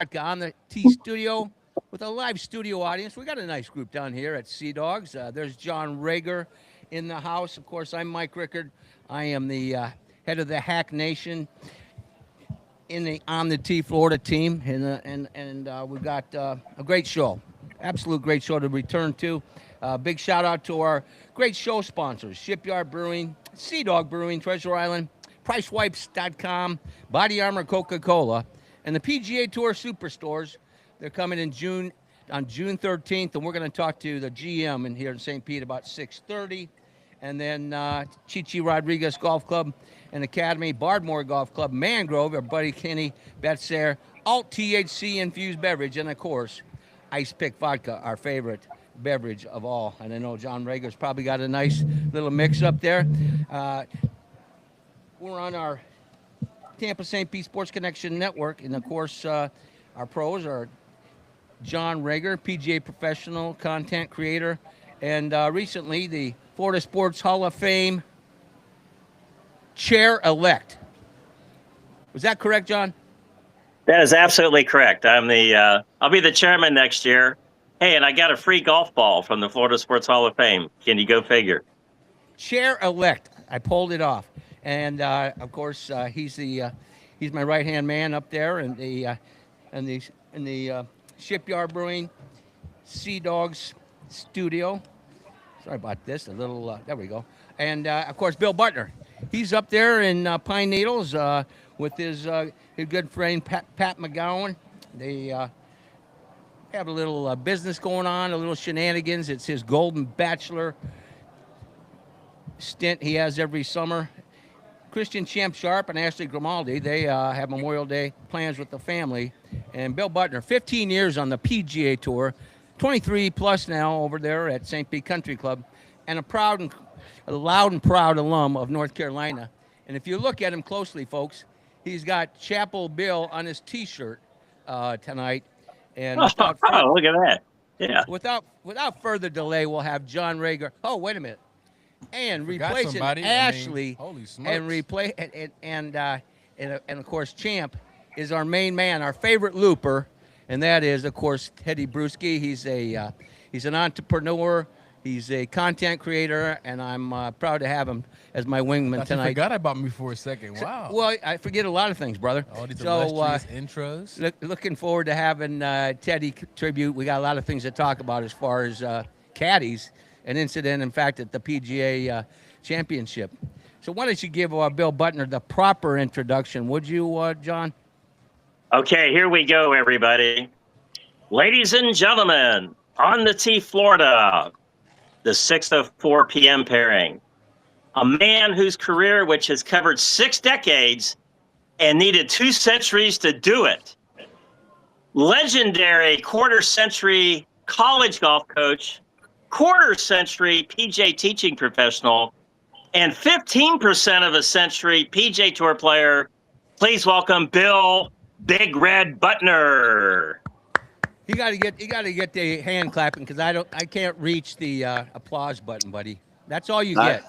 on the T Studio with a live studio audience. We got a nice group down here at Sea Dogs. There's John Rager in the house. Of course, I'm Mike Rickard. I am the head of the Hack Nation in the on the T Florida team, and we've got a great show, absolute great show to return to. Big shout out to our great show sponsors: Shipyard Brewing, Sea Dog Brewing, Treasure Island, PriceWipes.com, Body Armor, Coca-Cola, and the PGA Tour Superstores. They're coming in June on June 13th, and we're going to talk to the GM in here in St. Pete about 6:30, and then Chichi Rodriguez Golf Club and Academy, Bardmore Golf Club, Mangrove, our buddy Kenny Betsair, alt THC infused beverage, and of course, Ice Pick Vodka, our favorite beverage of all. And I know John Rager's probably got a nice little mix up there. We're on our Tampa St. Pete Sports Connection Network, and of course, our pros are John Rager, PGA professional, content creator, and recently the Florida Sports Hall of Fame chair-elect. Was that correct, John? That is absolutely correct. I'll be the chairman next year. Hey, and I got a free golf ball from the Florida Sports Hall of Fame. Can you go figure? Chair-elect. I pulled it off, and of course he's my right-hand man up there in the Shipyard Brewing Sea Dogs studio. Sorry about this. There we go. And of course Bill Butner. He's up there in Pine Needles with his good friend Pat McGowan. They have a little business going on, a little shenanigans. It's his Golden Bachelor stint he has every summer. Christian Champ Sharp and Ashley Grimaldi, they have Memorial Day plans with the family. And Bill Butner, 15 years on the PGA Tour, 23 plus now over there at St. Pete Country Club, and a loud and proud alum of North Carolina. And if you look at him closely, folks, he's got Chapel Bill on his T-shirt tonight. And look at that! Yeah. Without further delay, we'll have John Rager. Oh, wait a minute. And replacing Ashley, and of course Champ is our main man, our favorite looper, and that is of course Teddy Bruschi. He's an entrepreneur, he's a content creator, and I'm proud to have him as my wingman tonight. I forgot about me for a second. Wow. Well, I forget a lot of things, brother. All these illustrious intros. Looking forward to having Teddy contribute. We got a lot of things to talk about as far as caddies. An incident, in fact, at the PGA Championship. So why don't you give Bill Butner the proper introduction, would you, John? Okay, here we go, everybody. Ladies and gentlemen, on the T Florida, the 6:04 p.m. pairing, a man whose career, which has covered 6 decades and needed 2 centuries to do it, legendary quarter-century college golf coach, quarter-century PJ teaching professional, and 15% of a century PJ Tour player. Please welcome Bill Big Red Butner. You got to get the hand clapping because I can't reach the applause button, buddy. That's all you get.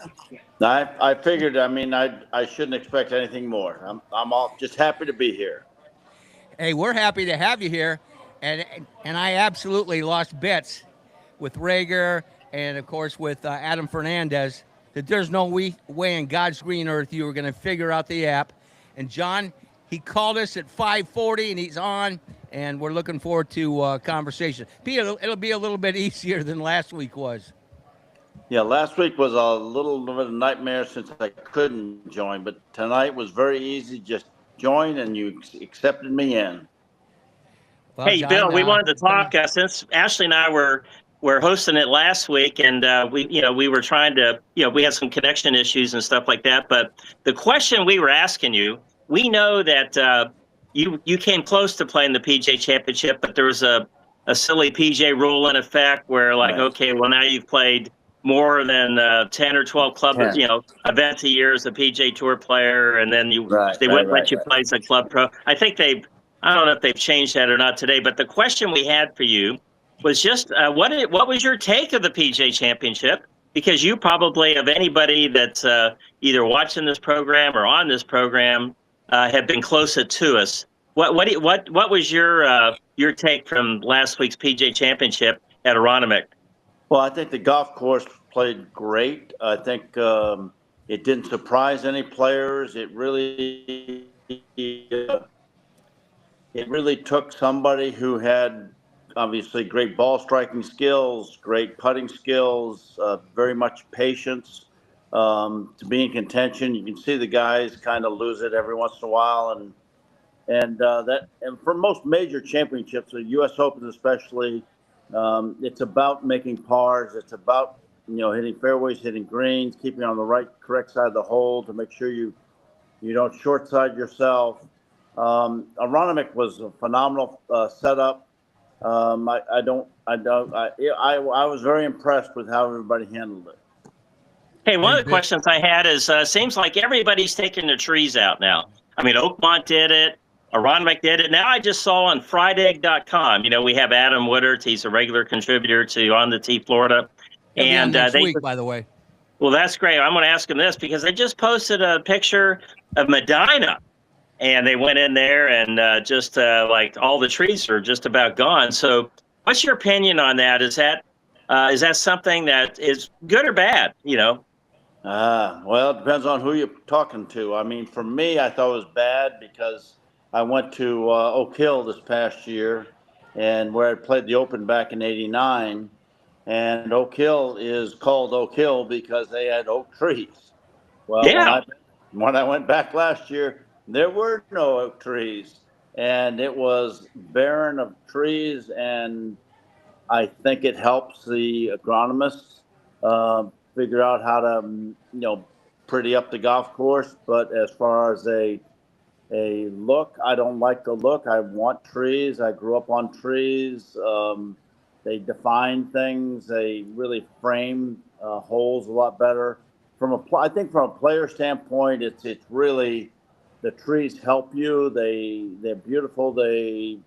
I figured. I mean, I shouldn't expect anything more. I'm all just happy to be here. Hey, we're happy to have you here, and I absolutely lost bets with Rager and, of course, with Adam Fernandez, that there's no way in God's green earth you were going to figure out the app. And John, he called us at 5:40, and he's on, and we're looking forward to conversation. Peter, it'll be a little bit easier than last week was. Yeah, last week was a little bit of a nightmare since I couldn't join, but tonight was very easy. Just join, and you accepted me in. Well, hey, John, Bill, we wanted to talk since Ashley and I were hosting it last week, and we were trying to, we had some connection issues and stuff like that. But the question we were asking you, we know that you came close to playing the PJ Championship, but there was a silly PJ rule in effect where, like, right. Okay, well, now you've played more than 10 or 12 club, events a year as a PJ Tour player, and then they wouldn't let you play as a club pro. I think I don't know if they've changed that or not today, but the question we had for you was just what was your take of the PJ Championship? Because you probably, of anybody that's either watching this program or on this program, have been closer to us. What was your take from last week's PGA Championship at Aronimink? Well, I think the golf course played great. I think it didn't surprise any players. It really took somebody who had obviously great ball striking skills, great putting skills, very much patience to be in contention. You can see the guys kind of lose it every once in a while, and for most major championships, the U.S. Open especially, it's about making pars. It's about hitting fairways, hitting greens, keeping on the correct side of the hole to make sure you don't short side yourself. Aronimink was a phenomenal setup. I was very impressed with how everybody handled it. Hey, one of the questions I had is, seems like everybody's taking their trees out now. I mean, Oakmont did it, Aronimink did it. Now I just saw on FriedEgg.com, we have Adam Woodard. He's a regular contributor to On the Tee Florida. And next week, by the way. Well, that's great. I'm going to ask him this because they just posted a picture of Medina. And they went in there and just like all the trees are just about gone. So what's your opinion on that? Is that something that is good or bad, Well, it depends on who you're talking to. I mean, for me, I thought it was bad because I went to Oak Hill this past year and where I played the Open back in '89. And Oak Hill is called Oak Hill because they had oak trees. Well, yeah. When I went back last year, there were no oak trees, and it was barren of trees, and I think it helps the agronomists figure out how to, pretty up the golf course. But as far as a look, I don't like the look. I want trees. I grew up on trees. They define things. They really frame holes a lot better. I think from a player standpoint, it's really the trees help you. They're beautiful. They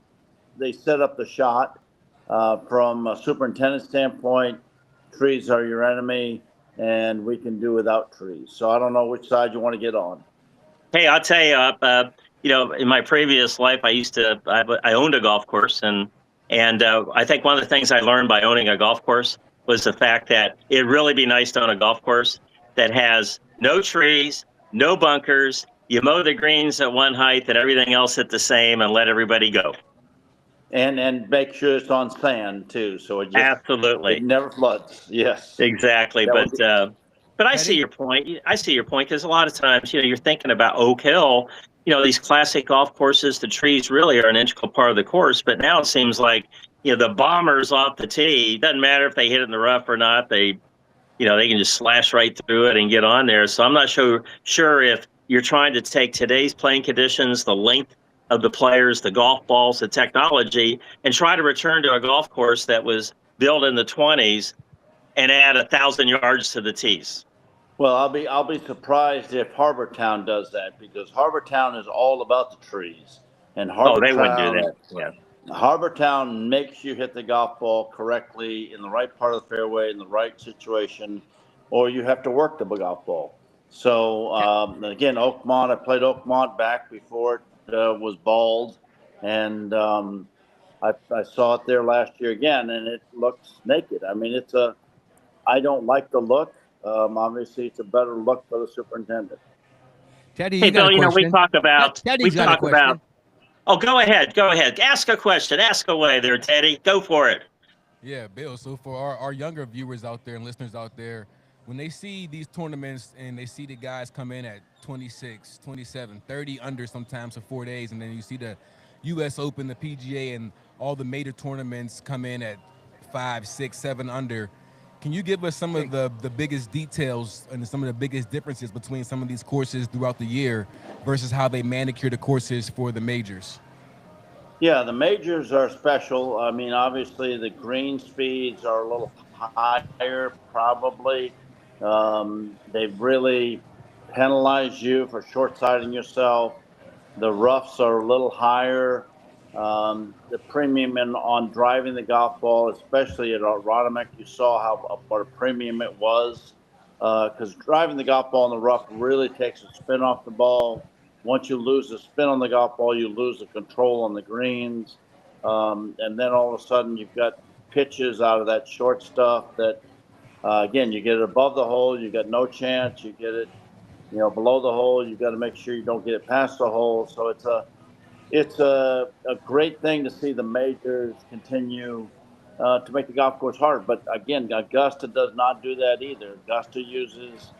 set up the shot. From a superintendent standpoint, trees are your enemy, and we can do without trees. So I don't know which side you want to get on. Hey, I'll tell you. In my previous life, I owned a golf course, and I think one of the things I learned by owning a golf course was the fact that it'd really be nice to own a golf course that has no trees, no bunkers. You mow the greens at one height and everything else at the same, and let everybody go. And make sure it's on sand too, so it absolutely it never floods. Yes, exactly. But I see your point. I see your point because a lot of times, you're thinking about Oak Hill. These classic golf courses, the trees really are an integral part of the course. But now it seems like the bombers off the tee. Doesn't matter if they hit it in the rough or not. They can just slash right through it and get on there. So I'm not sure if you're trying to take today's playing conditions, the length of the players, the golf balls, the technology, and try to return to a golf course that was built in the 20s and add 1,000 yards to the tees. Well, I'll be surprised if Harbortown does that because Harbortown is all about the trees. And they wouldn't do that. Yeah. Harbortown makes you hit the golf ball correctly in the right part of the fairway, in the right situation, or you have to work the golf ball. So, again, Oakmont, I played Oakmont back before it was bald, and I saw it there last year again, and it looks naked. I mean, I don't like the look. Obviously, it's a better look for the superintendent. Teddy, hey, Bill, we talk about. Oh, go ahead. Ask a question. Ask away there, Teddy. Go for it. Yeah, Bill. So for our younger viewers out there and listeners out there, when they see these tournaments and they see the guys come in at 26, 27, 30 under sometimes for 4 days, and then you see the U.S. Open, the PGA, and all the major tournaments come in at 5, 6, 7 under, can you give us some of the biggest details and some of the biggest differences between some of these courses throughout the year versus how they manicure the courses for the majors? Yeah, the majors are special. I mean, obviously the green speeds are a little higher probably. They've really penalized you for short-siding yourself. The roughs are a little higher. The premium on driving the golf ball, especially at Aronimink, you saw what a premium it was because driving the golf ball in the rough really takes a spin off the ball. once you lose the spin on the golf ball, you lose the control on the greens. And then all of a sudden you've got pitches out of that short stuff that, again, you get it above the hole, you got no chance. You get it, below the hole, you got to make sure you don't get it past the hole. So it's a great thing to see the majors continue to make the golf course hard. But again, Augusta does not do that either. Augusta uses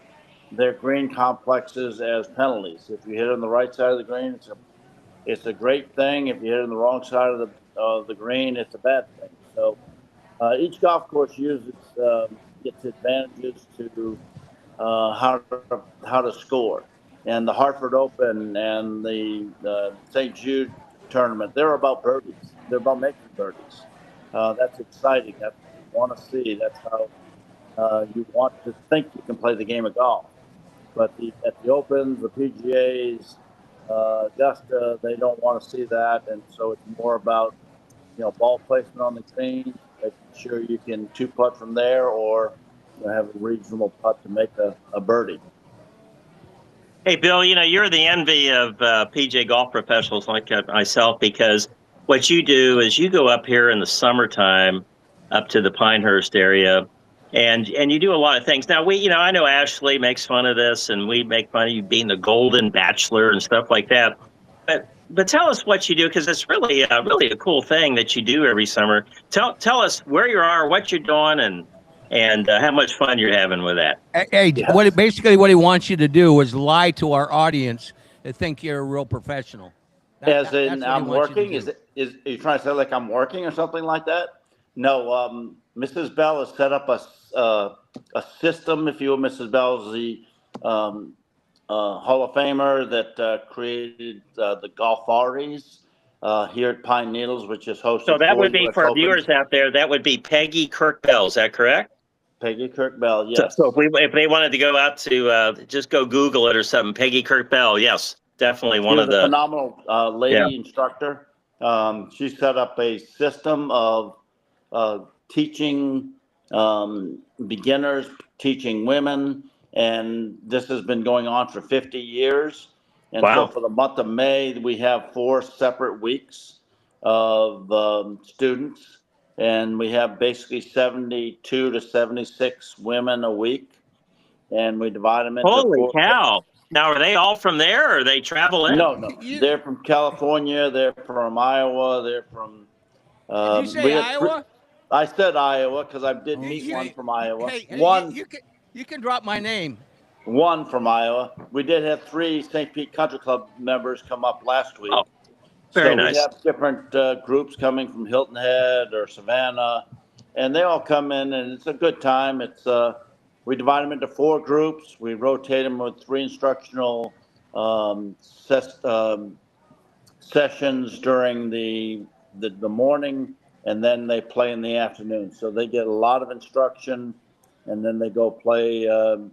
their green complexes as penalties. If you hit on the right side of the green, it's a great thing. If you hit on the wrong side of the green, it's a bad thing. So each golf course uses its advantages to how to score. And the Hartford Open and the St. Jude tournament, they're about birdies. They're about making birdies. That's exciting. That's what you want to see. That's how you want to think you can play the game of golf. But at the Opens, the PGAs, Augusta, they don't want to see that. And so it's more about, ball placement on the green, making sure you can two-putt from there or have a reasonable putt to make a birdie. Hey, Bill, you're the envy of PGA golf professionals like myself, because what you do is you go up here in the summertime up to the Pinehurst area, and you do a lot of things. Now, I know Ashley makes fun of this, and we make fun of you being the Golden Bachelor and stuff like that. But tell us what you do, because it's really a cool thing that you do every summer. Tell us where you are, what you're doing, and how much fun you're having with that. Hey, basically what he wants you to do is lie to our audience to think you're a real professional. As in, I'm working? Are you trying to say like I'm working or something like that? No, Mrs. Bell has set up a system, if you will. Mrs. Bell is the Hall of Famer that created the Golf Aries here at Pine Needles, which is hosted. So that would be, for viewers out there, that would be Peggy Kirk Bell. Is that correct? Peggy Kirk Bell, yes. So if they wanted to go out to just go Google it or something, Peggy Kirk Bell, yes, definitely one of the phenomenal lady instructor. She set up a system of teaching beginners, teaching women, and this has been going on for 50 years. And so for the month of May, we have 4 separate weeks of students, and we have basically 72 to 76 women a week, and we divide them into Holy cow. Now, are they all from there, or are they travel in? No. They're from California. They're from Iowa. They're from... Did you say Iowa? I said Iowa because I did meet one from Iowa. You can drop my name. One from Iowa. We did have 3 St. Pete Country Club members come up last week. Oh, very nice. We have different groups coming from Hilton Head or Savannah, and they all come in, and it's a good time. It's we divide them into 4 groups. We rotate them with 3 instructional sessions during the morning, and then they play in the afternoon. So they get a lot of instruction, and then they go play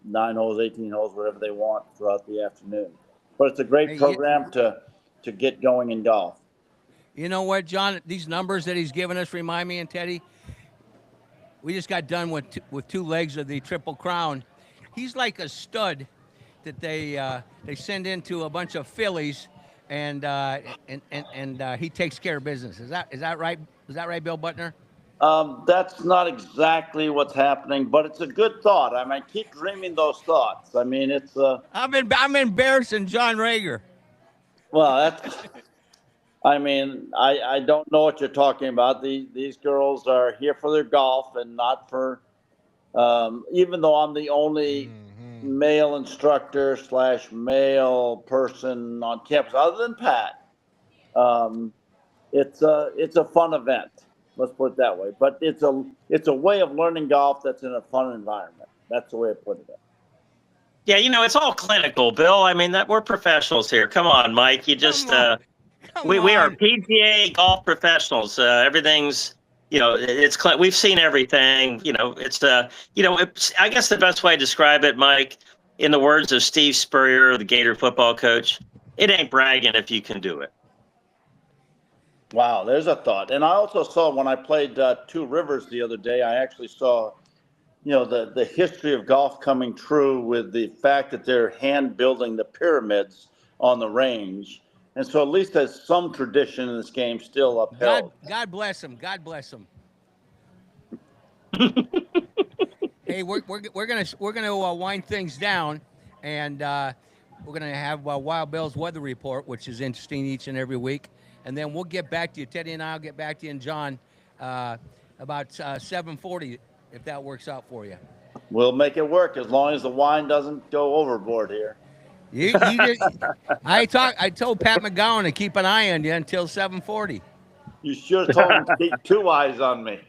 9 holes, 18 holes, whatever they want throughout the afternoon. But it's a great program to get going in golf. You know what, John? These numbers that he's given us remind me, and Teddy, we just got done with 2 legs of the Triple Crown. He's like a stud that they send into a bunch of fillies, and he takes care of business. Is that right? Is that right, Bill Butner? That's not exactly what's happening, but it's a good thought. I mean, keep dreaming those thoughts. I mean, it's I'm embarrassing John Rager. Well, that's. I mean, I don't know what you're talking about. These girls are here for their golf and not for. Even though I'm the only male instructor / male person on campus, other than Pat, it's a fun event. Let's put it that way. But it's a way of learning golf that's in a fun environment. That's the way I put it. Yeah, it's all clinical, Bill. I mean, we're professionals here. Come on, Mike. You just we are PGA golf professionals. Everything's it's we've seen everything. It's I guess the best way to describe it, Mike, in the words of Steve Spurrier, the Gator football coach, it ain't bragging if you can do it. Wow, there's a thought. And I also saw when I played Two Rivers the other day, I actually saw, the history of golf coming true with the fact that they're hand building the pyramids on the range. And so at least there's some tradition in this game still upheld. God bless him. God bless him. Hey, we're gonna wind things down, and we're gonna have Wild Bill's weather report, which is interesting each and every week, and then we'll get back to you. Teddy and I'll get back to you, and John, about 7:40, if that works out for you. We'll make it work as long as the wine doesn't go overboard here. I told Pat McGowan to keep an eye on you until 7:40. You should have told him to keep two eyes on me.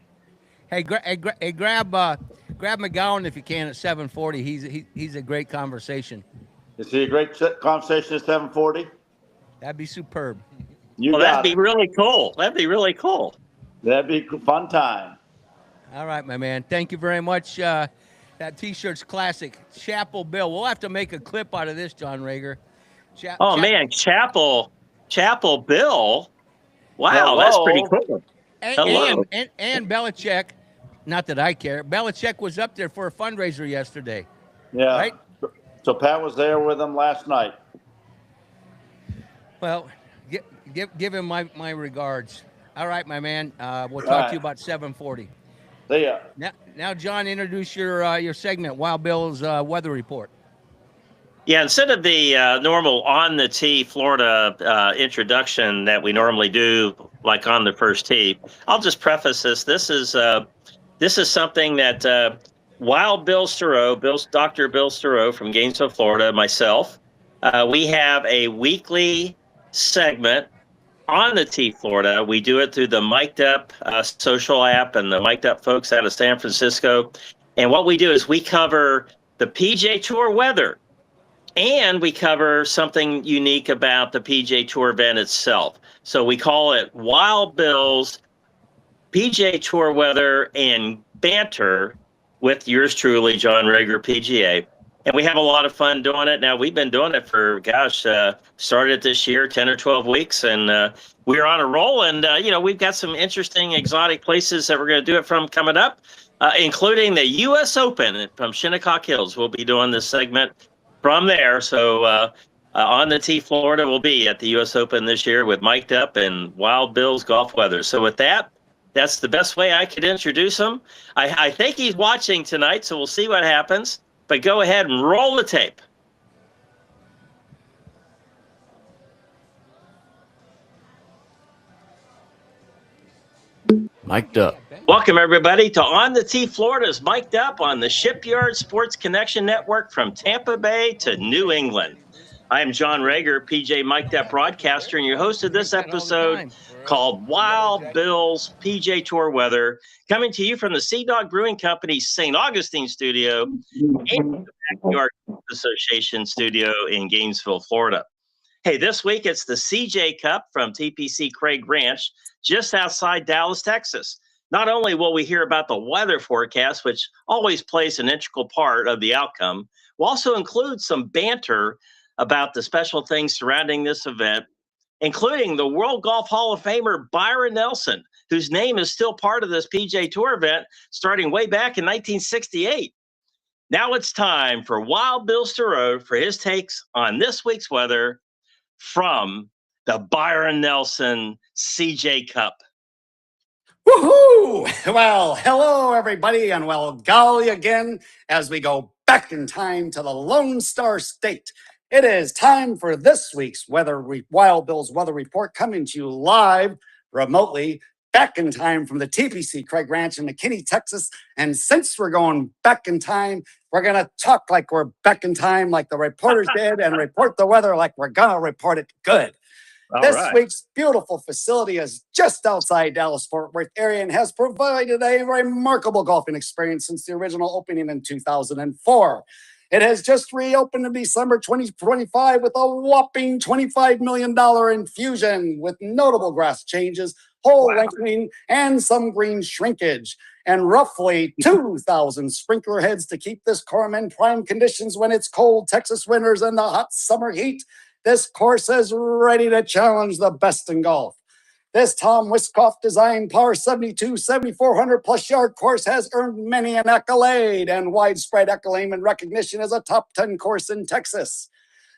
Hey, grab McGowan if you can at 7:40. He's a great conversation. Is he a great conversation at 7:40? That'd be superb. Well, that'd be really cool. That'd be really cool. That'd be a fun time. All right, my man. Thank you very much. That T-shirt's classic. Chapel Bill. We'll have to make a clip out of this, John Rager. Man, Chapel Bill. Wow, Hello. That's pretty cool. Hello. And Belichick. Not that I care. Belichick was up there for a fundraiser yesterday. Yeah. Right? So Pat was there with him last night. Well, give him my regards. All right, my man. We'll talk to you about 7:40. See ya. Now, John, introduce your segment, Wild Bill's weather report. Yeah, instead of the normal on the tee Florida introduction that we normally do, like on the first tee, I'll just preface this. This is something that Wild Bill Stereau, Dr. Bill Stereau from Gainesville, Florida, myself, we have a weekly segment on the tee Florida. We do it through the Mic'd Up social app and the Mic'd Up folks out of San Francisco. And what we do is we cover the PGA Tour weather, and we cover something unique about the PGA Tour event itself. So we call it Wild Bill's PGA Tour weather and banter with yours truly, John Rager, PGA. And we have a lot of fun doing it. Now, we've been doing it for, started this year, 10 or 12 weeks, and we're on a roll. And, we've got some interesting exotic places that we're going to do it from coming up, including the U.S. Open from Shinnecock Hills. We'll be doing this segment from there. So on the tee Florida, we'll be at the U.S. Open this year with Mic'd Up and Wild Bill's golf weather. So with that, that's the best way I could introduce him. I think he's watching tonight, so we'll see what happens. But go ahead and roll the tape. Mic'd Up. Welcome, everybody, to On the Tee Florida's Mic'd Up on the Shipyard Sports Connection Network from Tampa Bay to New England. I am John Rager, PJ Mic'd Up broadcaster, and your host of this episode called Wild Bill's PGA Tour Weather, coming to you from the Sea Dog Brewing Company's St. Augustine studio and the Backyard Association studio in Gainesville, Florida. Hey, this week it's the CJ Cup from TPC Craig Ranch, just outside Dallas, Texas. Not only will we hear about the weather forecast, which always plays an integral part of the outcome, we'll also include some banter about the special things surrounding this event, including the World Golf Hall of Famer Byron Nelson, whose name is still part of this PGA Tour event starting way back in 1968. Now it's time for Wild Bill Stereau for his takes on this week's weather from the Byron Nelson CJ Cup. Woohoo! Well, hello, everybody, and well, golly again as we go back in time to the Lone Star State. It is time for this week's Wild Bill's weather report, coming to you live, remotely, back in time from the TPC Craig Ranch in McKinney, Texas. And since we're going back in time, we're going to talk like we're back in time, like the reporters did, and report the weather like we're going to report it good. This week's beautiful facility is just outside Dallas-Fort Worth area and has provided a remarkable golfing experience since the original opening in 2004. It has just reopened in December 2025 with a whopping $25 million infusion with notable grass changes, hole lengthening, and some green shrinkage, and roughly 2,000 sprinkler heads to keep this course in prime conditions when it's cold Texas winters and the hot summer heat. This course is ready to challenge the best in golf. This Tom Wiscoff designed Par 72 7,400 plus yard course has earned many an accolade and widespread acclaim and recognition as a top 10 course in Texas.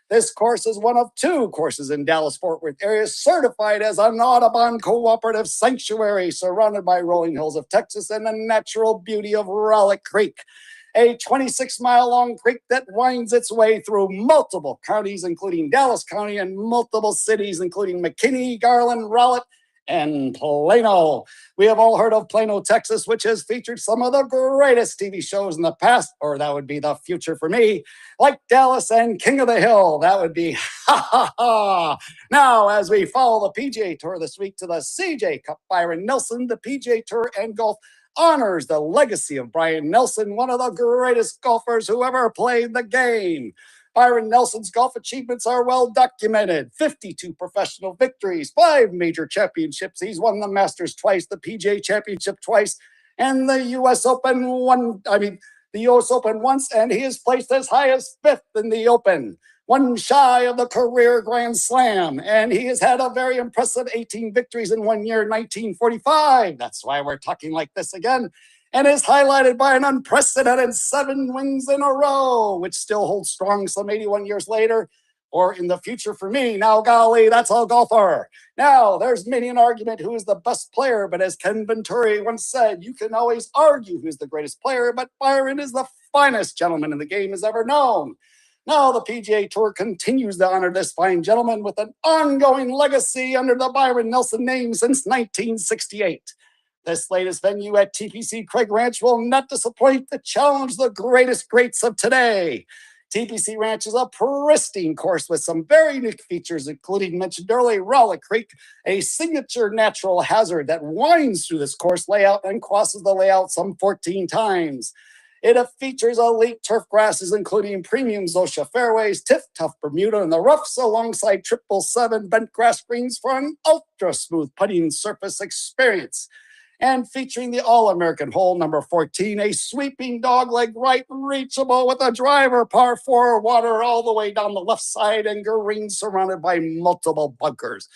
This course is one of 2 courses in Dallas-Fort Worth area certified as an Audubon Cooperative Sanctuary, surrounded by rolling hills of Texas and the natural beauty of Rowlett Creek, a 26-mile-long creek that winds its way through multiple counties, including Dallas County, and multiple cities, including McKinney, Garland, Rowlett, and Plano. We have all heard of Plano, Texas, which has featured some of the greatest TV shows in the past, or that would be the future for me, like Dallas and King of the Hill. That would be ha ha ha. Now, as we follow the PGA Tour this week to the CJ Cup, Byron Nelson, the PGA Tour and golf honors the legacy of Brian Nelson, one of the greatest golfers who ever played the game. Byron Nelson's golf achievements are well documented. 52 professional victories, 5 major championships. He's won the Masters twice, the PGA Championship twice, and the U.S. Open the U.S. Open once, and he is placed as high as 5th in the Open, one shy of the career Grand Slam, and he has had a very impressive 18 victories in 1 year, 1945. That's why we're talking like this again. And is highlighted by an unprecedented 7 wins in a row, which still holds strong some 81 years later, or in the future for me. Now, golly, that's all golfer. Now, there's many an argument who is the best player, but as Ken Venturi once said, you can always argue who's the greatest player, but Byron is the finest gentleman in the game has ever known. Now, the PGA Tour continues to honor this fine gentleman with an ongoing legacy under the Byron Nelson name since 1968. This latest venue at TPC Craig Ranch will not disappoint to challenge the greatest greats of today. TPC Ranch is a pristine course with some very unique features, including mentioned earlier, Rowlett Creek, a signature natural hazard that winds through this course layout and crosses the layout some 14 times. It features elite turf grasses, including premium Zosha fairways, Tough Bermuda, and the roughs alongside 777 bent grass greens for an ultra-smooth putting surface experience. And featuring the All-American hole number 14, a sweeping dogleg right reachable with a driver par 4 water all the way down the left side and green surrounded by multiple bunkers,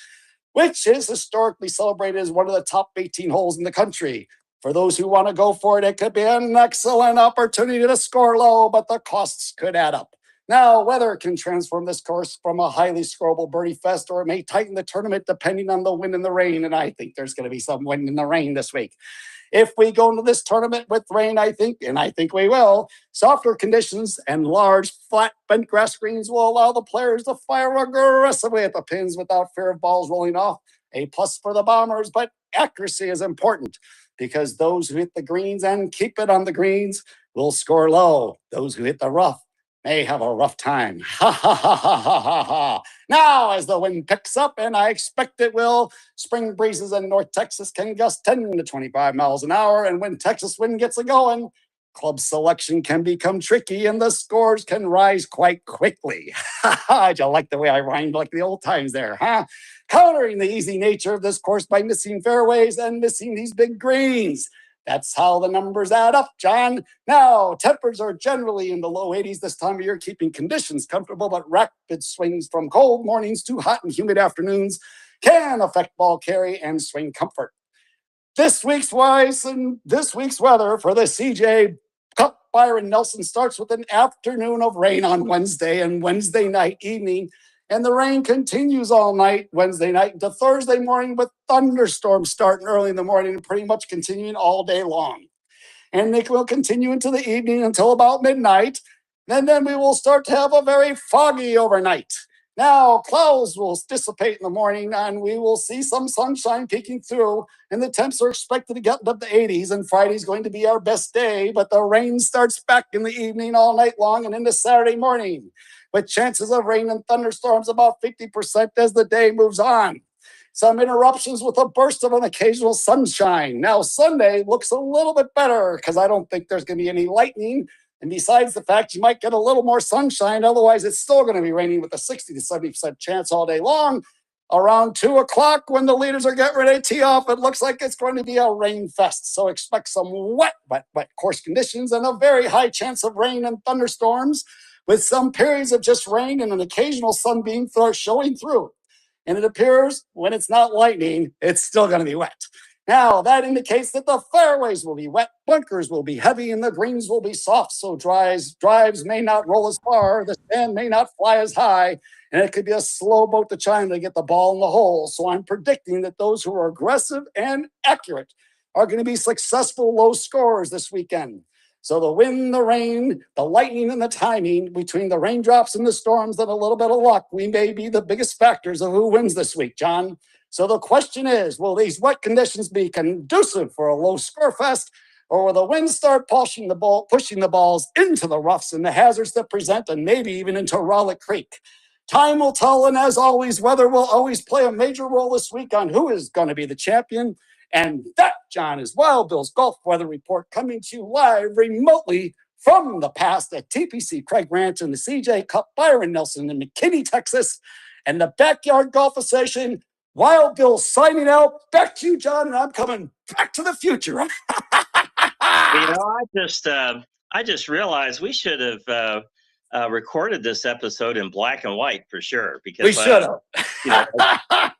which is historically celebrated as one of the top 18 holes in the country. For those who want to go for it, it could be an excellent opportunity to score low, but the costs could add up. Now, weather can transform this course from a highly scoreable birdie fest, or it may tighten the tournament depending on the wind and the rain, and I think there's going to be some wind and the rain this week. If we go into this tournament with rain, I think we will, softer conditions and large, flat, bent grass greens will allow the players to fire aggressively at the pins without fear of balls rolling off. A plus for the Bombers, but accuracy is important because those who hit the greens and keep it on the greens will score low. Those who hit the rough may have a rough time. Ha ha ha ha ha ha ha. Now, as the wind picks up, and I expect it will, spring breezes in North Texas can gust 10 to 25 miles an hour. And when Texas wind gets going, club selection can become tricky and the scores can rise quite quickly. Ha ha. You like the way I rhymed like the old times there, huh? Countering the easy nature of this course by missing fairways and missing these big greens. That's how the numbers add up, John. Now, tempers are generally in the low 80s this time of year, keeping conditions comfortable, but rapid swings from cold mornings to hot and humid afternoons can affect ball carry and swing comfort. This week's weather for the CJ Cup Byron Nelson starts with an afternoon of rain on Wednesday and Wednesday night evening. And the rain continues all night, Wednesday night into Thursday morning, with thunderstorms starting early in the morning and pretty much continuing all day long. And they will continue into the evening until about midnight. And then we will start to have a very foggy overnight. Now, clouds will dissipate in the morning and we will see some sunshine peeking through. And the temps are expected to get up to 80s. And Friday's going to be our best day. But the rain starts back in the evening all night long and into Saturday morning, with chances of rain and thunderstorms about 50% as the day moves on. Some interruptions with a burst of an occasional sunshine. Now, Sunday looks a little bit better because I don't think there's going to be any lightning. And besides the fact you might get a little more sunshine, otherwise it's still going to be raining with a 60 to 70% chance all day long. Around 2 o'clock when the leaders are getting ready to tee off, it looks like it's going to be a rain fest. So expect some wet course conditions and a very high chance of rain and thunderstorms, with some periods of just rain and an occasional sunbeam showing through. And it appears when it's not lightning, it's still going to be wet. Now, that indicates that the fairways will be wet, bunkers will be heavy, and the greens will be soft, so drives may not roll as far, the sand may not fly as high, and it could be a slow boat to China to get the ball in the hole. So I'm predicting that those who are aggressive and accurate are going to be successful low scorers this weekend. So the wind, the rain, the lightning, and the timing, between the raindrops and the storms and a little bit of luck, we may be the biggest factors of who wins this week, John. So the question is, will these wet conditions be conducive for a low score fest, or will the wind start pushing the balls into the roughs and the hazards that present, and maybe even into Rowlett Creek? Time will tell, and as always, weather will always play a major role this week on who is going to be the champion. And that, John, is Wild Bill's Golf Weather Report, coming to you live remotely from the past at TPC Craig Ranch and the CJ Cup Byron Nelson in McKinney, Texas, and the Backyard Golf Association. Wild Bill signing out. Back to you, John, and I'm coming back to the future. I just realized we should have recorded this episode in black and white for sure, because we should have.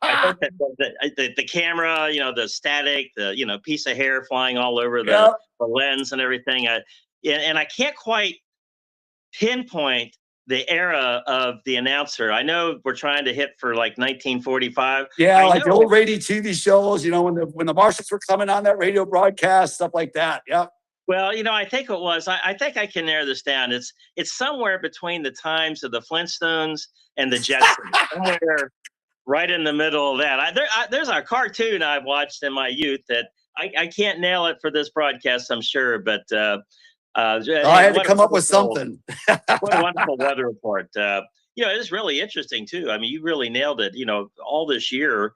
I think that the camera, the static, the piece of hair flying all over the lens and everything. And I can't quite pinpoint the era of the announcer. I know we're trying to hit for like 1945. Yeah, like the old radio TV shows, when the Martians were coming on that radio broadcast, stuff like that. Yeah. Well, I think it was. I think I can narrow this down. It's somewhere between the times of the Flintstones and the Jetsons, somewhere right in the middle of that. There's a cartoon I've watched in my youth that I can't nail it for this broadcast, I'm sure, but I had to come up with something. What a wonderful weather report. It is really interesting too. I mean, you really nailed it. All this year,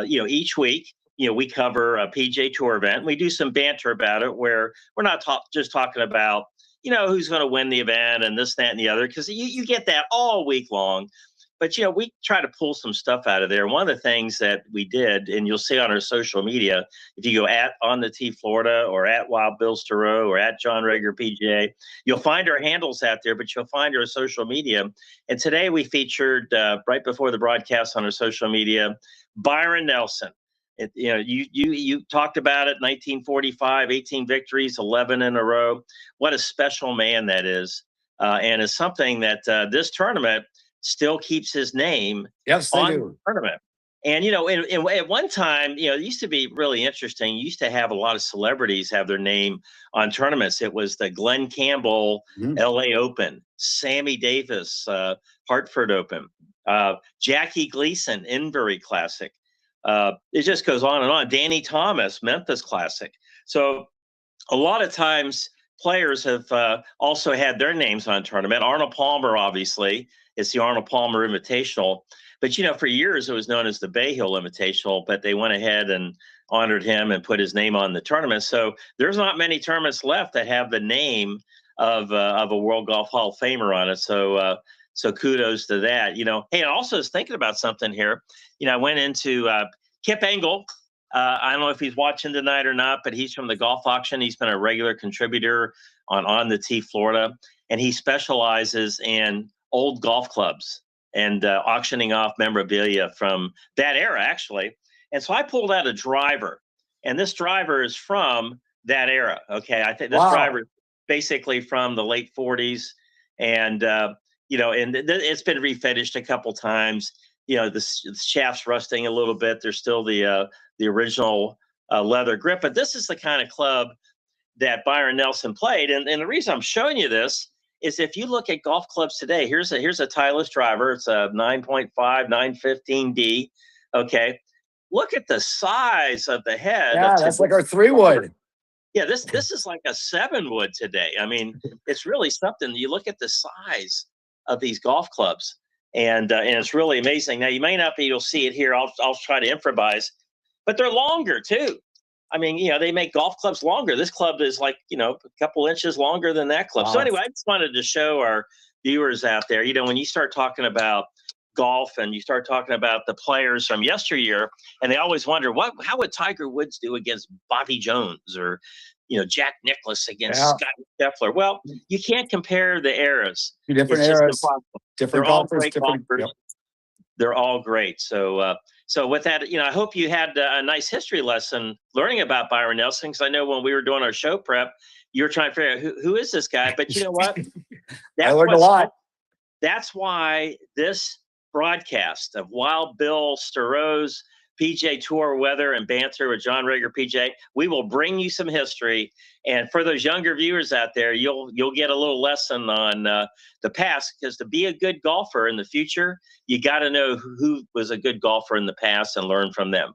each week, we cover a PGA Tour event. We do some banter about it, where we're not just talking about, who's going to win the event and this, that, and the other, because you get that all week long. But, we try to pull some stuff out of there. One of the things that we did, and you'll see on our social media, if you go at On the Tee Florida or at Wild Bill Stereau or at John Rager PGA, you'll find our handles out there, but you'll find our social media. And today we featured, right before the broadcast on our social media, Byron Nelson. You talked about it, 1945, 18 victories, 11 in a row. What a special man that is. And it's something that this tournament still keeps his name on the tournament. And, at one time, it used to be really interesting. You used to have a lot of celebrities have their name on tournaments. It was the Glenn Campbell LA Open, Sammy Davis, Hartford Open, Jackie Gleason, Invery Classic. It just goes on and on. Danny Thomas, Memphis Classic. So a lot of times players have also had their names on tournament. Arnold Palmer, obviously, it's the Arnold Palmer Invitational. But, for years it was known as the Bay Hill Invitational, but they went ahead and honored him and put his name on the tournament. So there's not many tournaments left that have the name of a World Golf Hall of Famer on it. So kudos to that. Hey, I also was thinking about something here. I went into Kip Engel. I don't know if he's watching tonight or not, but he's from the Golf Auction. He's been a regular contributor on the Tee Florida, and he specializes in old golf clubs and auctioning off memorabilia from that era, actually. And so I pulled out a driver, and this driver is from that era. Okay, I think this driver is basically from the late 40s, and it's been refinished a couple times. The shaft's rusting a little bit. There's still the original leather grip, but this is the kind of club that Byron Nelson played. And the reason I'm showing you this is, if you look at golf clubs today, here's a Titleist driver. It's a 9.5, 915D. Okay, look at the size of the head. Yeah, that's like our 3-wood. Yeah, this is like a 7-wood today. I mean, it's really something. You look at the size of these golf clubs, and it's really amazing. Now, you may not be able to see it here. I'll try to improvise, but they're longer too. I mean, they make golf clubs longer. This club is like, a couple inches longer than that club. Wow. So anyway, I just wanted to show our viewers out there, when you start talking about golf and you start talking about the players from yesteryear, and they always wonder how would Tiger Woods do against Bobby Jones, or Jack Nicklaus against Scott Scheffler. Well, you can't compare the eras. Different eras, different golfers, They're all great. So So with that, I hope you had a nice history lesson learning about Byron Nelson, because I know when we were doing our show prep, you were trying to figure out who is this guy. But you know what? I learned a lot. That's why this broadcast of Wild Bill Stero's PGA Tour weather and banter with John Rager PJ, we will bring you some history. And for those younger viewers out there, you'll get a little lesson on the past, because to be a good golfer in the future, you got to know who was a good golfer in the past and learn from them.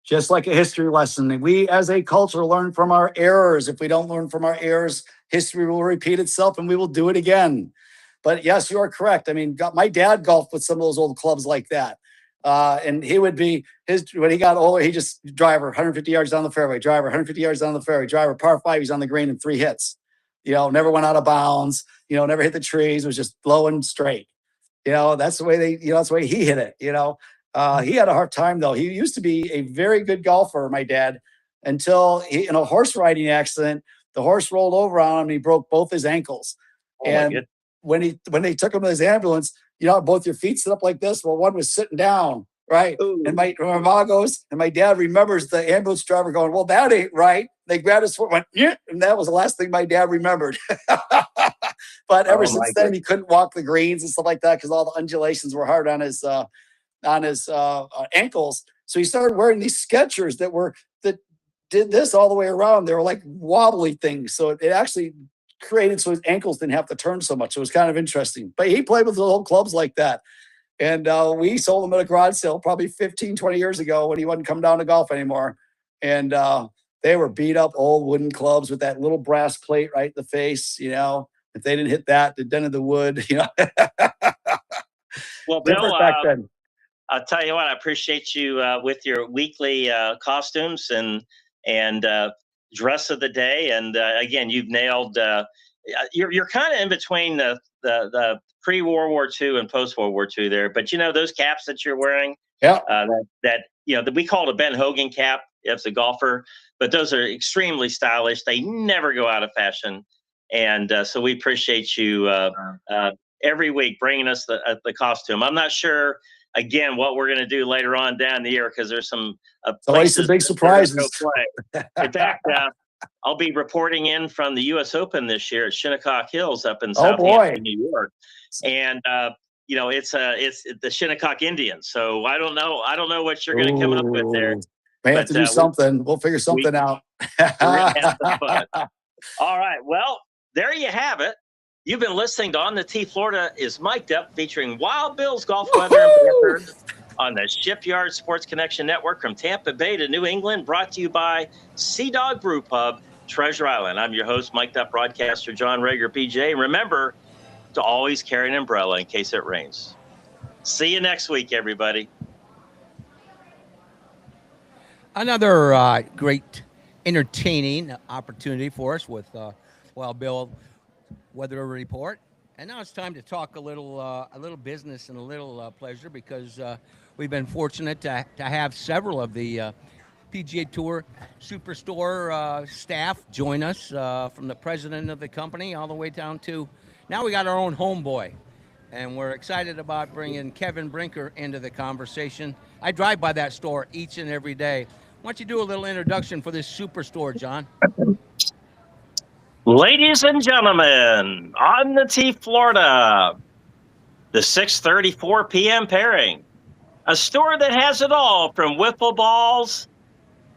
Just like a history lesson, we as a culture learn from our errors. If we don't learn from our errors, history will repeat itself and we will do it again. But yes, you are correct. I mean, my dad golfed with some of those old clubs like that. And he would be when he got older, he just driver 150 yards down the fairway, driver 150 yards down the fairway, driver par 5. He's on the green in 3 hits. Never went out of bounds. Never hit the trees. Was just blowing straight. That's the way that's the way he hit it. He had a hard time though. He used to be a very good golfer, my dad, until in a horse riding accident, the horse rolled over on him and he broke both his ankles. And when they took him to his ambulance, both your feet sit up like this. Well, one was sitting down, right? Ooh. And my mom goes, and my dad remembers the ambulance driver going, well, that ain't right. They grabbed his foot, went, yeah, and that was the last thing my dad remembered. But ever since then, he couldn't walk the greens and stuff like that because all the undulations were hard on his ankles. So he started wearing these Skechers that did this all the way around. They were like wobbly things. So it actually created so his ankles didn't have to turn so much. It was kind of interesting. But he played with the old clubs like that. And we sold them at a garage sale probably 15, 20 years ago when he wasn't coming down to golf anymore. And they were beat up old wooden clubs with that little brass plate right in the face. If they didn't hit that, they dented the wood. Well, Bill, back then. I'll tell you what, I appreciate you with your weekly costumes and dress of the day. And again, you've nailed. You're kind of in between the pre-World War II and post-World War II there. But those caps that you're wearing, yeah, that we call it a Ben Hogan cap as a golfer, but those are extremely stylish. They never go out of fashion, and so we appreciate you every week bringing us the costume. I'm not sure. Again, what we're going to do later on down the year, because there's some always some big surprises. In fact, I'll be reporting in from the U.S. Open this year at Shinnecock Hills up in Southampton, New York, and it's the Shinnecock Indians. So I don't know what you're going to come up with there. May have to do something. We'll figure something out. We're gonna have some fun. All right. Well, there you have it. You've been listening to On the Tee Florida is Mic'd Up, featuring Wild Bill's golf weather and banter on the Shipyard Sports Connection Network from Tampa Bay to New England, brought to you by Sea Dog Brew Pub, Treasure Island. I'm your host, Mic'd Up broadcaster John Rager, PJ. And remember to always carry an umbrella in case it rains. See you next week, everybody. Another great, entertaining opportunity for us with Wild Bill Weather Report. And now it's time to talk a little business and a little pleasure, because we've been fortunate to have several of the PGA Tour Superstore staff join us, from the president of the company all the way down to now we got our own homeboy. And we're excited about bringing Kevin Brinker into the conversation. I drive by that store each and every day. Why don't you do a little introduction for this Superstore, John? Ladies and gentlemen, On the Tee Florida, the 6:34 p.m. pairing, a store that has it all from wiffle balls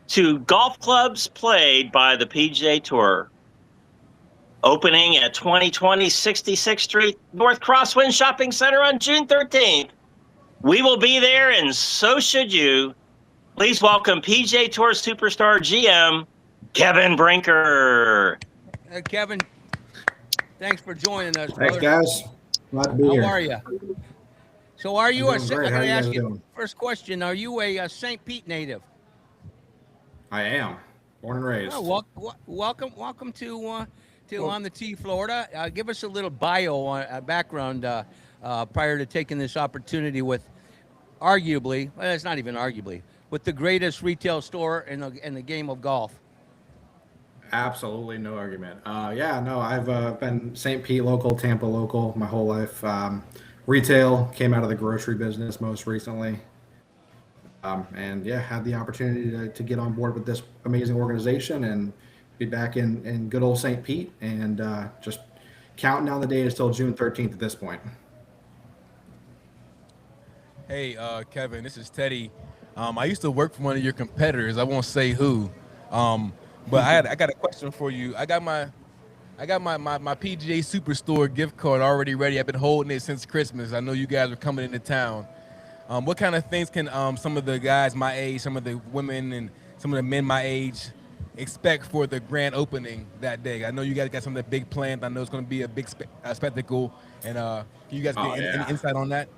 to golf clubs played by the PGA Tour. Opening at 2020 66th Street North Crosswind Shopping Center on June 13th. We will be there, and so should you. Please welcome PGA Tour Superstar GM, Kevin Brinker. Kevin, thanks for joining us, Thanks, brother. guys. Glad to be here. How are you? So are you I'm I'm going to ask you doing? first question. Are you a St. Pete native? I am. Born and raised. Oh, welcome to On the Tee Florida. Give us a little bio on background prior to taking this opportunity with arguably, well, it's not even arguably, with the greatest retail store in the game of golf. Absolutely no argument. I've been St. Pete local, Tampa local my whole life. Retail, came out of the grocery business most recently. And yeah, had the opportunity to get on board with this amazing organization and be back in good old St. Pete, and just counting down the days till June 13th at this point. Hey, Kevin, this is Teddy. I used to work for one of your competitors. I won't say who, but I got a question for you. I got my PGA Superstore gift card already ready. I've been holding it since Christmas. I know you guys are coming into town. What kind of things can some of the guys my age, some of the women, and some of the men my age expect for the grand opening that day? I know you guys got some of the big plans. I know it's going to be a big spectacle. And can you guys get any insight on that?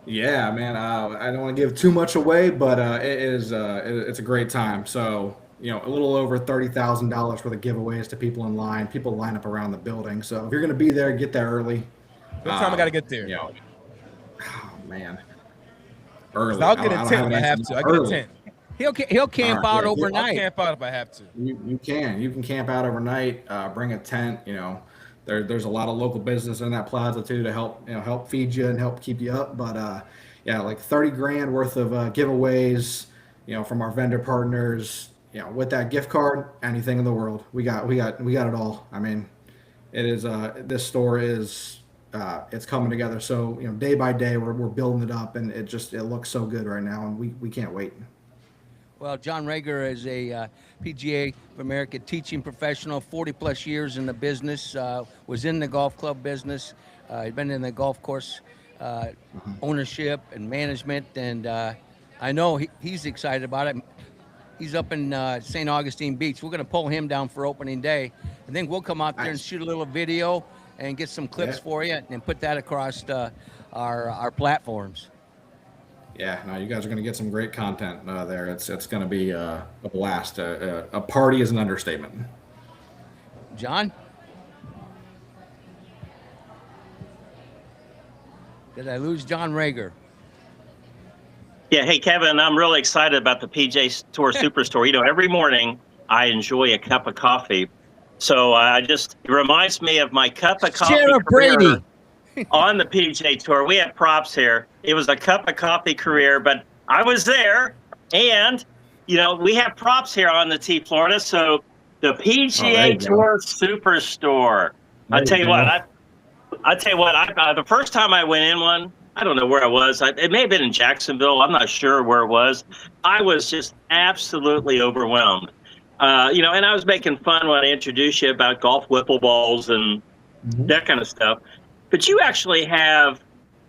Yeah, man. I don't want to give too much away, but it's a great time. So, a little over $30,000 for the giveaways to people in line. People line up around the building. So if you're going to be there, get there early. What time I got to get there? Oh man, early. I'll get a tent if I have to. I get a tent. He'll camp out overnight. I'll camp out if I have to. You can camp out overnight. Bring a tent. There's a lot of local business in that plaza too to help feed you and help keep you up. But yeah, like 30 grand worth of giveaways, from our vendor partners. With that gift card, anything in the world, we got it all. I mean, it is this store is it's coming together. So day by day we're building it up, and it looks so good right now, and we can't wait. Well, John Rager is a PGA of America teaching professional, 40 plus years in the business, was in the golf club business. He's been in the golf course ownership and management, and I know he's excited about it. He's up in St. Augustine Beach. We're going to pull him down for opening day. I think we'll come out there and shoot a little video and get some clips for you and put that across our platforms. Yeah, no, you guys are going to get some great content there. It's going to be a blast. A party is an understatement. John? Did I lose John Rager? Yeah, hey, Kevin, I'm really excited about the PGA Tour Superstore. Every morning I enjoy a cup of coffee. So it reminds me of my cup of coffee Sheriff career Brady. on the PGA Tour. We had props here. It was a cup of coffee career, but I was there. And, we have props here on the T Florida. So the PGA Tour Superstore. I tell you what, the first time I went in one, I don't know where I was. It may have been in Jacksonville. I'm not sure where it was. I was just absolutely overwhelmed. And I was making fun when I introduced you about golf whipple balls and that kind of stuff. But you actually have,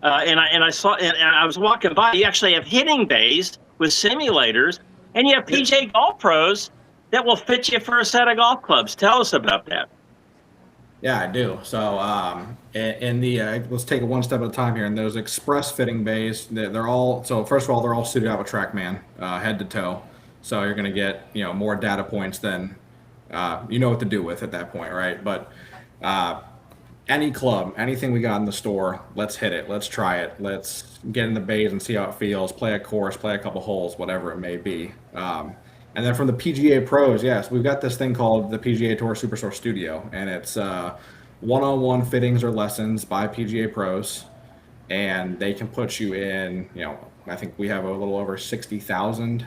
and I was walking by. You actually have hitting bays with simulators, and you have PGA Golf Pros that will fit you for a set of golf clubs. Tell us about that. Yeah, I do. So, let's take it one step at a time here. And those express fitting bays, they're all, so first of all, they're all suited out with TrackMan, head to toe. So you're going to get, more data points than, you know what to do with at that point, right? But any club, anything we got in the store, let's hit it. Let's try it. Let's get in the bays and see how it feels. Play a course, play a couple holes, whatever it may be. And then from the PGA Pros, yes, we've got this thing called the PGA Tour Superstore Studio, and it's one-on-one fittings or lessons by PGA Pros, and they can put you in, I think we have a little over 60,000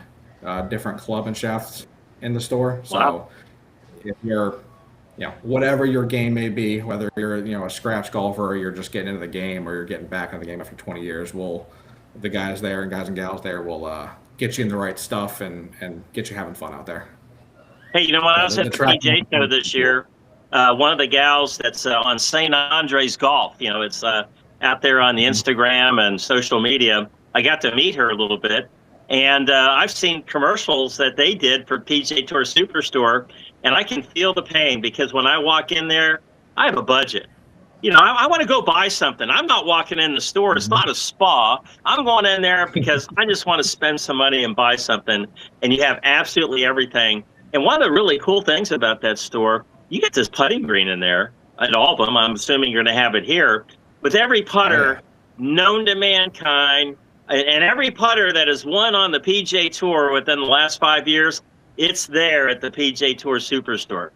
different club and shafts in the store. Wow. So if you're, whatever your game may be, whether you're, a scratch golfer or you're just getting into the game or you're getting back into the game after 20 years, the guys and gals there will get you in the right stuff and get you having fun out there. Hey, when I was at the PGA show this year, one of the gals that's on St. Andre's Golf, it's out there on the Instagram and social media. I got to meet her a little bit, and I've seen commercials that they did for PGA Tour Superstore, and I can feel the pain because when I walk in there, I have a budget. I want to go buy something. I'm not walking in the store. It's not a spa. I'm going in there because I just want to spend some money and buy something. And you have absolutely everything. And one of the really cool things about that store, you get this putting green in there at all of them. I'm assuming you're going to have it here. With every putter known to mankind, and every putter that has won on the PGA Tour within the last 5 years, it's there at the PGA Tour Superstore.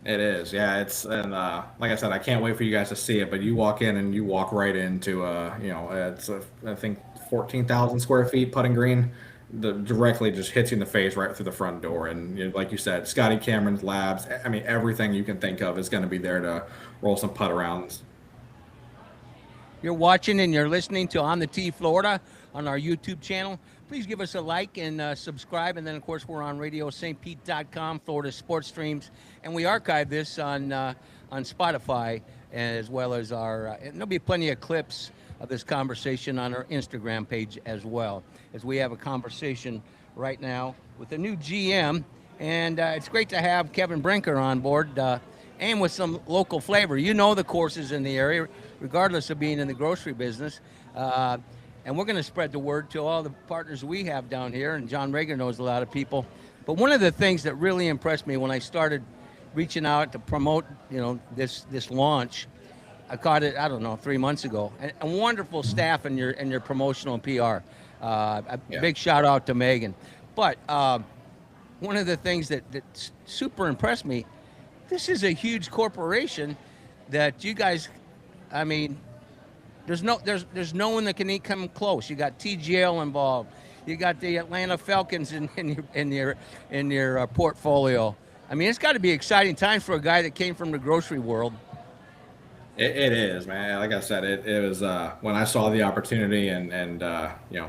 It is, yeah. And like I said, I can't wait for you guys to see it. But you walk in and you walk right into, it's I think 14,000 square feet putting green. Directly just hits you in the face right through the front door. And like you said, Scotty Cameron's labs. I mean, everything you can think of is going to be there to roll some putt arounds. You're watching and you're listening to On the Tee Florida on our YouTube channel. Please give us a like and subscribe. And then, of course, we're on RadioSt.Pete.com, Florida Sports Streams. And we archive this on Spotify, as well as and there'll be plenty of clips of this conversation on our Instagram page as well, as we have a conversation right now with the new GM. And it's great to have Kevin Brinker on board and with some local flavor. You know the courses in the area, regardless of being in the grocery business. And we're going to spread the word to all the partners we have down here. And John Rager knows a lot of people. But one of the things that really impressed me when I started reaching out to promote, this launch, I caught it, 3 months ago. A wonderful staff in your promotional and PR. Big shout out to Megan. But one of the things that super impressed me, this is a huge corporation that you guys, there's no one that can come close. You got TGL involved. You got the Atlanta Falcons in your portfolio. It's got to be exciting times for a guy that came from the grocery world. It is, man. Like I said, it was when I saw the opportunity and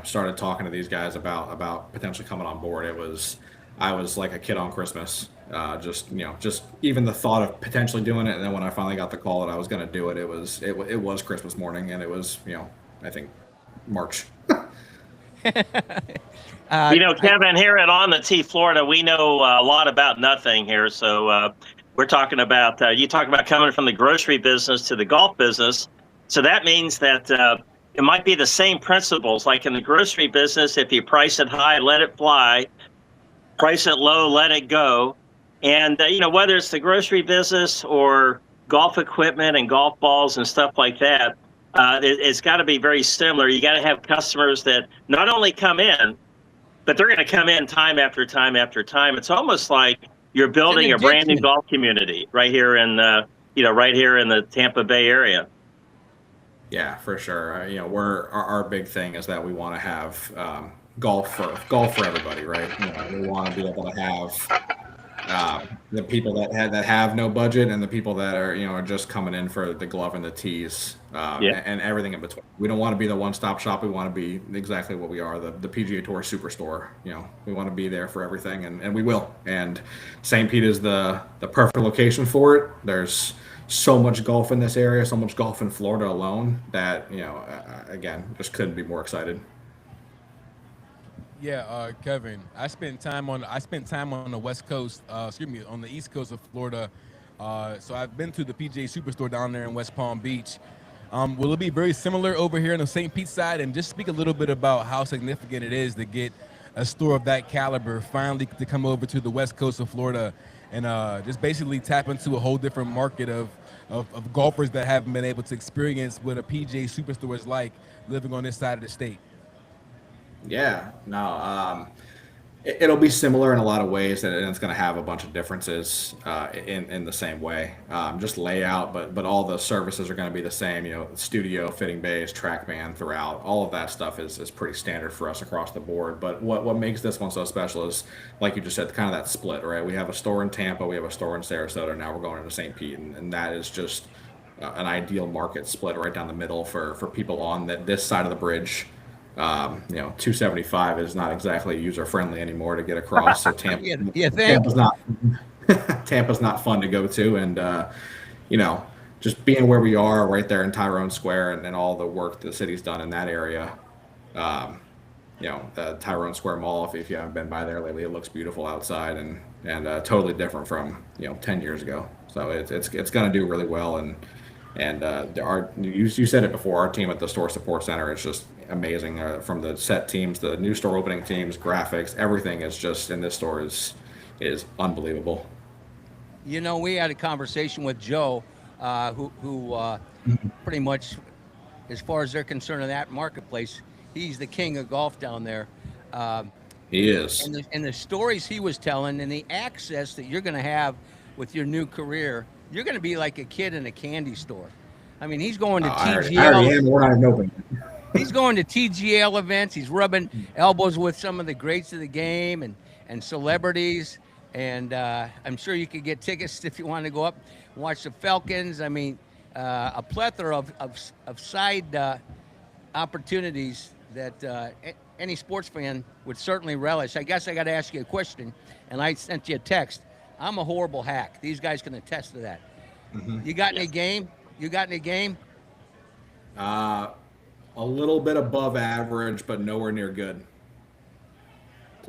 started talking to these guys about potentially coming on board. I was like a kid on Christmas. Just even the thought of potentially doing it, and then when I finally got the call that I was going to do it, it was Christmas morning, and it was I think March. Kevin, here at On the Tee Florida, we know a lot about nothing here. So we're talking about, you talk about coming from the grocery business to the golf business. So that means that it might be the same principles. Like in the grocery business, if you price it high, let it fly. Price it low, let it go. And, whether it's the grocery business or golf equipment and golf balls and stuff like that, it's got to be very similar. You got to have customers that not only come in, but they're going to come in time after time after time. It's almost like you're building a brand new golf community right here in the Tampa Bay area. Yeah, for sure. Our big thing is that we want to have golf for everybody, right? We want to be able to have the people that have no budget and the people that are just coming in for the glove and the tees and everything in between. We don't want to be the one-stop shop. We want to be exactly what we are, the PGA Tour Superstore. We want to be there for everything, and we will. And St. Pete is the perfect location for it. There's so much golf in this area, so much golf in Florida alone that again, just couldn't be more excited. Yeah, Kevin, I spent time on the West Coast, on the East Coast of Florida. So I've been to the PGA Superstore down there in West Palm Beach. Will it be very similar over here on the St. Pete side? And just speak a little bit about how significant it is to get a store of that caliber finally to come over to the West Coast of Florida and just basically tap into a whole different market of golfers that haven't been able to experience what a PGA Superstore is like living on this side of the state. Yeah, no, it'll be similar in a lot of ways, and it's going to have a bunch of differences in the same way. Just layout, but all the services are going to be the same. Studio, fitting bays, TrackMan throughout. All of that stuff is pretty standard for us across the board. But what makes this one so special is, like you just said, kind of that split, right? We have a store in Tampa, we have a store in Sarasota. Now we're going into St. Pete, and that is just an ideal market split right down the middle for people on this side of the bridge. 275 is not exactly user friendly anymore to get across. So Tampa's not fun to go to, and just being where we are right there in Tyrone Square and all the work the city's done in that area. The Tyrone Square Mall, if you haven't been by there lately, it looks beautiful outside and totally different from 10 years ago. So it's going to do really well, and you said it before, our team at the Store Support Center is just amazing. From the set teams, the new store opening teams, graphics, everything is just in this store is unbelievable. We had a conversation with Joe, who pretty much, as far as they're concerned in that marketplace, he's the king of golf down there. He is. And the stories he was telling and the access that you're going to have with your new career, you're going to be like a kid in a candy store. He's going to TGL. I already am. We're not even open. He's going to TGL events. He's rubbing elbows with some of the greats of the game and celebrities. And I'm sure you could get tickets if you want to go up and watch the Falcons. I mean, a plethora of side opportunities that any sports fan would certainly relish. I guess I got to ask you a question, and I sent you a text. I'm a horrible hack. These guys can attest to that. You got any game? You got any game? A little bit above average, but nowhere near good.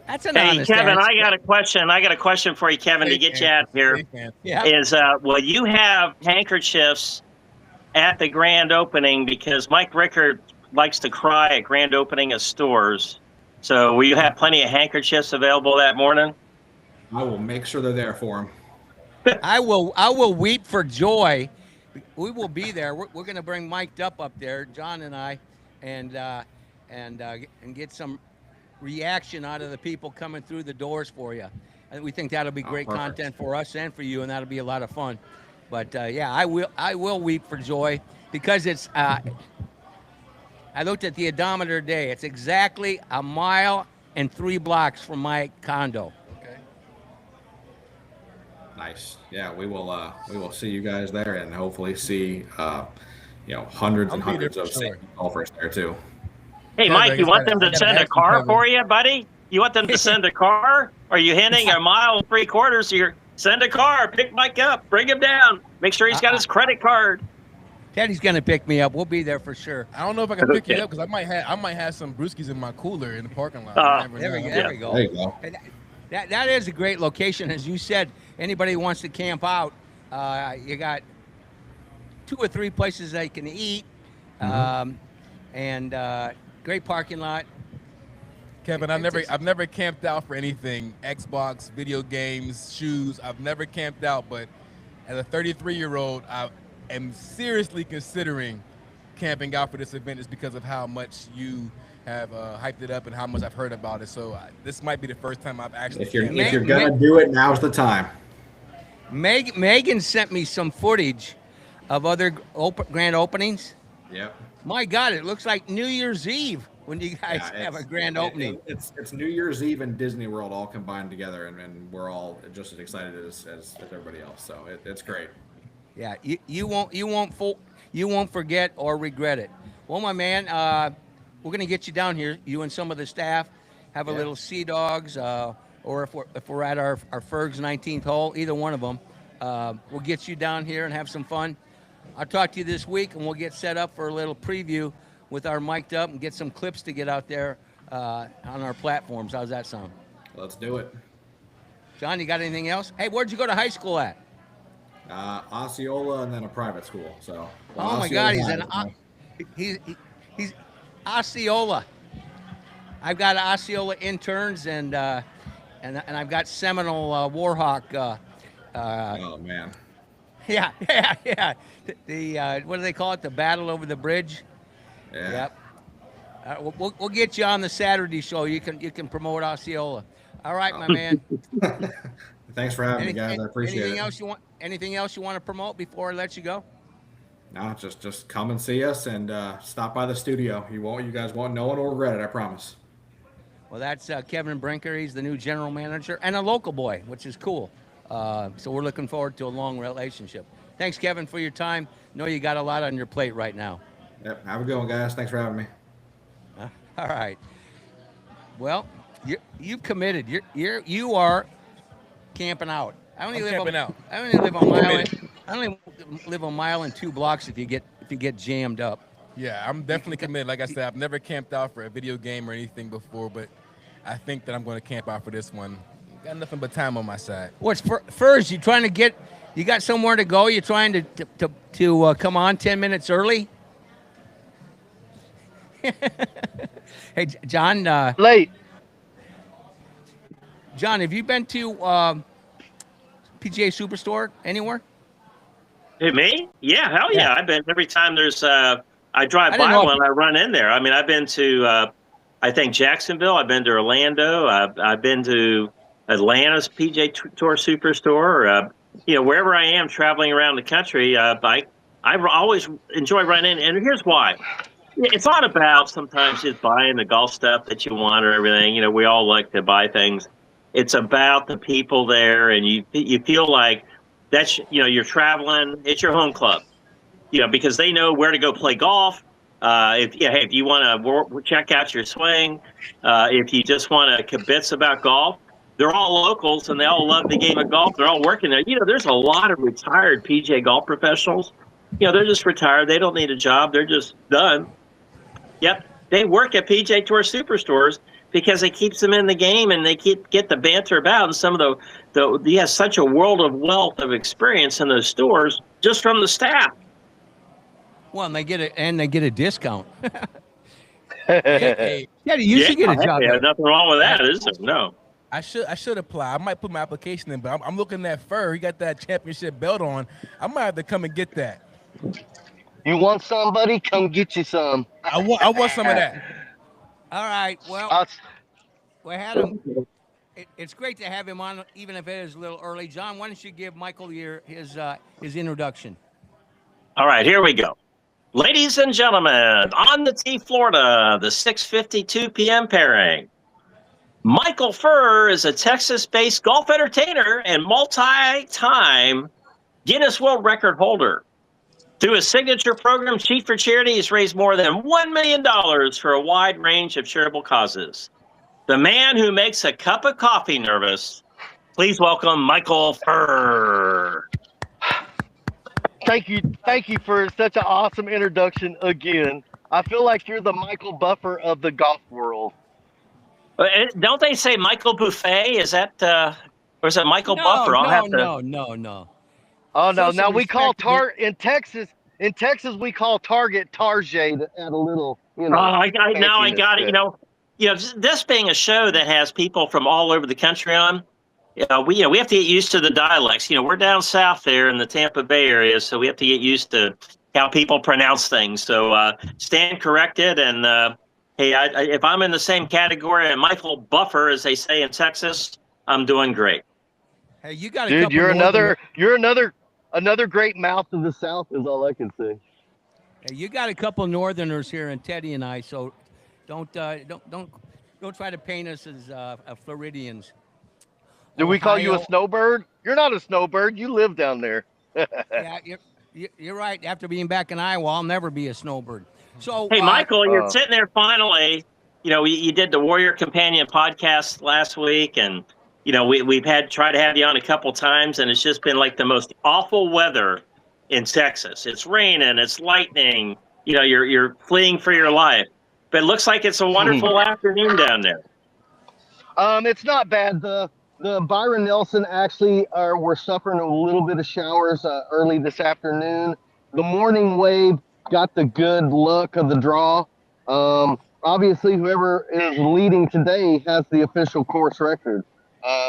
That's an Hey, honest Kevin, answer. I got a question. I got a question for you, Kevin, to get you out of here. Yeah. Is will you have handkerchiefs at the grand opening? Because Mike Rickard likes to cry at grand opening of stores. So will you have plenty of handkerchiefs available that morning? I will make sure they're there for him. I will weep for joy. We will be there. We're going to bring Mike Dupp up there, John and I, and get some reaction out of the people coming through the doors for you. And we think that'll be great perfect. content for us and for you, and that'll be a lot of fun. But yeah, I will weep for joy because it's. I looked at the odometer today. It's exactly a mile and 3 blocks from my condo. Nice. Yeah, we will see you guys there, and hopefully see hundreds and I'll be there hundreds for of sure. safety golfers there too. Hey, Yeah, Mike, I you want gotta- them I to gotta send a ask you, car Kevin. for you, buddy? You want them to send a car? Are you handing a mile and 3/4? You're send a car, pick Mike up, bring him down, make sure he's got his credit card. Teddy's going to pick me up. We'll be there for sure. I don't know if I can pick you Okay. up because I might have some brewskis in my cooler in the parking lot. Ah, You never There we know. go. There we go. There you go. And that is a great location, as you said. Anybody who wants to camp out, you got 2 or 3 places they can eat, and great parking lot. Kevin, I've never camped out for anything. Xbox, video games, shoes. I've never camped out, but as a 33-year-old, I am seriously considering camping out for this event is because of how much you have hyped it up and how much I've heard about it. So this might be the first time I've actually. If you're camped. gonna do it, now's the time. Megan sent me some footage of other grand openings. Yep. My God, it looks like New Year's Eve when you guys Yeah, have a it's- grand opening. It's New Year's Eve and Disney World all combined together, and we're all just as excited as everybody else. So it's great. Yeah, you won't forget or regret it. Well, my man, we're gonna get you down here. You and some of the staff have a Yeah. little Sea Dogs, or if we're at our Ferg's 19th hole, either one of them, we'll get you down here and have some fun. I'll talk to you this week, and we'll get set up for a little preview with our mic'd up and get some clips to get out there on our platforms. How's that sound? Let's do it. John, you got anything else? Hey, where'd you go to high school at? Osceola and then a private school. So. Oh my Osceola God, High. he's Osceola. I've got Osceola interns and I've got Seminole Warhawk. Oh man. Yeah. The what do they call it? The battle over the bridge. Yeah. Yep. We'll get you on the Saturday show. You can promote Osceola. All right, my man. Thanks for having me, guys. I appreciate anything it. else you want? Anything else you want to promote before I let you go? No, just come and see us and stop by the studio. You guys won't. No one will regret it. I promise. Well, that's Kevin Brinker. He's the new general manager and a local boy, which is cool. So we're looking forward to a long relationship. Thanks, Kevin, for your time. Know you got a lot on your plate right now. Yep. Have a good one, guys. Thanks for having me. All right. Well, you've committed. You are camping out. I only I'm live camping on, out. I only live a mile. I only live a mile and 2 blocks if you get jammed up. Yeah, I'm definitely committed. Like I said, I've never camped out for a video game or anything before, but I think that I'm going to camp out for this one. Got nothing but time on my side. What's first? You trying to get? You got somewhere to go? You're trying to come on 10 minutes early? Hey, John. Late. John, have you been to PGA Superstore anywhere? Hey, me? Yeah, hell yeah. Yeah. I've been every time there's I drive I didn't by know if one, I run in there. I mean, I've been to I think Jacksonville. I've been to Orlando. I've been to Atlanta's PGA Tour Superstore. Wherever I am traveling around the country, I always enjoy running in. And here's why. It's not about sometimes just buying the golf stuff that you want or everything. We all like to buy things. It's about the people there, and you feel like that's you're traveling. It's your home club. Because they know where to go play golf. If you want to check out your swing, if you just want to kibitz about golf, they're all locals and they all love the game of golf. They're all working there. There's a lot of retired PGA golf professionals. They're just retired. They don't need a job. They're just done. Yep, they work at PGA Tour Superstores because it keeps them in the game and they get the banter about. And some of he has such a world of wealth of experience in those stores just from the staff. Well, and they get a discount. Hey, Yeah, you should get a job. Yeah, nothing wrong with that, is there? No. I should apply. I might put my application in, but I'm looking at Fur. He got that championship belt on. I might have to come and get that. You want somebody? Come get you some. I want some of that. All right. Well, Us- we had him. It's great to have him on, even if it is a little early. John, why don't you give Michael his introduction? All right, here we go. Ladies and gentlemen, on the tee, Florida, the 6:52 p.m. pairing. Michael Furr is a Texas-based golf entertainer and multi-time Guinness World Record holder. Through his signature program, Cheat for Charity, he's raised more than $1 million for a wide range of charitable causes. The man who makes a cup of coffee nervous. Please welcome Michael Furr. Thank you for such an awesome introduction again. I feel like you're the Michael Buffer of the golf world. Don't they say Michael Buffet? Is that, or is it Michael Buffer? No. Oh no! Show Now some we call respect in Texas. In Texas, we call Target Tarjay to add a little. Oh, I got it. fanciness It. This being a show that has people from all over the country on, we have to get used to the dialects. We're down south there in the Tampa Bay area, so we have to get used to how people pronounce things. So stand corrected, and hey, if I'm in the same category as Michael Buffer, as they say in Texas, I'm doing great. Hey, you got a Dude, couple you're another great mouth of the South is all I can say. Hey, you got a couple Northerners here, and Teddy and I. So don't try to paint us as Floridians. Do we call you a Ohio- snowbird? You're not a snowbird. You live down there. Yeah, you're right. After being back in Iowa, I'll never be a snowbird. So Hey, Michael, you're sitting there finally. You did the Warrior Companion podcast last week, and we've tried to have you on a couple times, and it's just been like the most awful weather in Texas. It's raining, it's lightning. You're fleeing for your life, but it looks like it's a wonderful afternoon down there. It's not bad. The Byron Nelson actually we're suffering a little bit of showers early this afternoon. The morning wave got the good luck of the draw. Obviously, whoever is leading today has the official course record.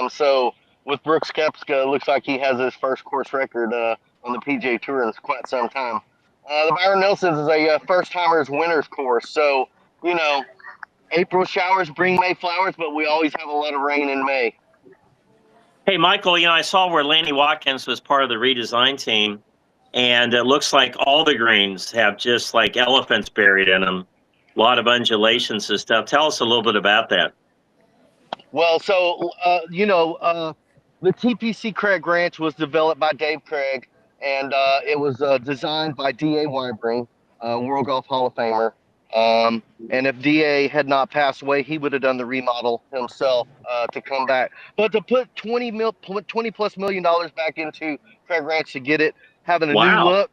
So with Brooks Koepka, looks like he has his first course record on the PGA Tour in quite some time. The Byron Nelson's is a first-timers winners course. So, April showers bring May flowers, but we always have a lot of rain in May. Hey, Michael, I saw where Lanny Watkins was part of the redesign team, and it looks like all the greens have just like elephants buried in them. A lot of undulations and stuff. Tell us a little bit about that. Well, so, the TPC Craig Ranch was developed by Dave Craig, and it was designed by D.A. Weibring, World Golf Hall of Famer. And if D.A. had not passed away, he would have done the remodel himself to come back. But to put $20+ million back into Craig Ranch to get it, having a new look.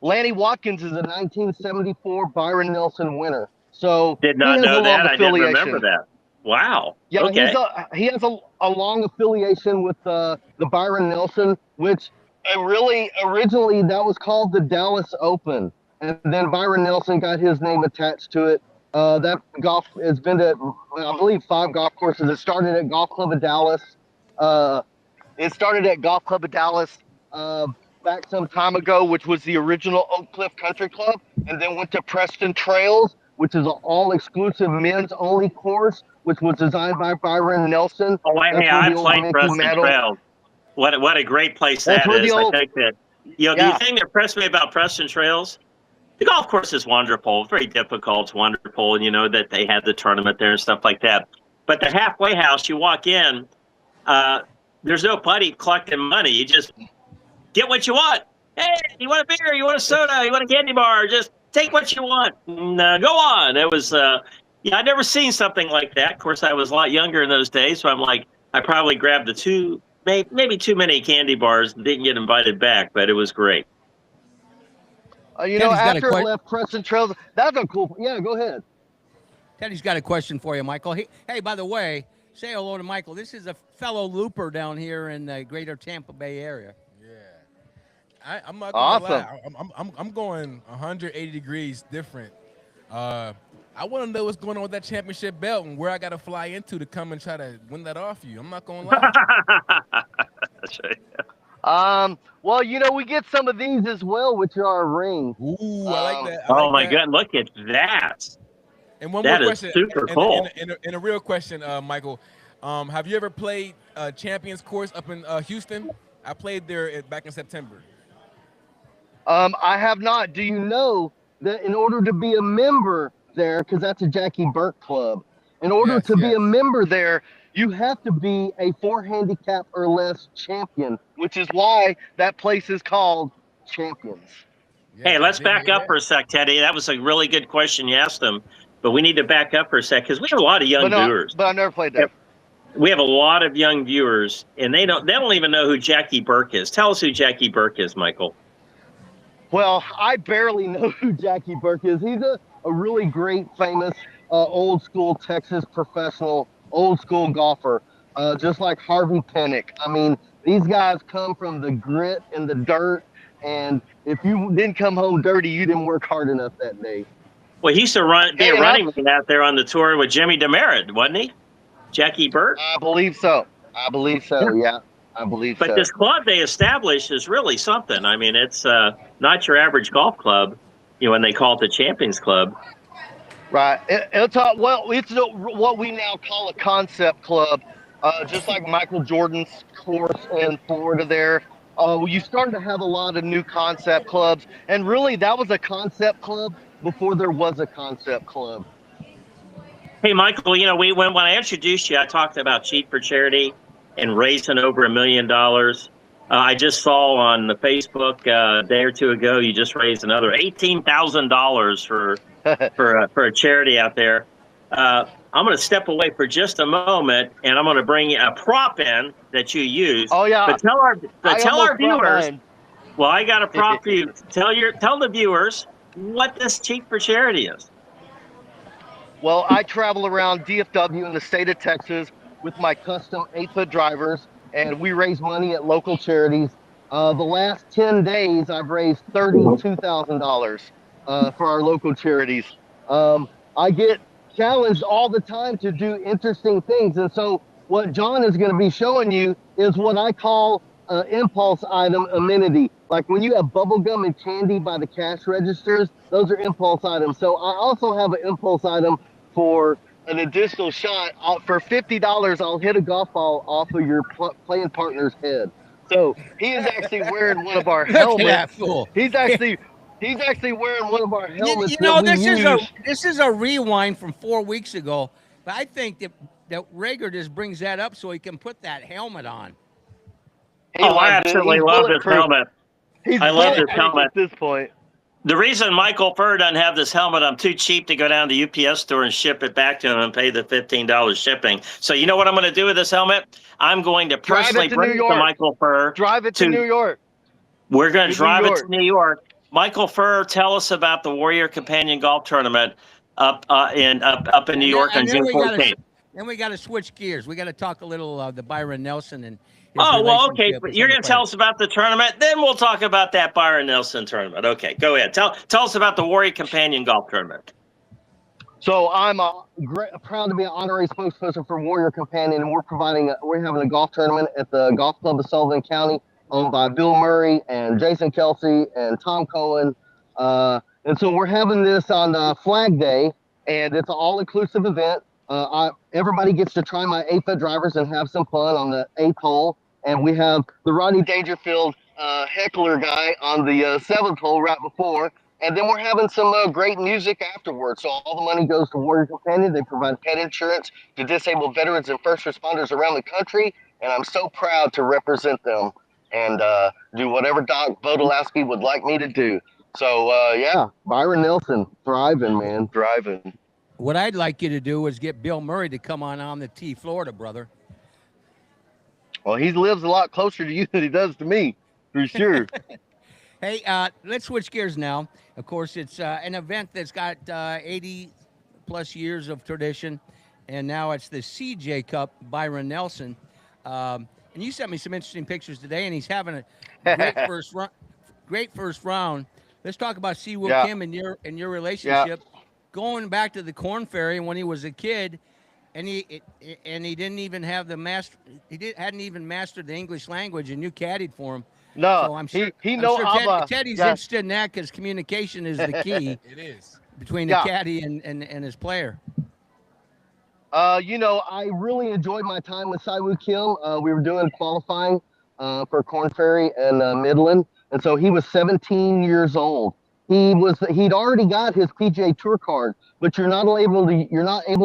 Lanny Watkins is a 1974 Byron Nelson winner. So did not know that. I didn't remember that. Wow. Yeah, okay. He has a long affiliation with the Byron Nelson, which originally that was called the Dallas Open. And then Byron Nelson got his name attached to it. That golf has been to, I believe, 5 golf courses. It started at Golf Club of Dallas. Back some time ago, which was the original Oak Cliff Country Club, and then went to Preston Trails, which is an all-exclusive men's-only course, which was designed by Byron Nelson. Oh, I played Preston Trails. What a great place that is. I think that, the thing that impressed me about Preston Trails The golf course is wonderful, very difficult. It's wonderful, and you know that they had the tournament there and stuff like that. But the halfway house, you walk in, there's nobody collecting money. You just get what you want. Hey, you want a beer? You want a soda? You want a candy bar? Just take what you want. And, go on. It was, I'd never seen something like that. Of course, I was a lot younger in those days, so I'm like, I probably grabbed maybe too many candy bars and didn't get invited back, but it was great. After it left Crescent Trails, that's a cool. Yeah, go ahead. Teddy's got a question for you, Michael. Hey, by the way, say hello to Michael. This is a fellow looper down here in the greater Tampa Bay area. Yeah. I'm not gonna lie. I'm going 180 degrees different. I want to know what's going on with that championship belt and where I got to fly into to come and try to win that off you. I'm not going to lie. That's right. Well, we get some of these as well, which are our rings. Ooh, I like that. My God, look at that. And one that more is question. super cool. And a real question, Michael. Have you ever played Champions Course up in Houston? I played there back in September. I have not. Do you know that in order to be a member there, because that's a Jackie Burke club, in order to be a member there, you have to be a 4 handicap or less champion, which is why that place is called Champions. Yeah, hey, let's back up for a sec, Teddy. That was a really good question you asked them, but we need to back up for a sec because we have a lot of young viewers. But I never played that. We have a lot of young viewers, and they don't even know who Jackie Burke is. Tell us who Jackie Burke is, Michael. Well, I barely know who Jackie Burke is. He's a really great, famous, old school Texas professional, old school golfer, just like Harvey Penick. I mean, these guys come from the grit and the dirt, and if you didn't come home dirty, you didn't work hard enough that day. Well, he used to be a running man out there on the tour with Jimmy Demerit, wasn't he? Jackie Burke? I believe so. I believe so, yeah. I believe so. But this club they established is really something. I mean, it's not your average golf club, when they call it the Champions Club. Right. It's what we now call a concept club, just like Michael Jordan's course in Florida there. You started to have a lot of new concept clubs, and really that was a concept club before there was a concept club. Hey, Michael, when I introduced you, I talked about Cheat for Charity and raising over $1 million. I just saw on the Facebook a day or two ago, you just raised another $18,000 for a charity out there. I'm going to step away for just a moment, and I'm going to bring you a prop in that you use. Oh yeah. But tell our viewers. Well, I got a prop for you. Tell the viewers what this Cheat for Charity is. Well, I travel around DFW in the state of Texas with my custom 8-foot drivers, and we raise money at local charities. The last 10 days, I've raised $32,000 for our local charities. I get challenged all the time to do interesting things, and so what John is going to be showing you is what I call impulse item amenity. Like when you have bubble gum and candy by the cash registers, those are impulse items. So I also have an impulse item for an additional shot. For $50, I'll hit a golf ball off of your playing partner's head. So he is actually wearing one of our helmets. Look at that fool. He's actually wearing one of our helmets. This is a rewind from 4 weeks ago, but I think that Rager just brings that up so he can put that helmet on. I absolutely love this helmet. I love this helmet at this point. The reason Michael Furr doesn't have this helmet, I'm too cheap to go down to the UPS store and ship it back to him and pay the $15 shipping. So you know what I'm going to do with this helmet? I'm going to personally bring it to Michael Furr. Drive it to New York. We're going to drive it to New York. Michael Furr, tell us about the Warrior Companion Golf Tournament up in New York on June 14th. Then we got to switch gears. We got to talk a little the Byron Nelson and. Okay. You're going to tell us about the tournament, then we'll talk about that Byron Nelson tournament. Okay, go ahead. Tell us about the Warrior Companion Golf Tournament. So I'm proud to be an honorary spokesperson for Warrior Companion, and we're having a golf tournament at the Golf Club of Sullivan County, owned by Bill Murray and Jason Kelsey and Tom Cohen. And so we're having this on Flag Day, and it's an all-inclusive event. Everybody gets to try my 8-foot drivers and have some fun on the 8th hole. And we have the Rodney Dangerfield heckler guy on the 7th hole right before. And then we're having some great music afterwards. So all the money goes to Warrior Companion. They provide pet insurance to disabled veterans and first responders around the country. And I'm so proud to represent them and do whatever Doc Bodolowski would like me to do. So, yeah, Byron Nelson, thriving, man, thriving. What I'd like you to do is get Bill Murray to come on the T, Florida, brother. Well, he lives a lot closer to you than he does to me, for sure. Hey, let's switch gears now. Of course, it's an event that's got 80 plus years of tradition, and now it's the CJ Cup, Byron Nelson. And you sent me some interesting pictures today, and he's having a great first round. Let's talk about Siwoo Kim and your relationship. Going back to the Corn Ferry when he was a kid, and he didn't even have hadn't even mastered the English language, and you caddied for him. No, so I'm sure Teddy's interested in that because communication is the key. It is between the caddy and his player. I really enjoyed my time with Siwoo Kim. We were doing qualifying for Corn Ferry and Midland, and so he was 17 years old. He'd already got his PGA Tour card, but you're not able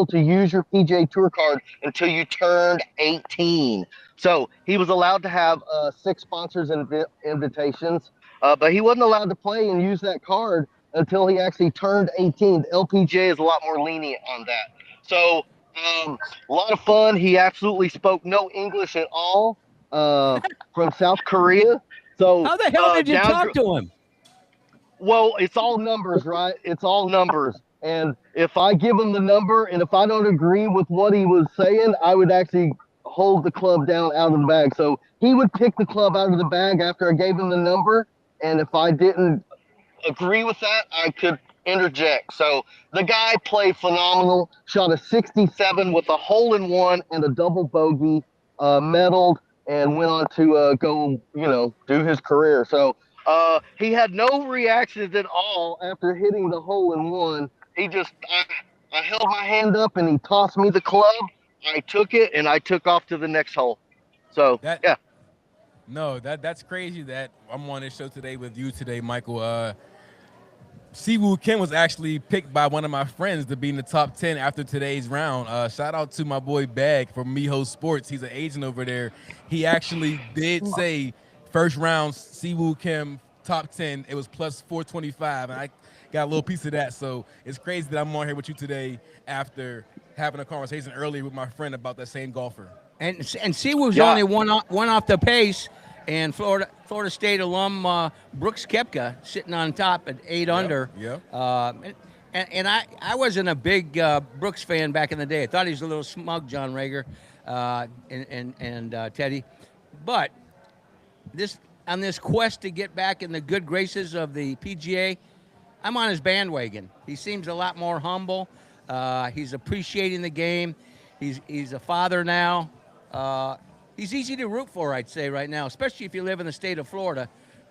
to use your PGA Tour card until you turned 18. So he was allowed to have 6 sponsors and invitations, but he wasn't allowed to play and use that card until he actually turned 18. The LPGA is a lot more lenient on that. So a lot of fun. He absolutely spoke no English at all from South Korea. So how the hell did you talk to him? Well, it's all numbers, right? It's all numbers. And if I give him the number and if I don't agree with what he was saying, I would actually hold the club down out of the bag. So he would pick the club out of the bag after I gave him the number. And if I didn't agree with that, I could interject. So the guy played phenomenal, shot a 67 with a hole-in-one and a double bogey, medaled, and went on to go, do his career. So he had no reactions at all after hitting the hole-in-one. He just, I held my hand up and he tossed me the club. I took it and I took off to the next hole. So, yeah. No, that's crazy that I'm on this show today with you today, Michael. Siwoo Kim was actually picked by one of my friends to be in the top 10 after today's round. Shout out to my boy Bag from Miho Sports. He's an agent over there. He actually did say first round Siwoo Kim top 10. It was plus 425, and I got a little piece of that. So it's crazy that I'm on here with you today after having a conversation earlier with my friend about that same golfer. And Siwoo's only one off the pace. And Florida State alum Brooks Koepka sitting on top at 8 under. Yeah. And I wasn't a big Brooks fan back in the day. I thought he was a little smug, John Rager, and Teddy. But on this quest to get back in the good graces of the PGA, I'm on his bandwagon. He seems a lot more humble. He's appreciating the game. He's a father now. He's easy to root for, I'd say, right now, especially if you live in the state of Florida.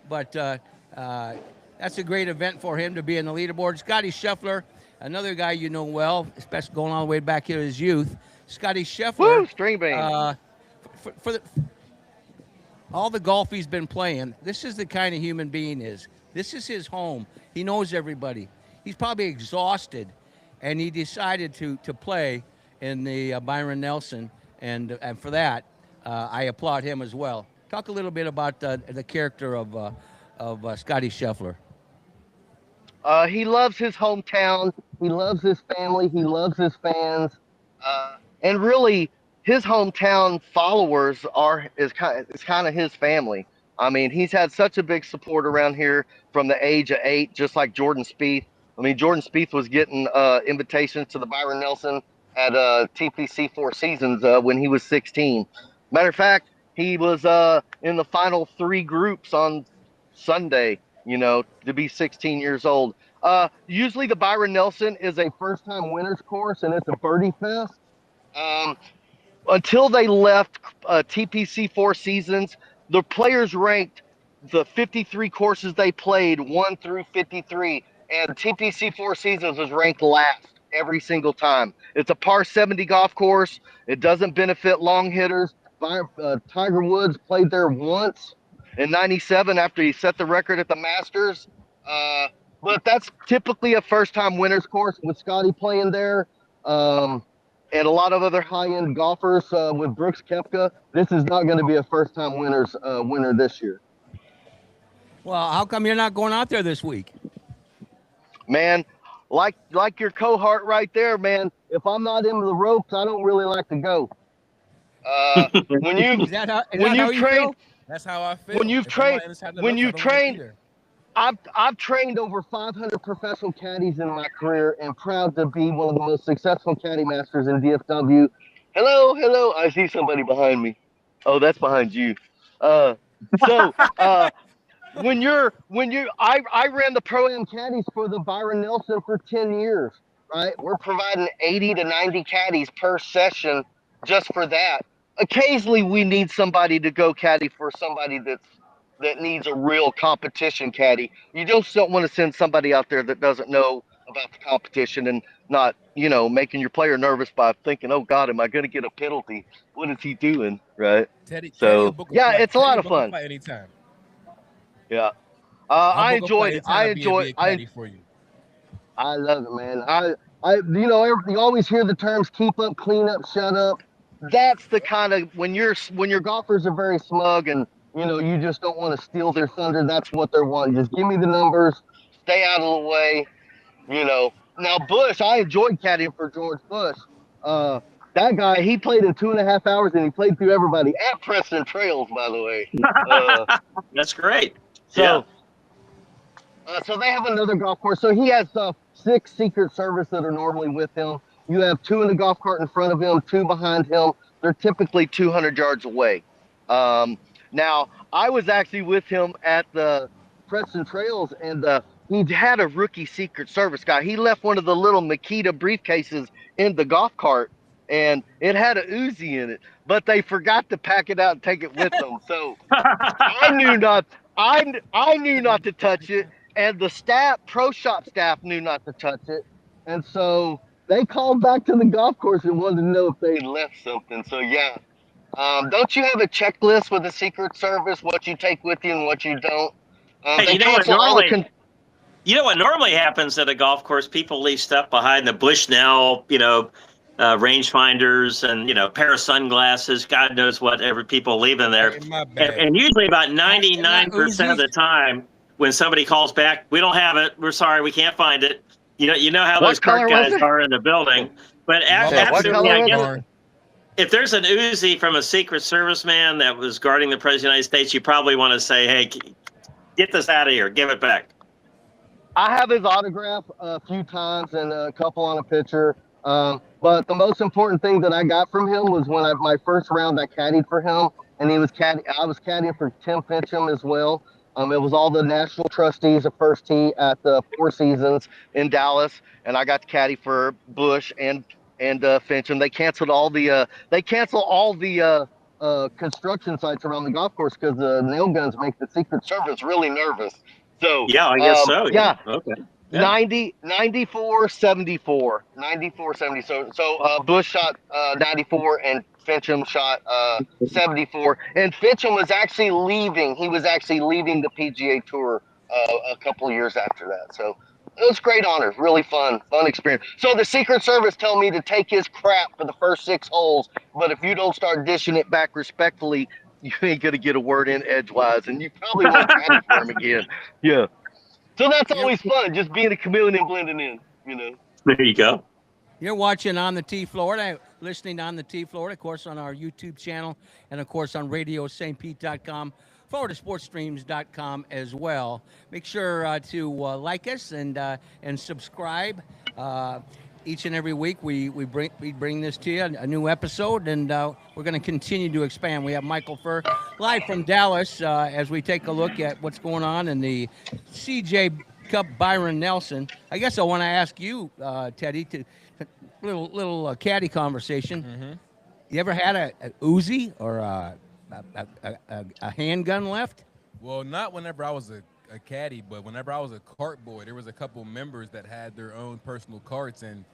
But that's a great event for him to be in the leaderboard. Scotty Scheffler, another guy you know well, especially going all the way back to his youth. Scotty Scheffler. Woo, string bean. For all the golf he's been playing, this is the kind of human being is. This is his home. He knows everybody. He's probably exhausted, and he decided to play in the Byron Nelson, and for that, I applaud him as well. Talk a little bit about the character of Scotty Scheffler. He loves his hometown. He loves his family. He loves his fans. And really, his hometown followers is kind of his family. I mean, he's had such a big support around here from the age of 8, just like Jordan Spieth. I mean, Jordan Spieth was getting invitations to the Byron Nelson at TPC Four Seasons when he was 16. Matter of fact, he was in the final 3 groups on Sunday, to be 16 years old. Usually the Byron Nelson is a first-time winners course, and it's a birdie fest. Until they left TPC Four Seasons, the players ranked the 53 courses they played 1 through 53, and TPC Four Seasons was ranked last every single time. It's a par 70 golf course. It doesn't benefit long hitters. Tiger Woods played there once in '97 after he set the record at the Masters. but that's typically a first-time winners course with Scotty playing there, and a lot of other high-end golfers with Brooks Koepka. This is not going to be a first-time winners winner this year. Well, how come you're not going out there this week? Man, like your cohort right there, man. If I'm not into the ropes, I don't really like to go. When you Is that how, is when that how you you train, feel? That's how I feel. when you've If I'm not trained, inside the when ropes, I you've don't wanna be trained, there. I've trained over 500 professional caddies in my career, and proud to be one of the most successful caddy masters in DFW. Hello, hello. I see somebody behind me. Oh, that's behind you. So I ran the Pro-Am caddies for the Byron Nelson for 10 years, right? We're providing 80 to 90 caddies per session just for that. Occasionally we need somebody to go caddy for somebody that needs a real competition caddy. You just don't want to send somebody out there that doesn't know about the competition and not, making your player nervous by thinking, oh God, am I going to get a penalty? What is he doing? Right. Teddy will So book a yeah, flight. it's a Teddy lot will of book a fun. flight anytime. Yeah. I'll I book a flight enjoyed. anytime I to be enjoyed. a caddy for you. I love it, man. You always hear the terms "keep up, clean up, shut up." That's the kind of when your golfers are very smug and you just don't want to steal their thunder. That's what they're wanting. Just give me the numbers, stay out of the way. Now Bush, I enjoyed caddying for George Bush. That guy, he played in 2.5 hours and he played through everybody at Preston Trails, by the way. That's great. So. So they have another golf course. So he has 6 Secret Service that are normally with him. You have 2 in the golf cart in front of him, 2 behind him. They're typically 200 yards away. Now, I was actually with him at the Preston Trails, and he had a rookie Secret Service guy. He left one of the little Makita briefcases in the golf cart, and it had a Uzi in it, but they forgot to pack it out and take it with them. So I knew not. I knew not to touch it, and the pro shop staff knew not to touch it, and so they called back to the golf course and wanted to know if they left something. So yeah, don't you have a checklist with the Secret Service, what you take with you and what you don't? Hey, They you know what cancel all the normally you know what normally happens at a golf course? People leave stuff behind, the Bushnell, rangefinders and a pair of sunglasses. God knows whatever people leave in there. In my bag. And usually about 99% of the time, when somebody calls back, we don't have it. We're sorry, we can't find it. You know how What those color cart was guys it? are in the building. But What absolutely, color I was guess it? if there's an Uzi from a Secret Service man that was guarding the President of the United States, you probably want to say, hey, get this out of here. Give it back. I have his autograph a few times and a couple on a picture. But the most important thing that I got from him was when my first round I caddied for him, and I was caddying for Tim Fincham as well. It was all the national trustees of First Tee at the Four Seasons in Dallas, and I got to caddy for Bush and Fincham. They canceled all the construction sites around the golf course because the nail guns make the Secret Service really nervous. So Yeah, I guess so. Yeah. Okay. Yeah. 94 74. So Bush shot 94 and Fincham shot 74. And Fincham was actually leaving. He was actually leaving the PGA Tour a couple of years after that. So it was great honor, really fun experience. So the Secret Service told me to take his crap for the first 6 holes, but if you don't start dishing it back respectfully, you ain't gonna get a word in edgewise, and you probably won't caddy for him again. Yeah. So that's always fun, just being a chameleon and blending in, There you go. You're watching On the Tee Florida, listening On the Tee Florida, of course, on our YouTube channel, and, of course, on radiostpete.com, FloridaSportsStreams.com as well. Make sure to like us and subscribe. Each and every week we bring this to you, a new episode, and we're going to continue to expand. We have Michael Furr live from Dallas as we take a look at what's going on in the CJ Cup Byron Nelson. I guess I want to ask you, Teddy, to little caddy conversation. Mm-hmm. You ever had a Uzi or a handgun left? Well, not whenever I was a caddy, but whenever I was a cart boy, there was a couple members that had their own personal carts, and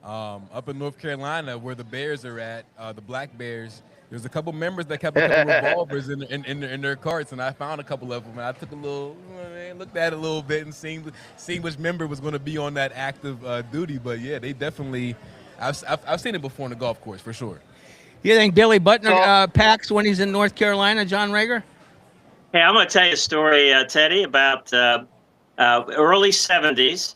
Up in North Carolina, where the Bears are at, the Black Bears, there's a couple members that kept a couple revolvers in their carts, and I found a couple of them. And I took a little, looked at it a little bit and seen which member was going to be on that active duty. But yeah, they definitely, I've seen it before on the golf course for sure. You think Billy Butner packs when he's in North Carolina, John Rager? Hey, I'm going to tell you a story, Teddy, about early 70s.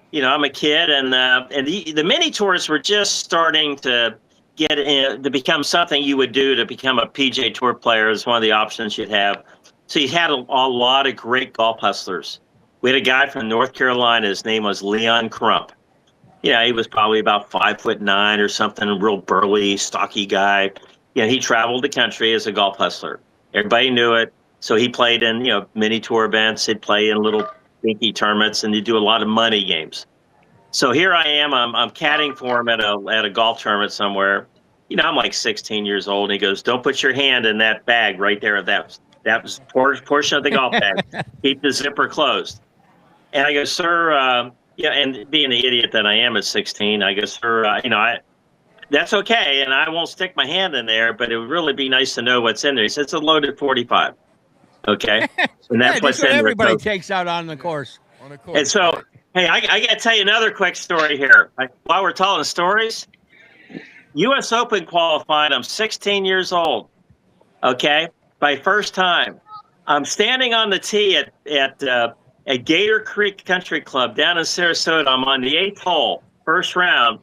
You know, I'm a kid, and the mini tours were just starting to get in, to become something you would do to become a PGA Tour player. Is one of the options you'd have. So you had a lot of great golf hustlers. We had a guy from North Carolina. His name was Leon Crump. Yeah, he was probably about 5'9" or something, a real burly, stocky guy. You know, he traveled the country as a golf hustler. Everybody knew it. So he played in, mini tour events. He'd play in little dinky tournaments, and he'd do a lot of money games. So here I am. I'm caddying for him at a golf tournament somewhere. You know, I'm like 16 years old, and he goes, "Don't put your hand in that bag right there. That was portion of the golf bag. Keep the zipper closed." And I go, "Sir," and being the idiot that I am at 16, I go, "Sir, that's okay, and I won't stick my hand in there, but it would really be nice to know what's in there." He says, "It's a loaded 45." Okay, and that's what's in there. Everybody takes out on the course. And so, hey, I got to tell you another quick story here. While we're telling stories, U.S. Open qualifying, I'm 16 years old, okay? My first time. I'm standing on the tee at Gator Creek Country Club down in Sarasota. I'm on the 8th hole, first round,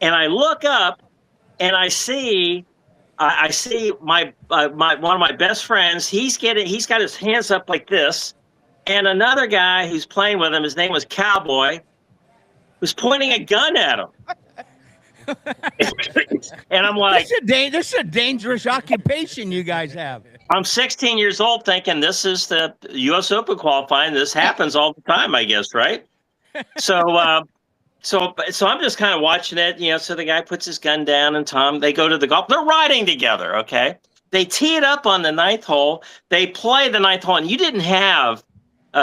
and I look up, and I see my one of my best friends. He's got his hands up like this, and another guy who's playing with him, his name was Cowboy, was pointing a gun at him. And I'm like, this is a dangerous occupation you guys have. I'm 16 years old thinking this is the U.S. Open qualifying. This happens all the time, I guess, right? So I'm just kind of watching it, so the guy puts his gun down, and Tom, they go to the golf. They're riding together, okay? They tee it up on the 9th hole. They play the 9th hole, and you didn't have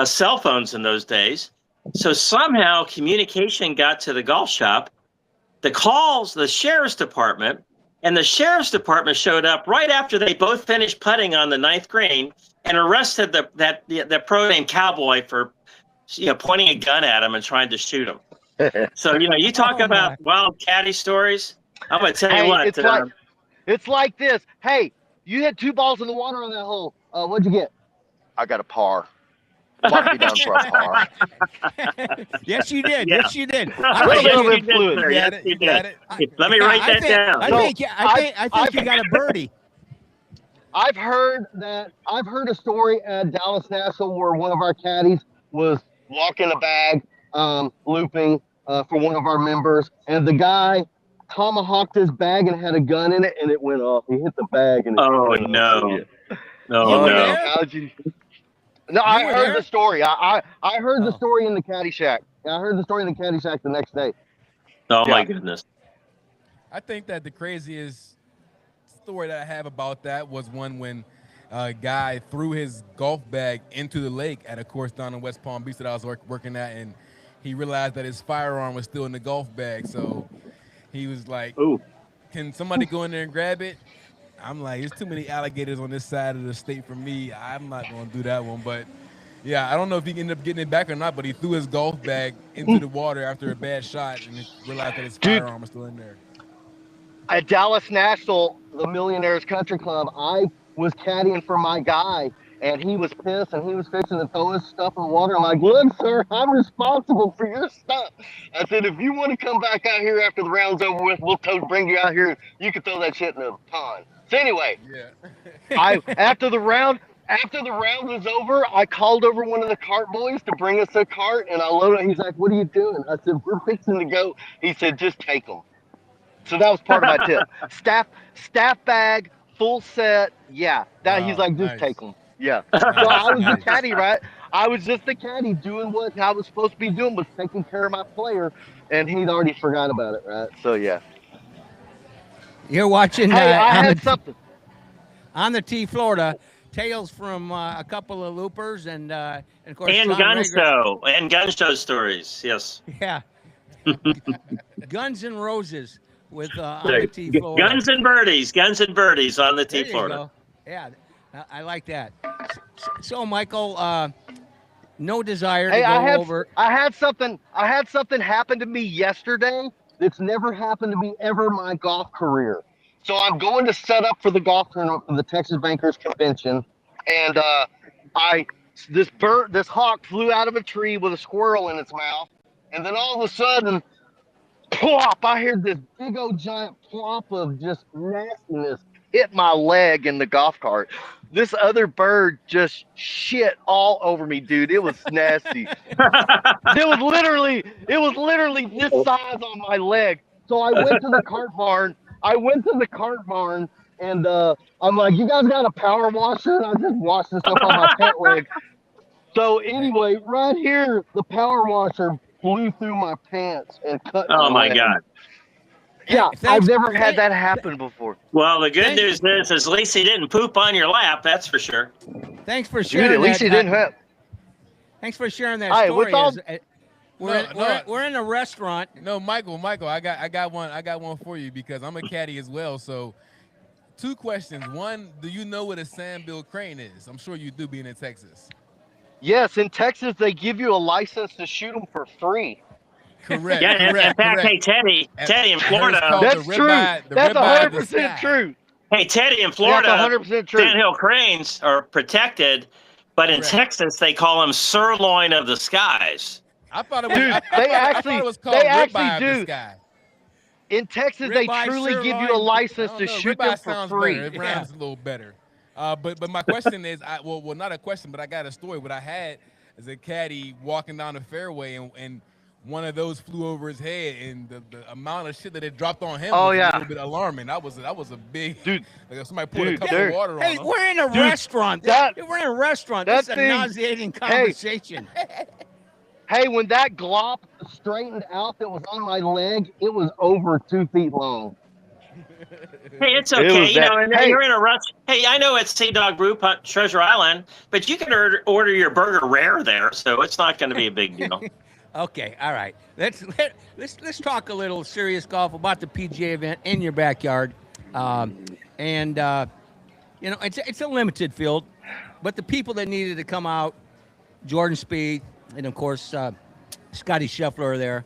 cell phones in those days. So somehow communication got to the golf shop. The sheriff's department, and the sheriff's department showed up right after they both finished putting on the 9th green and arrested the pro named Cowboy for pointing a gun at him and trying to shoot him. So you talk about wild caddy stories. I'm going to tell you what. It's like this. Hey, you hit 2 balls in the water on that hole. What'd you get? I got a par. Lock me down for a par. Yes, you did. Yeah. Yes, you did. Yes, you did. Let me write that down. I think you got a birdie. I've heard a story at Dallas National where one of our caddies was walking a bag, looping for one of our members, and the guy tomahawked his bag and had a gun in it, and it went off. He hit the bag, and No, I heard the story. I heard the story in the caddy shack. I heard the story in the caddy shack the next day. Oh my goodness! I think that the craziest story that I have about that was one when a guy threw his golf bag into the lake at a course down in West Palm Beach that I was working at, and he realized that his firearm was still in the golf bag. So he was like, "Ooh, can somebody go in there and grab it?" I'm like, there's too many alligators on this side of the state for me. I'm not going to do that one. But, yeah, I don't know if he ended up getting it back or not, but he threw his golf bag into the water after a bad shot and realized that his firearm was still in there. At Dallas National, the Millionaires Country Club, I was caddying for my guy, and he was pissed, and he was fixing to throw his stuff in the water. I'm like, look, sir, I'm responsible for your stuff. I said, if you want to come back out here after the round's over with, we'll bring you out here. You can throw that shit in the pond. So anyway, after the round was over, I called over one of the cart boys to bring us a cart, and I loaded it. He's like, what are you doing? I said, we're fixing to go. He said, just take them. So that was part of my tip. Staff bag, full set. Yeah. He's like, just take them. Yeah. So I was the caddy, right? I was just the caddy doing what I was supposed to be doing, was taking care of my player, and he'd already forgot about it, right? So, yeah. You're watching something on the T Florida tales from a couple of loopers and of course and gun show stories. Yes. Yeah. Guns and Roses with on the T Florida. Guns and birdies on the T There you Florida. go. Yeah, I like that. So Michael, no desire to Hey, go over. I had something happen to me yesterday that's never happened to me ever in my golf career. So I'm going to set up for the golf tournament for the Texas Bankers Convention, and this hawk flew out of a tree with a squirrel in its mouth, and then all of a sudden, plop! I heard this big old giant plop of just nastiness hit my leg in the golf cart. This other bird just shit all over me, dude. It was nasty. It was literally this size on my leg. So I went to the cart barn. And I'm like, you guys got a power washer? And I just washed this up on my pant leg. So anyway, right here, the power washer blew through my pants and cut Oh my leg. God. Yeah, Thanks- I've never had that happen before. Well, the good Thank- news is at least he didn't poop on your lap. That's for sure. Thanks for Dude, sharing at least that. he didn't have. Thanks for sharing that Hey, story. with all- We're in a restaurant. No, Michael, I got one for you because I'm a caddy as well. So, 2 questions. One, do you know what a sandbill crane is? I'm sure you do, being in Texas. Yes, in Texas, they give you a license to shoot them for free. Correct. Yeah, in correct. fact, hey, And Teddy in I heard it's Florida. called That's the true. ribeye- the That's ribeye of the 100% sky. true. Hey, Teddy in That's Florida. 100% true. Sandhill cranes are protected, but in Correct. Texas they call them sirloin of the skies. I thought it was. Dude, I they thought it was called ribeye of do. the sky. In Texas, they Ribeye, truly give you a sirloin. license I to don't know, shoot ribeye them for sounds free. better. It rhymes a little better. But my question is, well, not a question, but I got a story. What I had is a caddy walking down the fairway, and one of those flew over his head, and the amount of shit that it dropped on him Oh, was yeah. a little bit alarming. That was a big Dude, like if somebody poured a dude, cup there- of water on Hey, him. we're in a Dude, restaurant. that- We're in a restaurant. that This is a thing- nauseating conversation. Hey, when that glop straightened out that was on my leg, it was over 2 feet long. Hey, it's It okay. was You know, that- and hey. you're in a rush. Hey, I know it's Sea Dog Brew Pub, Treasure Island, but you can order your burger rare there, so it's not going to be a big deal. Okay, all right. Let's talk a little serious golf about the PGA event in your backyard, and you know it's a limited field, but the people that needed to come out, Jordan Spieth, and of course Scotty Scheffler are there.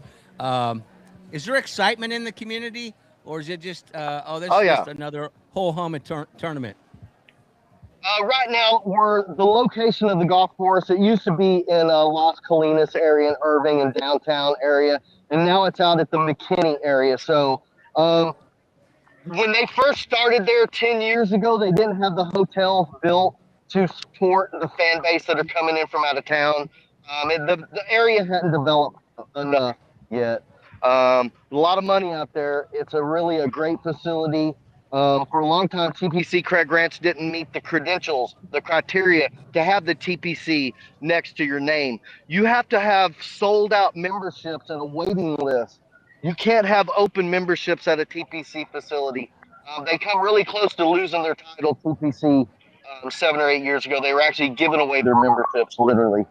Is there excitement in the community, or is it just this Oh, is yeah. just another whole hum tournament? Right now, we're the location of the golf course. It used to be in Las Colinas area in Irving and downtown area, and now it's out at the McKinney area. So when they first started there 10 years ago, they didn't have the hotel built to support the fan base that are coming in from out of town. The area hadn't developed enough yet. A lot of money out there. It's really a great facility. For a long time, TPC Craig Ranch didn't meet the credentials, the criteria to have the TPC next to your name. You have to have sold out memberships and a waiting list. You can't have open memberships at a TPC facility. They come really close to losing their title, TPC, 7 or 8 years ago. They were actually giving away their memberships, literally.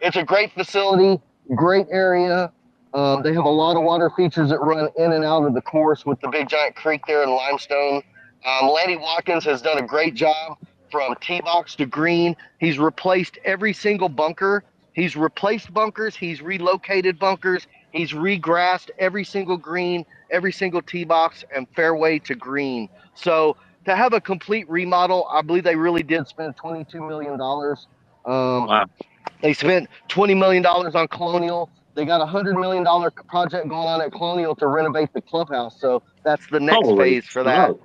It's a great facility, great area. They have a lot of water features that run in and out of the course with the big giant creek there in limestone. Lanny Watkins has done a great job from tee box to green. He's replaced every single bunker. He's replaced bunkers. He's relocated bunkers. He's regrassed every single green, every single tee box and fairway to green. So to have a complete remodel, I believe they really did spend $22 million. Wow. They spent $20 million on Colonial. They got a $100 million project going on at Colonial to renovate the clubhouse. So that's the next Holy phase for that. smoke.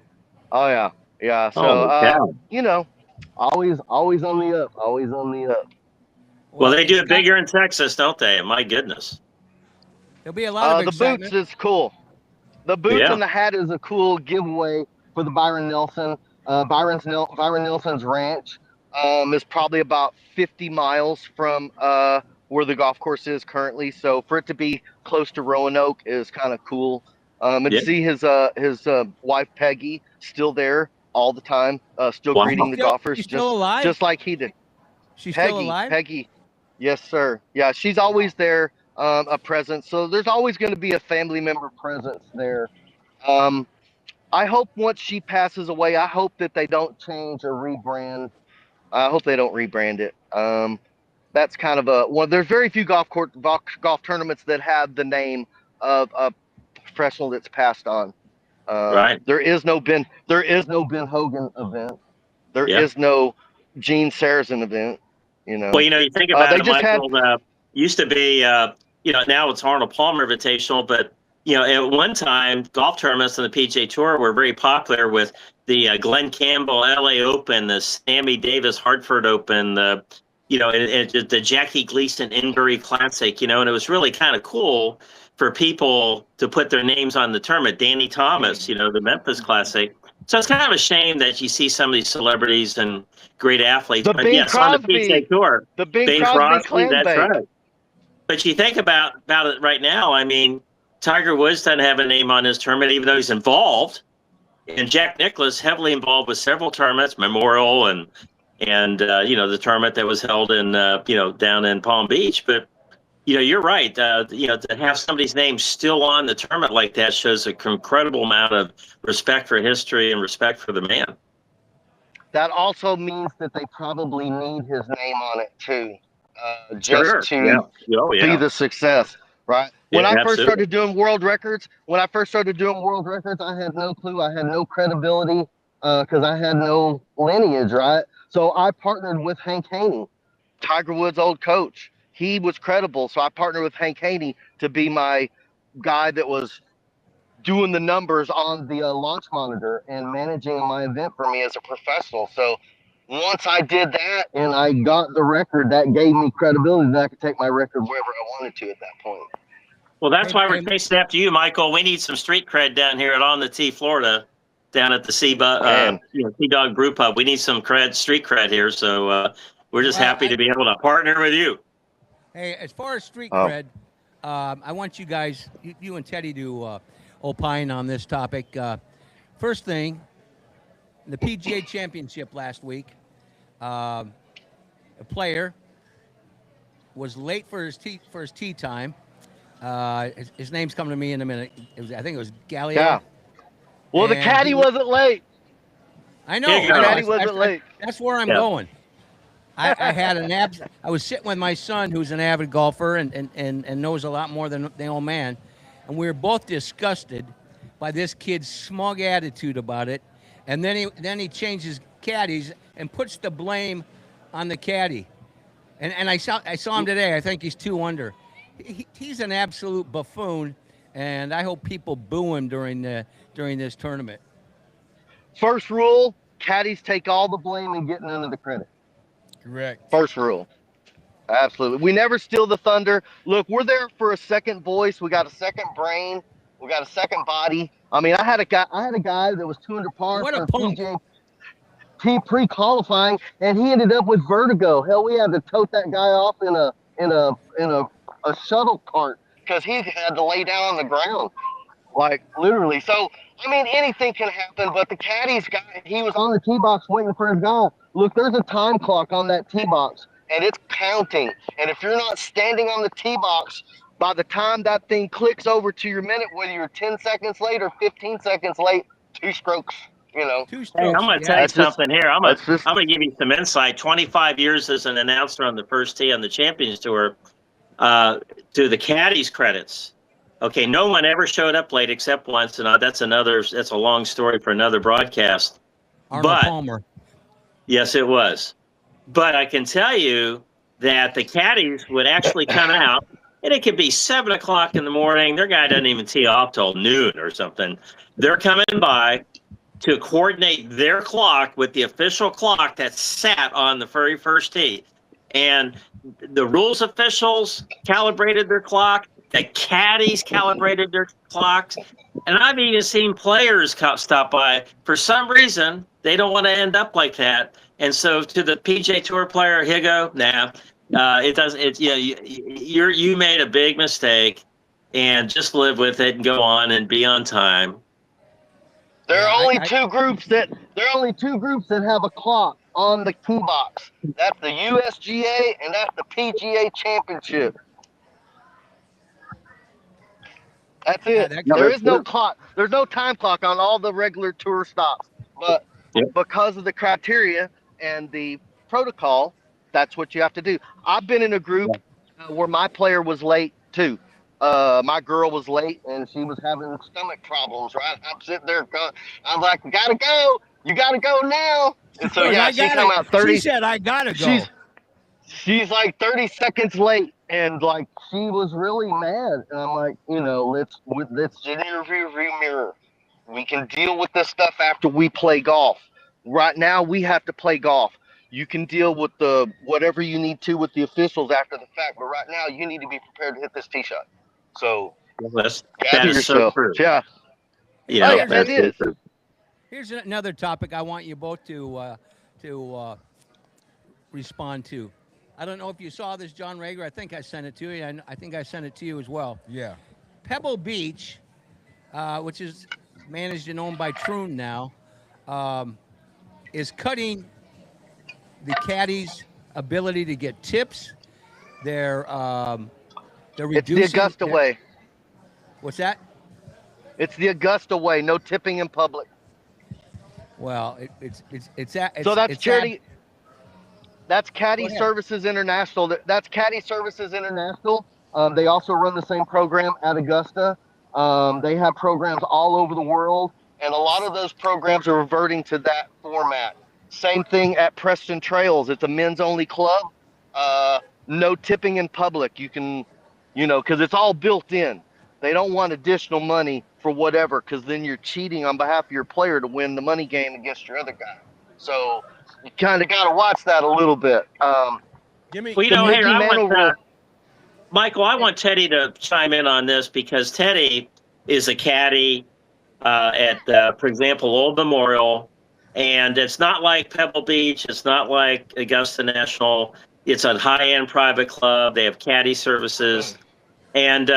Oh yeah, yeah. So Holy cow. you know, always on the up, always on the up. Well, they do it's it bigger in Texas, don't they? My goodness. There'll be a lot of The excitement. boots is cool. The boots Yeah. and the hat is a cool giveaway for the Byron Nelson. Byron Nelson's ranch is probably about 50 miles from where the golf course is currently. So for it to be close to Roanoke is kind of cool. And Yeah. to see his wife Peggy still there all the time, still Wow. greeting the Still- golfers, she's still alive? just like he did. She's still Peggy, alive? Peggy, yes sir. Yeah, she's always there. a presence. So there's always going to be a family member presence there. I hope once she passes away, I hope that they don't change or rebrand. I hope they don't rebrand it. That's kind of there's very few golf tournaments that have the name of a professional that's passed on. Right. There is no Ben Hogan event. There Yeah. is no Gene Sarazen event. Well, you think about they it, just Michael. Used to be, now it's Arnold Palmer Invitational, but at one time, golf tournaments on the PGA Tour were very popular with the Glenn Campbell LA Open, the Sammy Davis Hartford Open, the Jackie Gleason Inbury Classic, and it was really kind of cool for people to put their names on the tournament. Danny Thomas, the Memphis Classic. So it's kind of a shame that you see some of these celebrities and great athletes. The But Bing yes, Crosby, on the PGA Tour, the Bing Crosby clan that's bake. right. But you think about it right now, I mean, Tiger Woods doesn't have a name on his tournament, even though he's involved. And Jack Nicklaus heavily involved with several tournaments, Memorial and the tournament that was held in down in Palm Beach. But you're right. To have somebody's name still on the tournament like that shows an incredible amount of respect for history and respect for the man. That also means that they probably need his name on it too, Sure. just to be the success, right? When I first started doing world records, I had no clue. I had no credibility because I had no lineage, right? So I partnered with Hank Haney, Tiger Woods' old coach. He was credible, so I partnered with Hank Haney to be my guy that was doing the numbers on the launch monitor and managing my event for me as a professional. So once I did that and I got the record, that gave me credibility that I could take my record wherever I wanted to at that point. Well, that's why we're chasing after you, Michael. We need some street cred down here at On the Tee, Florida, down at the Sea-Dog Brew Pub. We need some street cred here. So we're just happy to be able to partner with you. Hey, as far as street cred, I want you guys, you and Teddy, to opine on this topic. First thing, the PGA Championship last week, a player was late for his tee time. His name's coming to me in a minute. I think it was Gallier. Yeah. Well, the caddy wasn't late. I know. The caddy wasn't late. That's where I'm going. I had I was sitting with my son, who's an avid golfer and knows a lot more than the old man, and we were both disgusted by this kid's smug attitude about it. And then he changes caddies and puts the blame on the caddy. And I saw him today. I think he's 2 under. He's an absolute buffoon, and I hope people boo him during this tournament. First rule: caddies take all the blame and get none of the credit. Correct. First rule. Absolutely. We never steal the thunder. Look, we're there for a second voice. We got a second brain. We got a second body. I mean, I had a guy that was 2 under par for PGA pre-qualifying, and he ended up with vertigo. Hell, we had to tote that guy off in a shuttle cart because he had to lay down on the ground, like literally. So I mean, anything can happen. But the caddy's guy, he was on the tee box waiting for his guy. Look, there's a time clock on that tee box, and it's counting. And if you're not standing on the tee box, by the time that thing clicks over to your minute, whether you're 10 seconds late or 15 seconds late, 2 strokes. 2 strokes. Hey, I'm going to tell you something here. I'm going to give you some insight. 25 years as an announcer on the first tee on the Champions Tour. To the caddies' credits. Okay, no one ever showed up late except once, and that's a long story for another broadcast. Arnold Palmer. Yes, it was. But I can tell you that the caddies would actually come out, and it could be 7 o'clock in the morning. Their guy doesn't even tee off till noon or something. They're coming by to coordinate their clock with the official clock that sat on the very first tee. And the rules officials calibrated their clock. The caddies calibrated their clocks. And I've even seen players stop by. For some reason, they don't want to end up like that. And so to the PGA Tour player, Higo, it doesn't. It's you made a big mistake, and just live with it and go on and be on time. There are only two groups that have a clock on the tee box. That's the USGA and that's the PGA Championship. That's Yeah, it. that There could- is no clock. There's no time clock on all the regular tour stops. But Yep. because of the criteria and the protocol, that's what you have to do. I've been in a group where my player was late too. My girl was late and she was having stomach problems. Right, I'm sitting there. I'm like, "We gotta go. You gotta go now." And so yeah, she come out 30. She said, "I gotta go." She's like 30 seconds late, and like she was really mad. And I'm like, let's get in your rearview mirror. We can deal with this stuff after we play golf. Right now, we have to play golf. You can deal with the whatever you need to with the officials after the fact, but right now you need to be prepared to hit this tee shot. So That gather is so yourself. true. Yeah. You Oh, know, yeah, that's it is. so true. Here's another topic I want you both to respond to. I don't know if you saw this, John Rager. I think I sent it to you, and I think I sent it to you as well. Yeah. Pebble Beach, which is managed and owned by Troon now, is cutting the caddies' ability to get tips. They're It's reducing. the Augusta way. What's that? It's the Augusta way. No tipping in public. Well, So that's charity. That's Caddy Go ahead. Services International. That's Caddy Services International. They also run the same program at Augusta. They have programs all over the world, and a lot of those programs are reverting to that format. Same thing at Preston Trails. It's a men's-only club. No tipping in public. You can, because it's all built in. They don't want additional money for whatever, because then you're cheating on behalf of your player to win the money game against your other guy. So you kind of got to watch that a little bit. Give me. Well, you The know, Mickey here, I Mantle want rule. Michael, I want Teddy to chime in on this because Teddy is a caddy at, for example, Old Memorial. And it's not like Pebble Beach. It's not like Augusta National. It's a high-end private club. They have caddy services. And,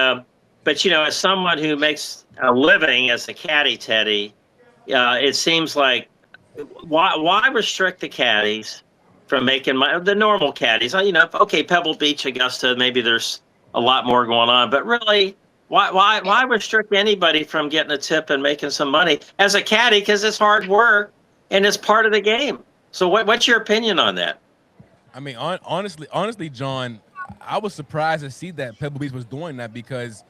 but, as someone who makes a living as a caddy, Teddy, it seems like why restrict the caddies from making the normal caddies? Okay, Pebble Beach, Augusta, maybe there's a lot more going on, but really, why restrict anybody from getting a tip and making some money as a caddy? Because it's hard work and it's part of the game. So what's your opinion on that? I mean, honestly, John, I was surprised to see that Pebble Beach was doing that because,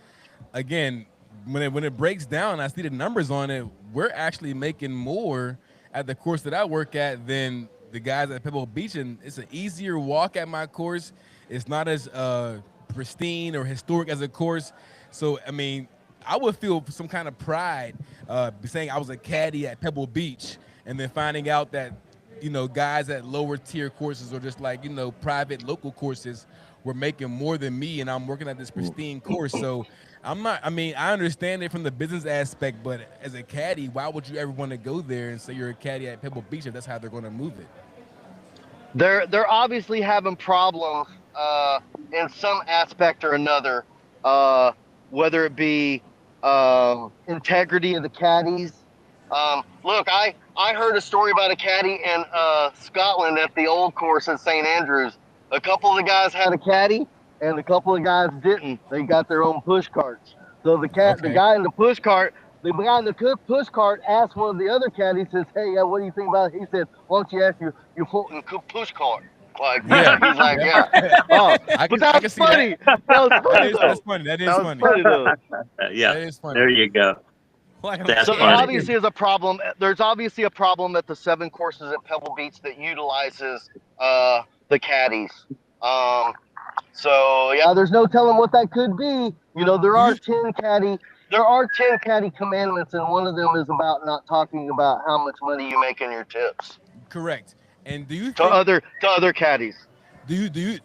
again, when it breaks down, I see the numbers on it. We're actually making more at the course that I work at than the guys at Pebble Beach, and it's an easier walk at my course. It's not as pristine or historic as a course. So, I mean, I would feel some kind of pride saying I was a caddy at Pebble Beach and then finding out that, guys at lower tier courses or just like, private local courses were making more than me, and I'm working at this pristine course. So I understand it from the business aspect, but as a caddy, why would you ever want to go there and say you're a caddy at Pebble Beach if that's how they're going to move it? They're obviously having problems in some aspect or another, whether it be integrity of the caddies. Look, I heard a story about a caddy in Scotland at the old course at St. Andrews. A couple of the guys had a caddy, and a couple of guys didn't. They got their own push carts. So the guy in the push cart, push cart asked one of the other caddies, says, "Hey, what do you think about it?" He said, "Why don't you ask your push cart?" Like, Yeah. he's like, yeah. Oh, but that's funny. That was funny. That's funny. That is funny. though. Yeah, That is funny. there you go. That's So funny. there obviously is a problem. There's obviously a problem at the 7 courses at Pebble Beach that utilizes the caddies. So yeah, there's no telling what that could be. There are 10 caddy commandments, and one of them is about not talking about how much money you make in your tips Correct. And do you to other caddies. Do you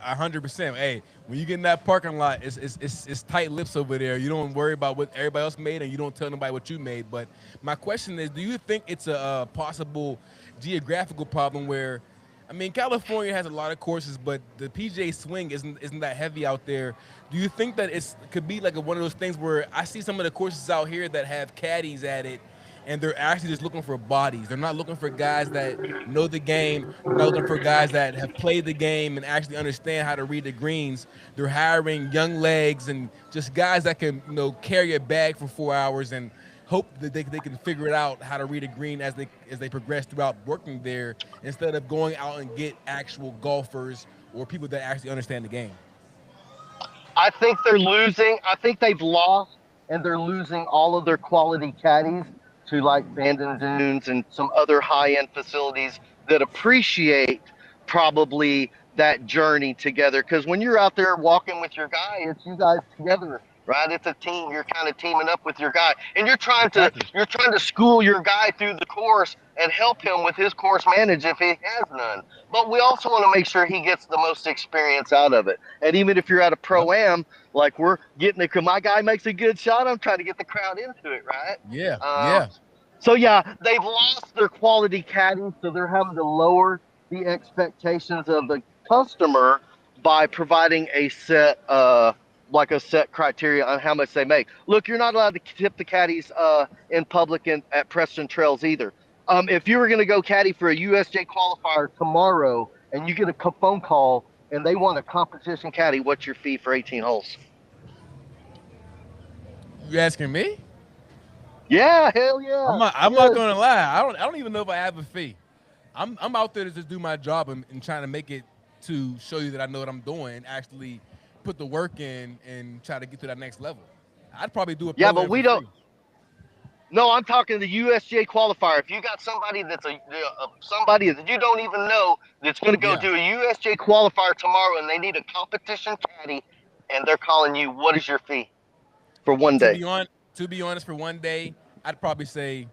100%? Hey, when you get in that parking lot, it's tight lips over there. You don't worry about what everybody else made, and you don't tell nobody what you made. But my question is, do you think it's a possible geographical problem where, I mean, California has a lot of courses, but the PGA swing isn't that heavy out there. Do you think that could be like one of those things where I see some of the courses out here that have caddies at it, and they're actually just looking for bodies. They're not looking for guys that know the game. They're not looking for guys that have played the game and actually understand how to read the greens. They're hiring young legs and just guys that can, carry a bag for 4 hours and hope that they can figure it out how to read a green as they progress throughout working there, instead of going out and get actual golfers or people that actually understand the game. I think they're losing. I think they've lost, and they're losing all of their quality caddies to like Bandon Dunes and some other high-end facilities that appreciate probably that journey together. Because when you're out there walking with your guy, it's you guys together, right? It's a team. You're kind of teaming up with your guy, and you're trying to school your guy through the course and help him with his course manage if he has none. But we also want to make sure he gets the most experience out of it. And even if you're at a pro-am, like we're getting my guy makes a good shot, I'm trying to get the crowd into it, right? Yeah. So yeah, they've lost their quality caddies, so they're having to lower the expectations of the customer by providing a set criteria on how much they make. Look, you're not allowed to tip the caddies in public and at Preston Trails either. If you were going to go caddy for a USJ qualifier tomorrow and you get a phone call and they want a competition caddy, what's your fee for 18 holes? You asking me? Yeah, hell yeah. I'm not gonna lie. I don't even know if I have a fee. I'm out there to just do my job and trying to make it to show you that I know what I'm doing. Actually, put the work in and try to get to that next level. I'd probably do it. Yeah, but we don't. No, I'm talking the USGA qualifier. If you got somebody that's somebody that you don't even know that's going to go do a USGA qualifier tomorrow, and they need a competition caddy, and they're calling you, what is your fee for one day? To be honest, for one day, I'd probably say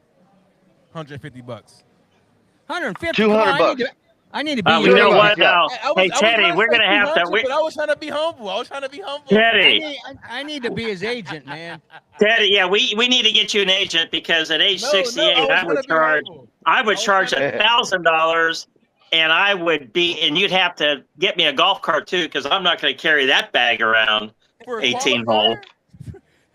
$150. 150. $200. I need to be. You know what? Yeah. Hey, Teddy, we're going to have to. But I was trying to be humble. Teddy, I need to be his agent, man. Teddy, yeah, we need to get you an agent, because at age 68, I would charge $1,000, and you'd have to get me a golf cart too, because I'm not going to carry that bag around 18 holes.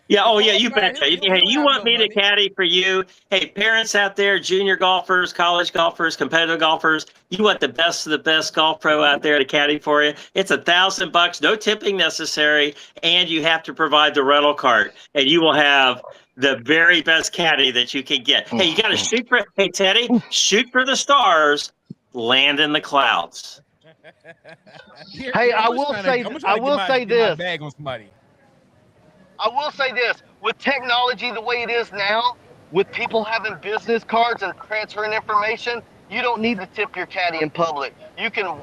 Yeah, oh yeah, you betcha. Hey, you want me to caddy for you? Hey, parents out there, junior golfers, college golfers, competitive golfers, you want the best of the best golf pro out there to caddy for you? It's $1,000, no tipping necessary, and you have to provide the rental cart, and you will have the very best caddy that you can get. Hey, you got to hey Teddy, shoot for the stars, land in the clouds. Hey, I will say this. Bag on somebody. I will say this, with technology the way it is now, with people having business cards and transferring information, you don't need to tip your caddy in public. You can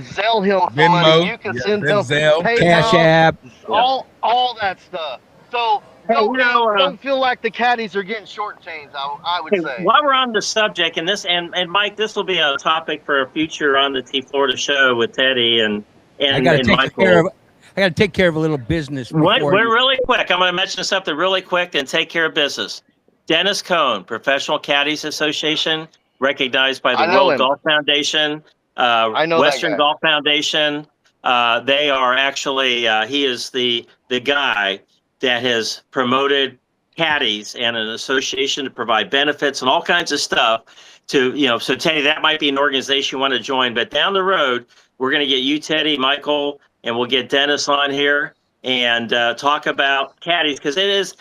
Zelle him for money. You can send him PayPal, Cash App, all that stuff. So don't feel like the caddies are getting shortchanged. I would say. While we're on the subject, and Mike, this will be a topic for a future on the T Florida show with Teddy and Michael. I got to take care of a little business. We're really quick. I'm going to mention something really quick and take care of business. Dennis Cohn, Professional Caddies Association, recognized by the World Golf Foundation, Western Golf Foundation. They are actually, he is the guy that has promoted caddies and an association to provide benefits and all kinds of stuff to, so Teddy, that might be an organization you want to join. But down the road, we're going to get you, Teddy, Michael, and we'll get Dennis on here and talk about caddies, because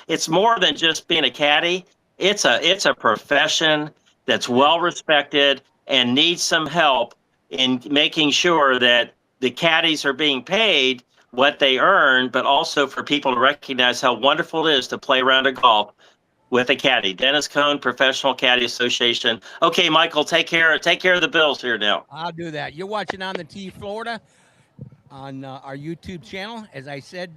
it's more than just being a caddy. It's a profession that's well respected and needs some help in making sure that the caddies are being paid what they earn, but also for people to recognize how wonderful it is to play a round of golf with a caddy. Dennis Cohn, Professional Caddy Association. Okay, Michael, take care of the bills here now. I'll do that. You're watching On the Tee Florida on our YouTube channel. As I said,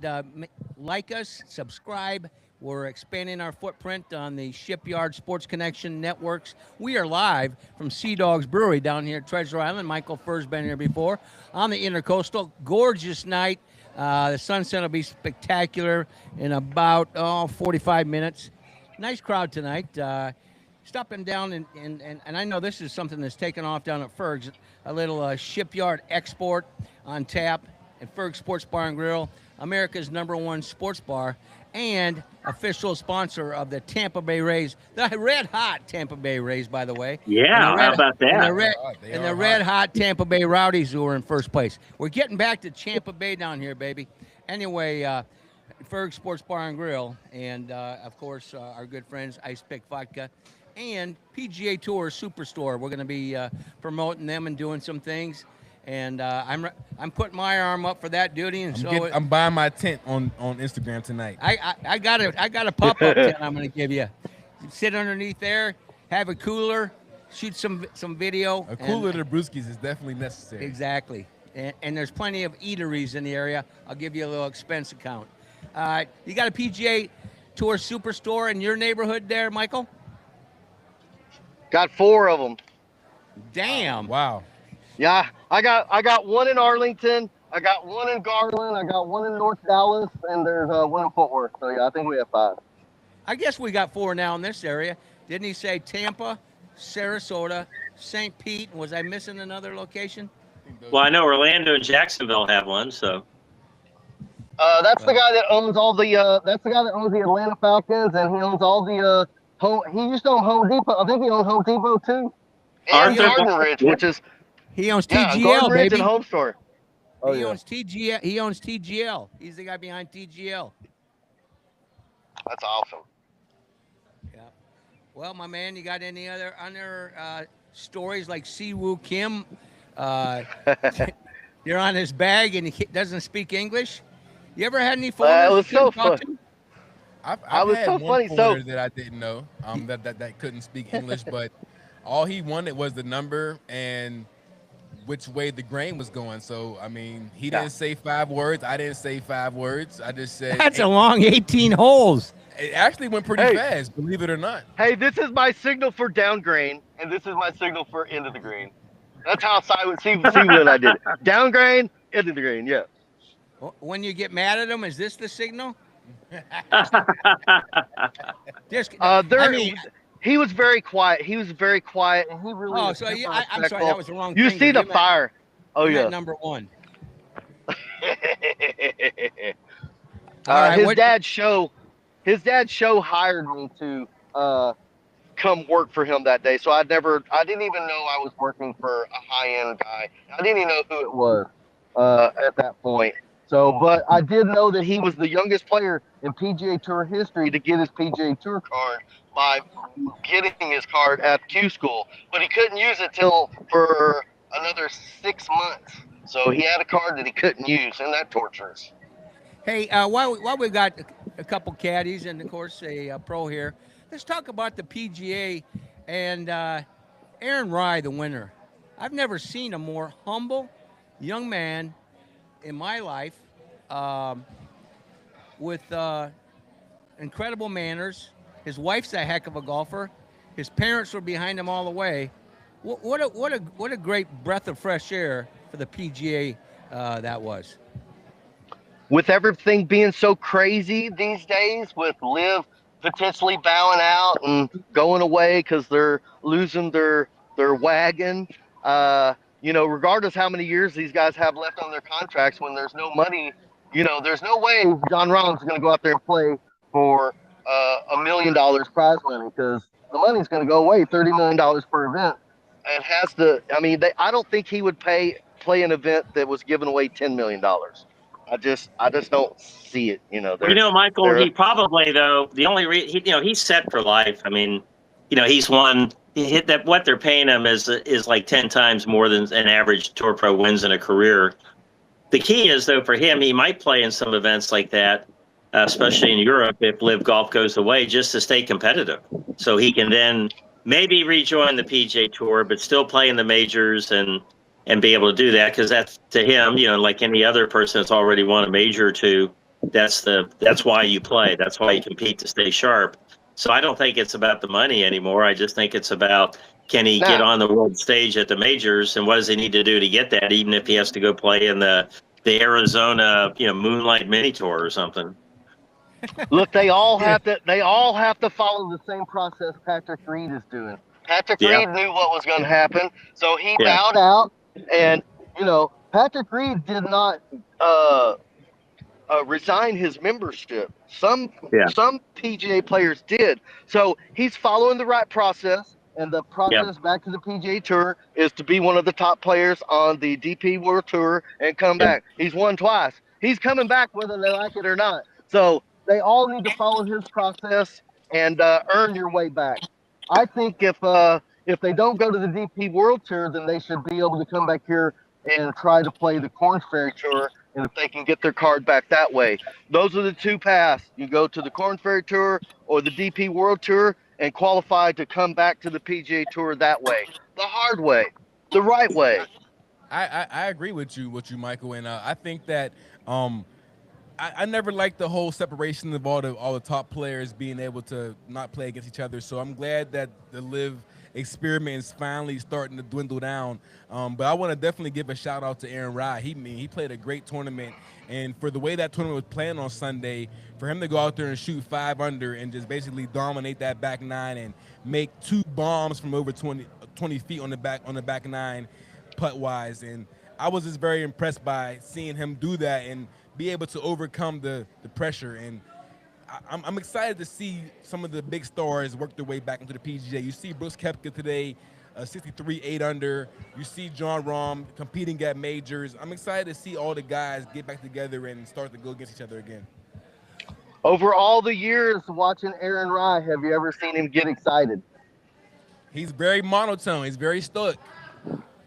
like us, subscribe. We're expanding our footprint on the Shipyard Sports Connection networks. We are live from Sea Dogs Brewery down here at Treasure Island. Michael Furr's been here before. On the Intercoastal, gorgeous night. The sunset will be spectacular in about 45 minutes. Nice crowd tonight. Stopping down and I know this is something that's taken off down at Ferg's, a little Shipyard Export on tap. and Ferg Sports Bar and Grill, America's #1 sports bar, and official sponsor of the Tampa Bay Rays, the red hot Tampa Bay Rays, by the way. Yeah, how about And that? the red hot Tampa Bay Rowdies, who are in first place. We're getting back to Tampa Bay down here, baby. Anyway, Ferg Sports Bar and Grill, and of course our good friends Ice Pick Vodka, and PGA Tour Superstore. We're going to be promoting them and doing some things. And I'm putting my arm up for that duty, and I'm buying my tent on Instagram tonight. I got a pop-up tent I'm going to give you. Sit underneath there, have a cooler, shoot some video. A cooler to the brewskis is definitely necessary. Exactly, and there's plenty of eateries in the area. I'll give you a little expense account. You got a PGA Tour Superstore in your neighborhood there, Michael? Got 4 of them. Damn. Wow. Yeah, I got one in Arlington, I got one in Garland, I got one in North Dallas, and there's one in Fort Worth. So yeah, I think we have 5. I guess we got 4 now in this area. Didn't he say Tampa, Sarasota, St. Pete? Was I missing another location? Well, I know Orlando and Jacksonville have one, so. That's the guy that owns all the. That's the guy that owns the Atlanta Falcons, and he owns all the. He used to own Home Depot. I think he owns Home Depot too. And Garden Ridge, which is He owns Garden TGL, Ridge baby. and Home Store. Oh, He yeah. owns TGL. He owns TGL. He's the guy behind TGL. That's awesome. Yeah. Well, my man, you got any other stories like Siwoo Kim? You're on his bag and he doesn't speak English. You ever had any fun? It was so fun. I've was had so one funny, foreigner that I didn't know that couldn't speak English, but all he wanted was the number and which way the grain was going. So, I mean, he didn't say 5 words. I didn't say 5 words. I just said. That's a long 18 holes. It actually went pretty fast, believe it or not. Hey, this is my signal for down grain, and this is my signal for end of the grain. That's how Simon and I did it. Down grain, end of the grain, yeah. When you get mad at him, is this the signal? He was very quiet. He was very quiet, and he really. Oh, was so super I'm sorry, respectful. that was the wrong. You finger. see the meant- fire? Oh you meant yeah. number 1. His dad's show hired me to come work for him that day. So I didn't even know I was working for a high-end guy. I didn't even know who it was at that point. So, but I did know that he was the youngest player in PGA Tour history to get his PGA Tour card by getting his card at Q School. But he couldn't use it for another 6 months. So he had a card that he couldn't use, and that tortures. Hey, while we got a couple caddies and of course a pro here, let's talk about the PGA and Aaron Rai, the winner. I've never seen a more humble young man in my life, with incredible manners. His wife's a heck of a golfer. His parents were behind him all the way. What a great breath of fresh air for the PGA that was. With everything being so crazy these days, with Liv potentially bowing out and going away because they're losing their wagon, regardless how many years these guys have left on their contracts, when there's no money, there's no way John Rahm's going to go out there and play for $1 million prize money, because the money's going to go away, $30 million per event. It has to. I mean, I don't think he would play an event that was giving away $10 million. I just don't see it. Michael, he probably, though, the only he's set for life. I mean, he's won. He hit that. What they're paying him is like 10 times more than an average tour pro wins in a career. The key is, though, for him, he might play in some events like that, especially in Europe, if Live Golf goes away, just to stay competitive, so he can then maybe rejoin the PGA Tour, but still play in the majors and be able to do that, because that's, to him, like any other person that's already won a major or two, that's why you play. That's why you compete, to stay sharp. So I don't think it's about the money anymore. I just think it's about, can he get on the world stage at the majors, and what does he need to do to get that, even if he has to go play in the Arizona, Moonlight Mini Tour or something. Look, they all have to follow the same process Patrick Reed is doing. Patrick Reed knew what was going to happen, so he bowed out, and Patrick Reed did not resign his membership. Some Yeah. PGA players did. So he's following the right process, and the Yeah. process back to the PGA Tour is to be one of the top players on the DP World Tour and come Yeah. back. He's won twice. He's coming back whether they like it or not. So they all need to follow his process and earn your way back. I think if they don't go to the DP World Tour, then they should be able to come back here and try to play the Korn Ferry Tour, and if they can get their card back that way. Those are the two paths. You go to the Korn Ferry Tour or the DP World Tour and qualify to come back to the PGA Tour that way. The hard way, the right way. I agree with you, Michael, and I think that I never liked the whole separation of all the top players being able to not play against each other. So I'm glad that the live experiment is finally starting to dwindle down. But I want to definitely give a shout out to Aaron Rai. He played a great tournament, and for the way that tournament was playing on Sunday, for him to go out there and shoot 5 under and just basically dominate that back nine and make 2 bombs from over 20 feet on the back nine putt wise, and I was just very impressed by seeing him do that and be able to overcome the pressure. And I'm excited to see some of the big stars work their way back into the PGA. You see Brooks Koepka today, 63 8 under. You see Jon Rahm competing at majors. I'm excited to see all the guys get back together and start to go against each other again. Over all the years watching Aaron Rai, have you ever seen him get excited? He's very monotone. He's very stoic.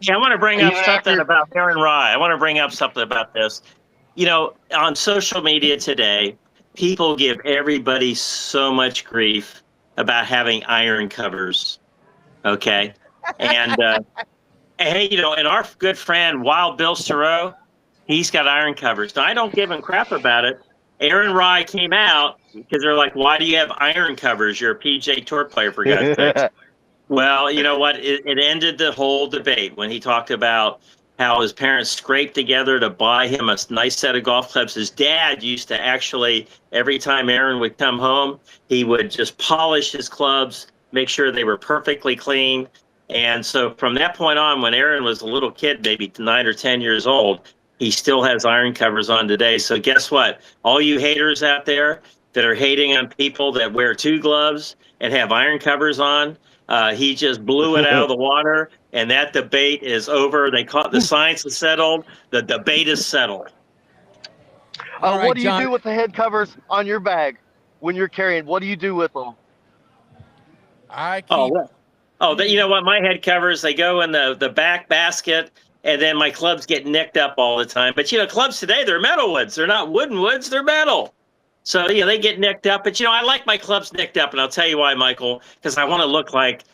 Yeah, I want to bring up something about Aaron Rai. I want to bring up something about this. You know, on social media today, people give everybody so much grief about having iron covers. Okay. And, hey, you know, and our good friend, Wild Bill Siro, he's got iron covers. Now, I don't give him crap about it. Aaron Rai came out because they're like, why do you have iron covers? You're a PGA Tour player, for God's sakes. Well, you know what? It ended the whole debate when he talked about how his parents scraped together to buy him a nice set of golf clubs. His dad used to actually, every time Aaron would come home, he would just polish his clubs, make sure they were perfectly clean. And so from that point on, when Aaron was a little kid, maybe 9 or 10 years old, he still has iron covers on today. So guess what? All you haters out there that are hating on people that wear 2 gloves and have iron covers on, he just blew it out of the water, and that debate is over. They caught the science is settled. The debate is settled. Right, what do you John. do with the head covers on your bag when you're carrying? What do you do with them? I keep. You know what? My head covers, they go in the back basket, and then my clubs get nicked up all the time. But, you know, clubs today, they're metal woods. They're not wooden woods. They're metal. So, you know, they get nicked up. But, you know, I like my clubs nicked up, and I'll tell you why, Michael, because I want to look like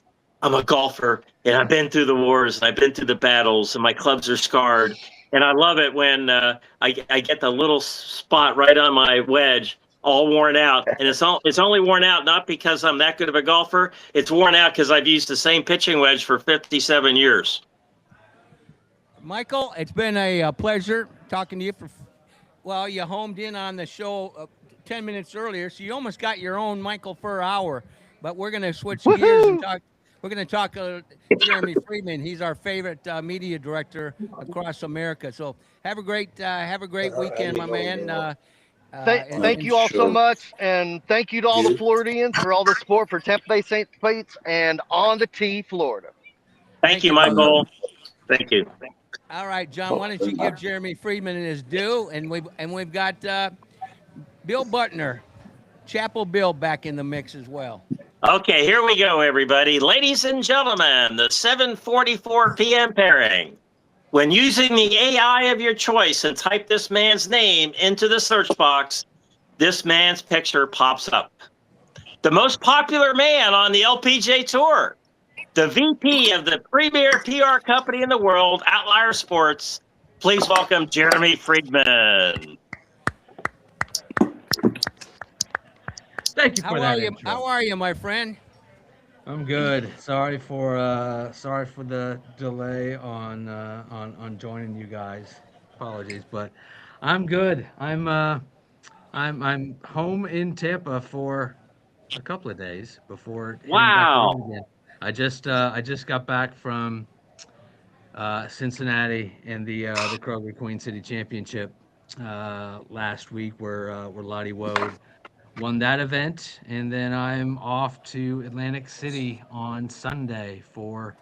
I'm a golfer, and I've been through the wars, and I've been through the battles, and my clubs are scarred. And I love it when I get the little spot right on my wedge all worn out. And it's only worn out not because I'm that good of a golfer. It's worn out because I've used the same pitching wedge for 57 years. Michael, it's been a pleasure talking to you. You homed in on the show 10 minutes earlier, so you almost got your own Michael Furr hour. But we're going to switch gears and talk. We're going to talk Jeremy Friedman. He's our favorite media director across America. So have a great weekend, my man. Thank you all so much, and thank you to all the Floridians for all the support for Tampa Bay St. Pates and On the Tee, Florida. Thank you, Michael. Thank you. All right, John. Why don't you give Jeremy Friedman his due? And we've got Bill Butner, Chapel Bill, back in the mix as well. Okay, here we go, everybody. Ladies and gentlemen, the 7:44 p.m. pairing. When using the AI of your choice and type this man's name into the search box, this man's picture pops up. The most popular man on the LPGA Tour, the VP of the premier PR company in the world, Outlier Sports. Please welcome Jeremy Friedman. Thank you for that intro. How are you, my friend? I'm good. Sorry for the delay on joining you guys. Apologies, but I'm good. I'm home in Tampa for a couple of days before heading back home again. I just got back from Cincinnati and the Kroger Queen City Championship last week, where Lottie Woad won that event, and then I'm off to Atlantic City on Sunday for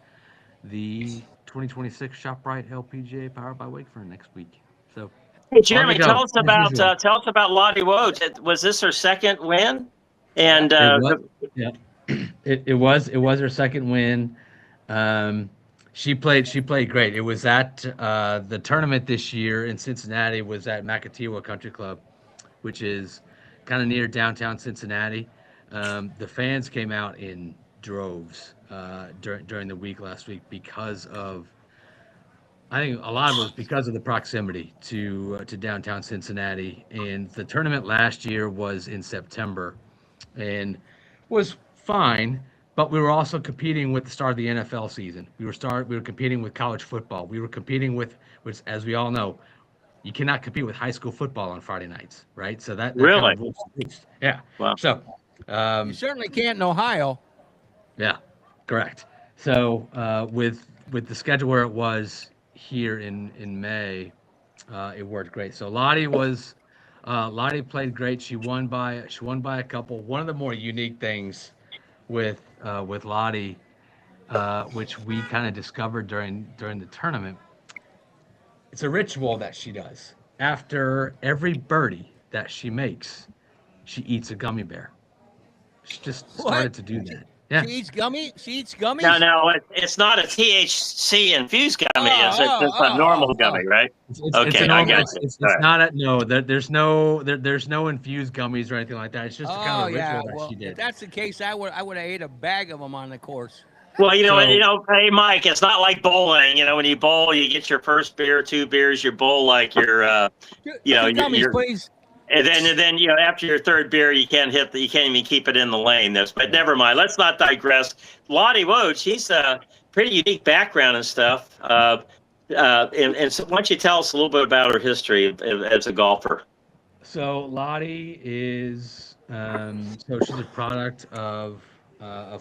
the 2026 ShopRite LPGA powered by Wakefern next week. So, Hey, on the Jeremy, go, as usual. tell us about Lottie Wodes. Was this her second win? And It was, yeah, it was her second win. She played great. It was at the tournament this year in Cincinnati was at Makatiwa Country Club, which is kind of near downtown Cincinnati. The fans came out in droves during the week last week because of, I think a lot of it was because of the proximity to downtown Cincinnati. And the tournament last year was in September, and was fine. But we were also competing with the start of the NFL season. We were competing with college football. We were competing with, which, as we all know, you cannot compete with high school football on Friday nights, right? So that Really? kind of rules the roost. Yeah. Wow. So, You certainly can't in Ohio. yeah, correct. So with the schedule where it was here in May, it worked great. So Lottie played great. She won by a couple. One of the more unique things with Lottie, which we kind of discovered during the tournament, it's a ritual that she does. After every birdie that she makes, she eats a gummy bear. She just started to do that. Yeah. She eats gummies. No, it's not a THC infused gummy. It's a normal gummy, right? Okay, I got you. It's not a no. There's no infused gummies or anything like that. It's just a kind of ritual that she did. If that's the case, I would have ate a bag of them on the course. Well, hey, Mike, it's not like bowling. When you bowl, you get your first beer, 2 beers, you bowl like you're, gummies, please. And then after your third beer, you can't even keep it in the lane. But never mind. Let's not digress. Lottie Woad, she's a pretty unique background and stuff. And so why don't you tell us a little bit about her history as a golfer? So Lottie is so she's a product of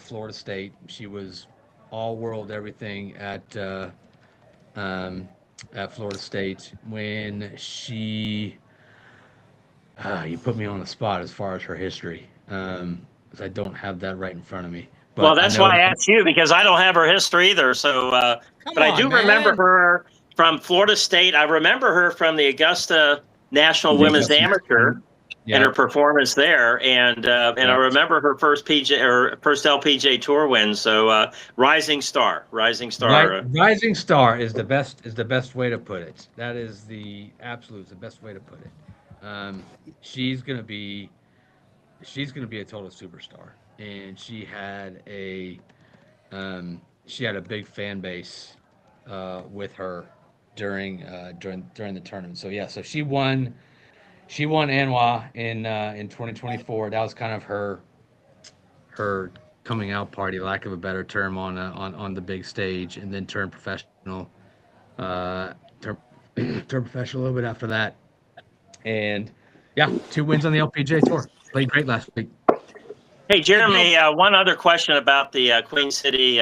Florida State. She was all world everything at Florida State when she. You put me on the spot as far as her history, because I don't have that right in front of me. But well, that's why I asked you, because I don't have her history either. So, but I do remember her from Florida State. I remember her from the Augusta National Women's Amateur and her performance there, and I remember her first LPGA Tour win. So, Rising Star. Rising Star is the best way to put it. That is the best way to put it. She's gonna be a total superstar, and she had a big fan base with her during the tournament. So yeah, so she won ANWA in 2024. That was kind of her coming out party, lack of a better term, on the big stage, and then turned professional. Turned professional a little bit after that. And yeah, 2 wins on the LPGA Tour. Played great last week. Hey, Jeremy, one other question about the Queen City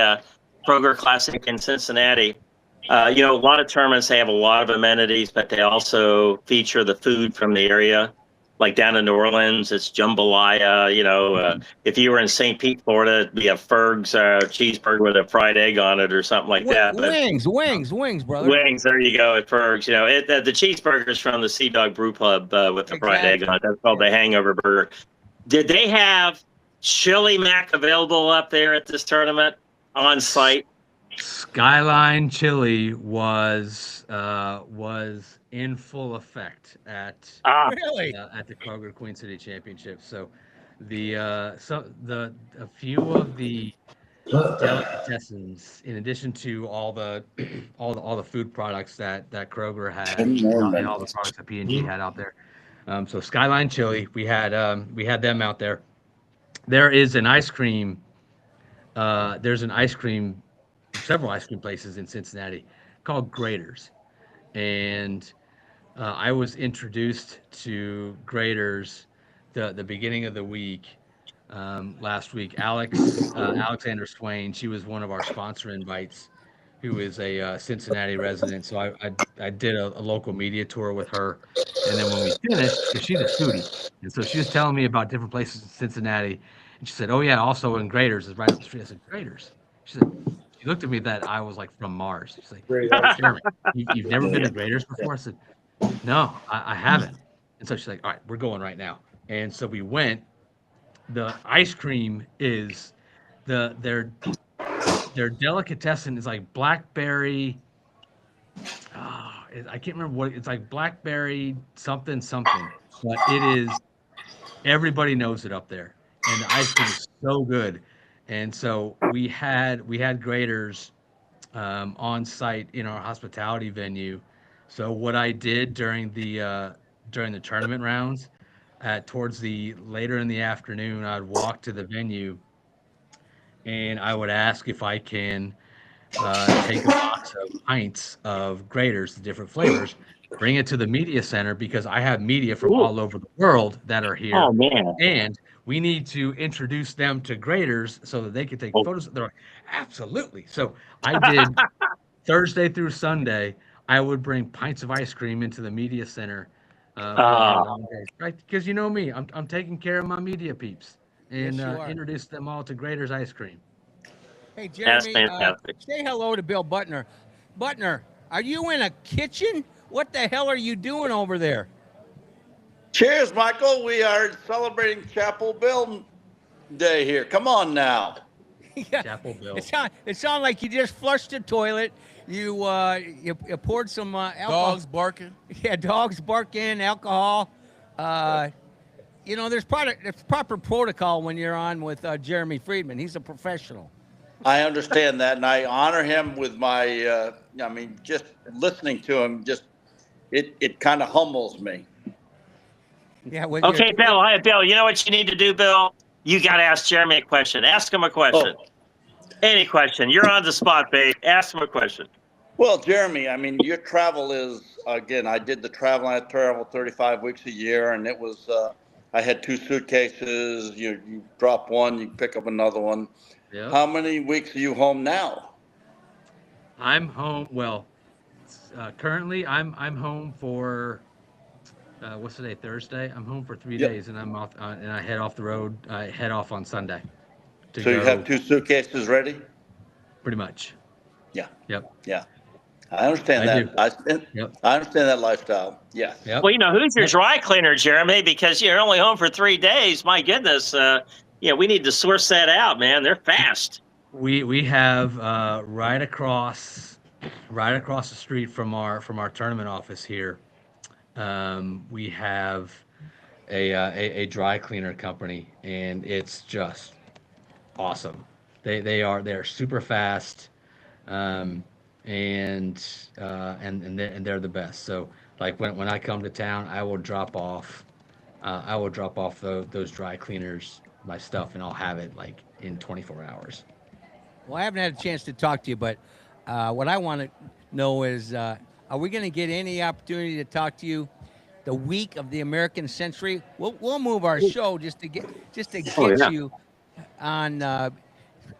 Kroger Classic in Cincinnati. A lot of tournaments, they have a lot of amenities, but they also feature the food from the area. Like down in New Orleans, it's jambalaya. If you were in St. Pete, Florida, it'd be a Ferg's cheeseburger with a fried egg on it or something like that. Wings, brother. Wings, there you go at Ferg's. The cheeseburgers from the Sea Dog Brew Club with the fried egg on it. That's called the Hangover Burger. Did they have chili mac available up there at this tournament on site? Skyline Chili was in full effect at the Kroger Queen City Championship. So a few of the delicatessens, in addition to all the food products that Kroger had, and all the products that P&G had out there. So Skyline Chili, we had them out there. There is an ice cream. Several ice cream places in Cincinnati called Grater's, and I was introduced to Grater's the beginning of the week last week. Alexander Swain, she was one of our sponsor invites who is a Cincinnati resident. So I did a local media tour with her, and then when we finished, because she's a foodie, and so she was telling me about different places in Cincinnati, and she said, "Oh yeah, also in Graders is right up the street." I said, "Graders?" She said, she looked at me that I was like from Mars. She's like, "Jeremy, you've never been to Graders before?" I said, "No, I haven't." And so she's like, "All right, we're going right now." And so we went. The ice cream is their delicatessen is like blackberry. I can't remember what it's like. Blackberry something something, but it is. Everybody knows it up there, and the ice cream is so good. And so we had graders on site in our hospitality venue. So what I did during the tournament rounds, towards the later in the afternoon, I'd walk to the venue and I would ask if I can take a box of pints of graders, the different flavors, bring it to the media center because I have media from all over the world that are here. Oh man. And we need to introduce them to graders so that they can take photos. They're like, absolutely. So I did Thursday through Sunday. I would bring pints of ice cream into the media center for a long day, right? Because you know me, I'm taking care of my media peeps and Yes, you are. introduce them all to Graders ice cream. Hey, That's Jeremy, fantastic. say hello to Bill Butner. Butner, are you in a kitchen? What the hell are you doing over there? Cheers, Michael. We are celebrating Chapel Bill Day here. Come on now. Yeah. Chapel Bill. It sounded like you just flushed the toilet. You poured some alcohol. Dogs barking. Yeah, dogs barking, alcohol. There's proper protocol when you're on with Jeremy Friedman. He's a professional. I understand that, and I honor him with my. Just listening to him, it kind of humbles me. Yeah. Okay, Bill. Hi, Bill. You know what you need to do, Bill? You got to ask Jeremy a question. Ask him a question. Oh. Any question. You're on the spot, babe. Ask him a question. Well, Jeremy, your travel is, again, I did the travel. I travel 35 weeks a year, and it was. I had 2 suitcases. You drop one, you pick up another one. Yeah. How many weeks are you home now? I'm home. Well, currently I'm home for what's today? Thursday. I'm home for 3 Yep. days, and I'm off. And I head off the road. I head off on Sunday. So you have 2 suitcases ready? Pretty much. Yeah. Yep. Yeah. I understand I that. Yep. I understand that lifestyle. Yes. Yep. Well, who's your dry cleaner, Jeremy? Because you're only home for 3 days. My goodness. We need to source that out, man. They're fast. We have right across the street from our tournament office here. We have a dry cleaner company, and it's just awesome. They're super fast, and they're the best. So like when I come to town, I will drop off those dry cleaners, my stuff, and I'll have it like in 24 hours. Well, I haven't had a chance to talk to you, but what I want to know is, are we going to get any opportunity to talk to you the week of the American Century? We'll move our show just to get you on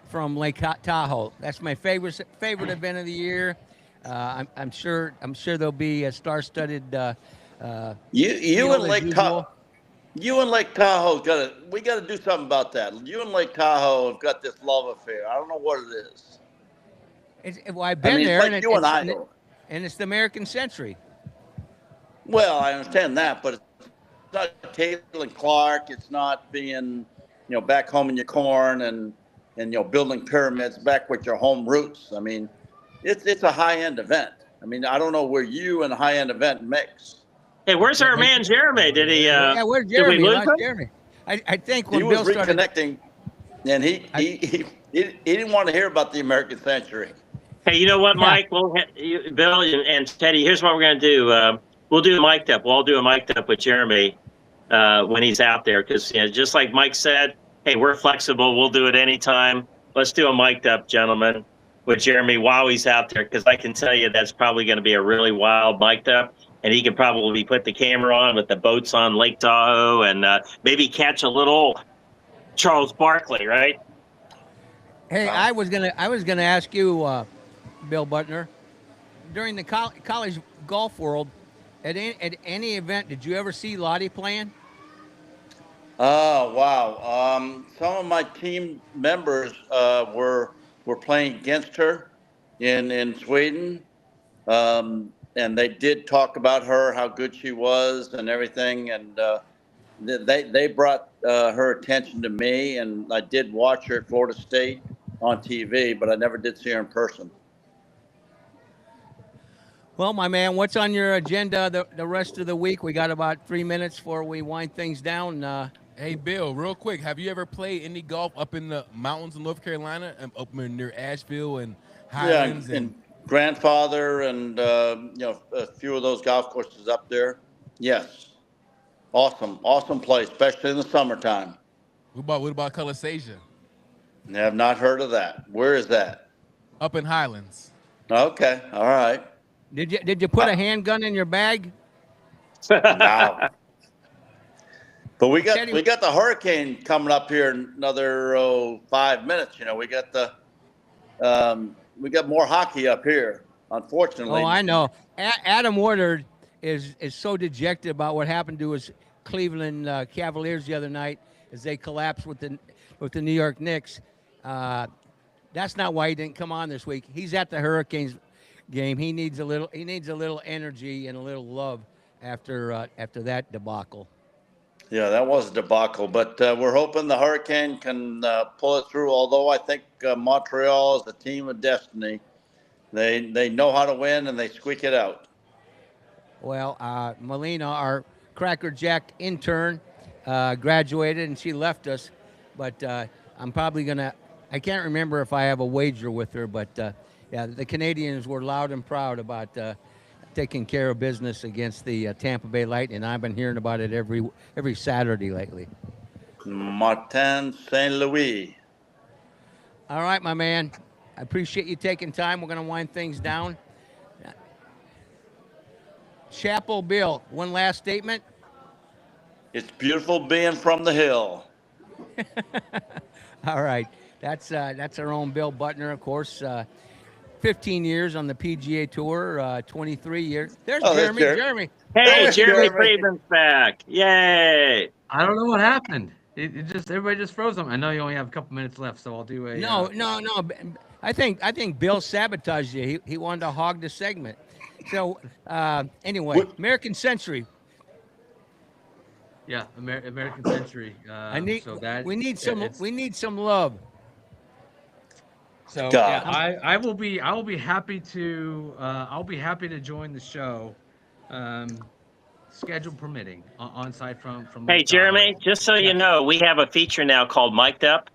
from Lake Tahoe. That's my favorite event of the year. I'm sure there'll be a star-studded. You and Lake Tahoe. You and Lake Tahoe we got to do something about that. You and Lake Tahoe have got this love affair. I don't know what it is. I've been there, it's like and it's the American Century. Well, I understand that, but it's not Caitlin Clark. It's not being, back home in your corn and building pyramids back with your home roots. It's a high-end event. I don't know where you and a high-end event mix. Hey, where's our man Jeremy? Did he? Yeah, where's Jeremy? Did we lose him? Jeremy. I think when He was Bill started reconnecting, and he didn't want to hear about the American Century. Hey, you know what, Mike? Bill and Teddy, here's what we're going to do. We'll do a mic'd up. We'll all do a mic'd up with Jeremy when he's out there. Because just like Mike said, hey, we're flexible. We'll do it anytime. Let's do a mic'd up, gentlemen, with Jeremy while he's out there. Because I can tell you that's probably going to be a really wild mic'd up. And he can probably put the camera on with the boats on Lake Tahoe and maybe catch a little Charles Barkley, right? Hey, I was gonna ask you, Bill Butner. During the college golf world, at any event, did you ever see Lottie playing? Oh wow! Some of my team members were playing against her in Sweden, and they did talk about her, how good she was, and everything. And they brought her attention to me, and I did watch her at Florida State on TV, but I never did see her in person. Well, my man, what's on your agenda the rest of the week? We got about 3 minutes before we wind things down. Hey, Bill, real quick, have you ever played any golf up in the mountains in North Carolina, up near Asheville and Highlands? Yeah, and Grandfather, and a few of those golf courses up there. Yes, awesome place, especially in the summertime. What about Calisasia? Have not heard of that. Where is that? Up in Highlands. Okay, all right. Did you put a handgun in your bag? No. But we got the hurricane coming up here in another 5 minutes. We got we got more hockey up here, unfortunately. Oh, I know. Adam Woodard is so dejected about what happened to his Cleveland Cavaliers the other night as they collapsed with the New York Knicks. That's not why he didn't come on this week. He's at the Hurricanes game. He needs a little energy and a little love after that debacle. Yeah, that was a debacle, but we're hoping the Hurricane can pull it through. Although I think Montreal is a team of destiny. They know how to win, and they squeak it out. Well, Melina, our Cracker Jack intern, graduated, and she left us. But I'm probably I can't remember if I have a wager with her, but yeah, the Canadians were loud and proud about taking care of business against the Tampa Bay Lightning, and I've been hearing about it every Saturday lately. Martin St. Louis. All right, my man. I appreciate you taking time. We're going to wind things down. Chapel Bill, one last statement. It's beautiful being from the hill. All right. That's our own Bill Butner, of course. 15 years on the PGA Tour, 23 years. There's Jeremy. Jeremy. Hey, Jeremy Friedman's back. Yay. I don't know what happened. Everybody just froze them. I know you only have a couple minutes left, so I'll do a. No. I think Bill sabotaged you. He wanted to hog the segment. So anyway, American Century. Yeah, American Century. We need some love. So yeah, I will be happy to join the show, schedule permitting, on site from. Hey Jeremy, just so you know, we have a feature now called Mic'd Up,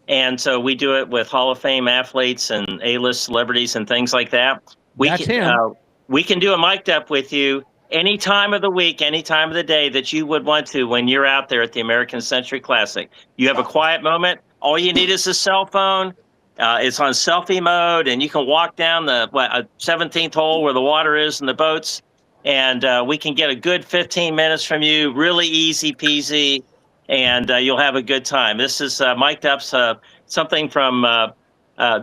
and so we do it with Hall of Fame athletes and A-list celebrities and things like that. We can do a Mic'd Up with you any time of the week, any time of the day that you would want to when you're out there at the American Century Classic. You have a quiet moment. All you need is a cell phone. It's on selfie mode, and you can walk down the 17th hole where the water is and the boats, and we can get a good 15 minutes from you, really easy peasy, and you'll have a good time. This is Mic'd Up's something from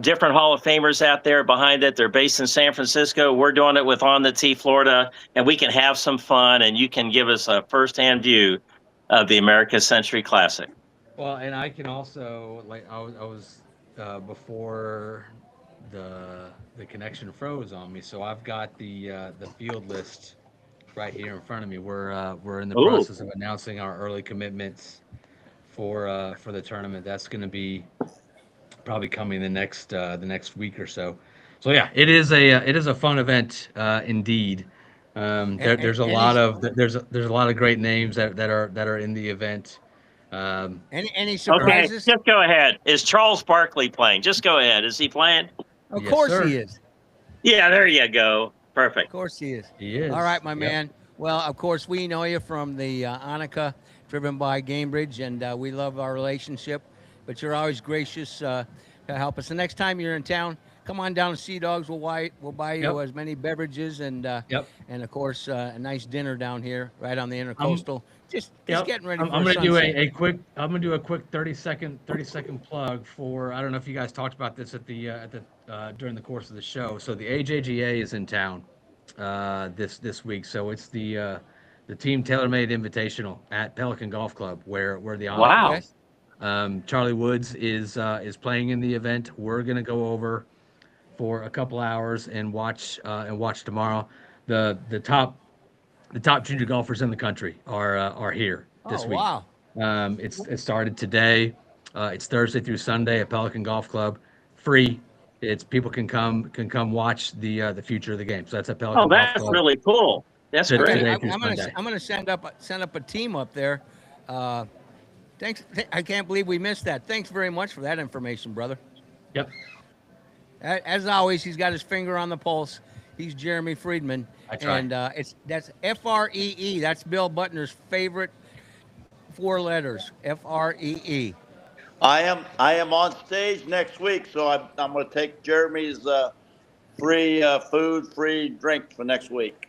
different Hall of Famers out there behind it. They're based in San Francisco. We're doing it with On the Tee Florida, and we can have some fun, and you can give us a firsthand view of the American Century Classic. Well, and I can also, I was before the connection froze on me, so I've got the field list right here in front of me. We're in the process of announcing our early commitments for the tournament. That's going to be probably coming the next week or so. So yeah, it is a fun event indeed. There's a lot of great names that are in the event. Any surprises? Okay, just go ahead. Is Charles Barkley playing? Just go ahead. Is he playing? Of course he is. Yeah, there you go. Perfect. Of course he is. He is. All right, my man. Well, of course, we know you from the Annika, driven by Gamebridge, and we love our relationship. But you're always gracious to help us. The next time you're in town, come on down to Sea Dogs. We'll buy you as many beverages and of course a nice dinner down here, right on the Intercoastal. Just getting ready. I'm going to do a quick 30 second plug for. I don't know if you guys talked about this at the during the course of the show. So the AJGA is in town this week. So it's the Team TaylorMade Invitational at Pelican Golf Club, where the Wow. Charlie Woods is playing in the event. We're gonna go over for a couple hours and watch tomorrow. The top junior golfers in the country are here this week. Wow. It started today. It's Thursday through Sunday at Pelican Golf Club, free. It's people can come watch the future of the game. So that's at Pelican Oh, Golf that's Club. really cool. That's Today. great. Today. I'm gonna send up a team up there. Thanks. I can't believe we missed that. Thanks very much for that information, brother. Yep. As always, he's got his finger on the pulse. He's Jeremy Friedman, That's right. and that's FREE. That's Bill Butner's favorite 4 letters. FREE. I am on stage next week, so I'm going to take Jeremy's free food, free drink for next week.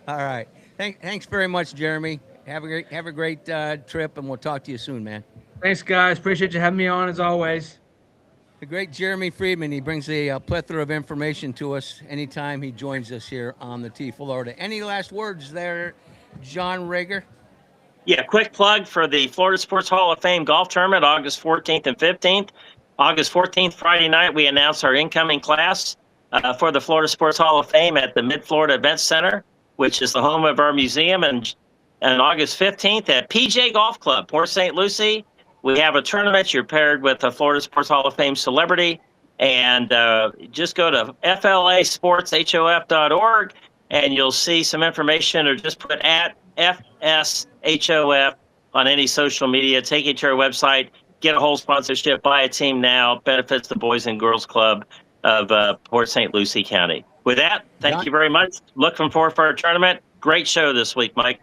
All right. Thanks very much, Jeremy. Have a great trip, and we'll talk to you soon, man. Thanks, guys. Appreciate you having me on as always. The great Jeremy Friedman. He brings a plethora of information to us anytime he joins us here on the T Florida. Any last words there, John Rager? Yeah, quick plug for the Florida Sports Hall of Fame golf tournament, August 14th and 15th. August 14th, Friday night, we announce our incoming class for the Florida Sports Hall of Fame at the Mid-Florida Event Center, which is the home of our museum. And August 15th at PJ Golf Club, Port St. Lucie, we have a tournament. You're paired with a Florida Sports Hall of Fame celebrity. And just go to flasportshof.org, and you'll see some information, or just put at FSHOF on any social media. Take it to our website, get a whole sponsorship, buy a team now, benefits the Boys and Girls Club of Port St. Lucie County. With that, thank you very much. Looking forward for our tournament. Great show this week, Mike.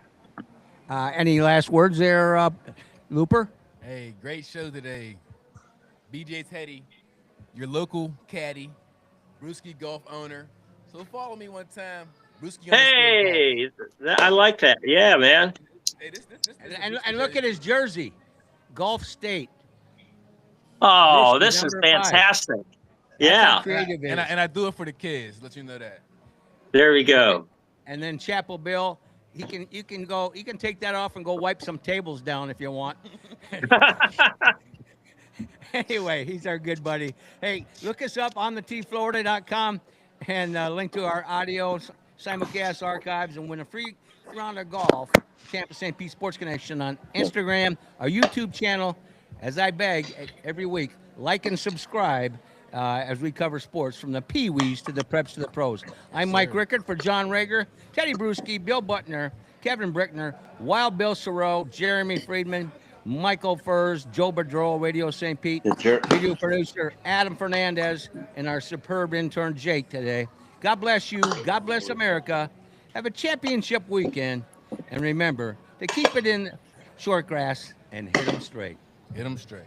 Any last words there, Looper? Hey, great show today. BJ Teddy, your local caddy, Brewski Golf owner. So follow me one time. Brewski. Hey, I like that. Yeah, man. Hey, this And look at his jersey, Gulf State. Oh, Brewski, this is number 5. fantastic. That's Yeah. how creative it is. and I do it for the kids. Let you know that. There we go. And then Chapel Bill, you can take that off and go wipe some tables down if you want. Anyway, he's our good buddy. Hey, look us up on the tflorida.com and link to our audio simulcast archives, and win a free round of golf. Tampa St. Pete Sports Connection on Instagram, our YouTube channel. As I beg every week, like and subscribe as we cover sports from the Pee-wees to the preps to the pros. I'm Mike Rickard for John Rager, Teddy Bruschi, Bill Butner, Kevin Brickner, Wild Bill Sorrow, Jeremy Friedman, Michael Furs, Joe Bedroll, Radio St. Pete, video producer Adam Fernandez, and our superb intern Jake today. God bless you. God bless America. Have a championship weekend. And remember to keep it in short grass and hit them straight. Hit them straight.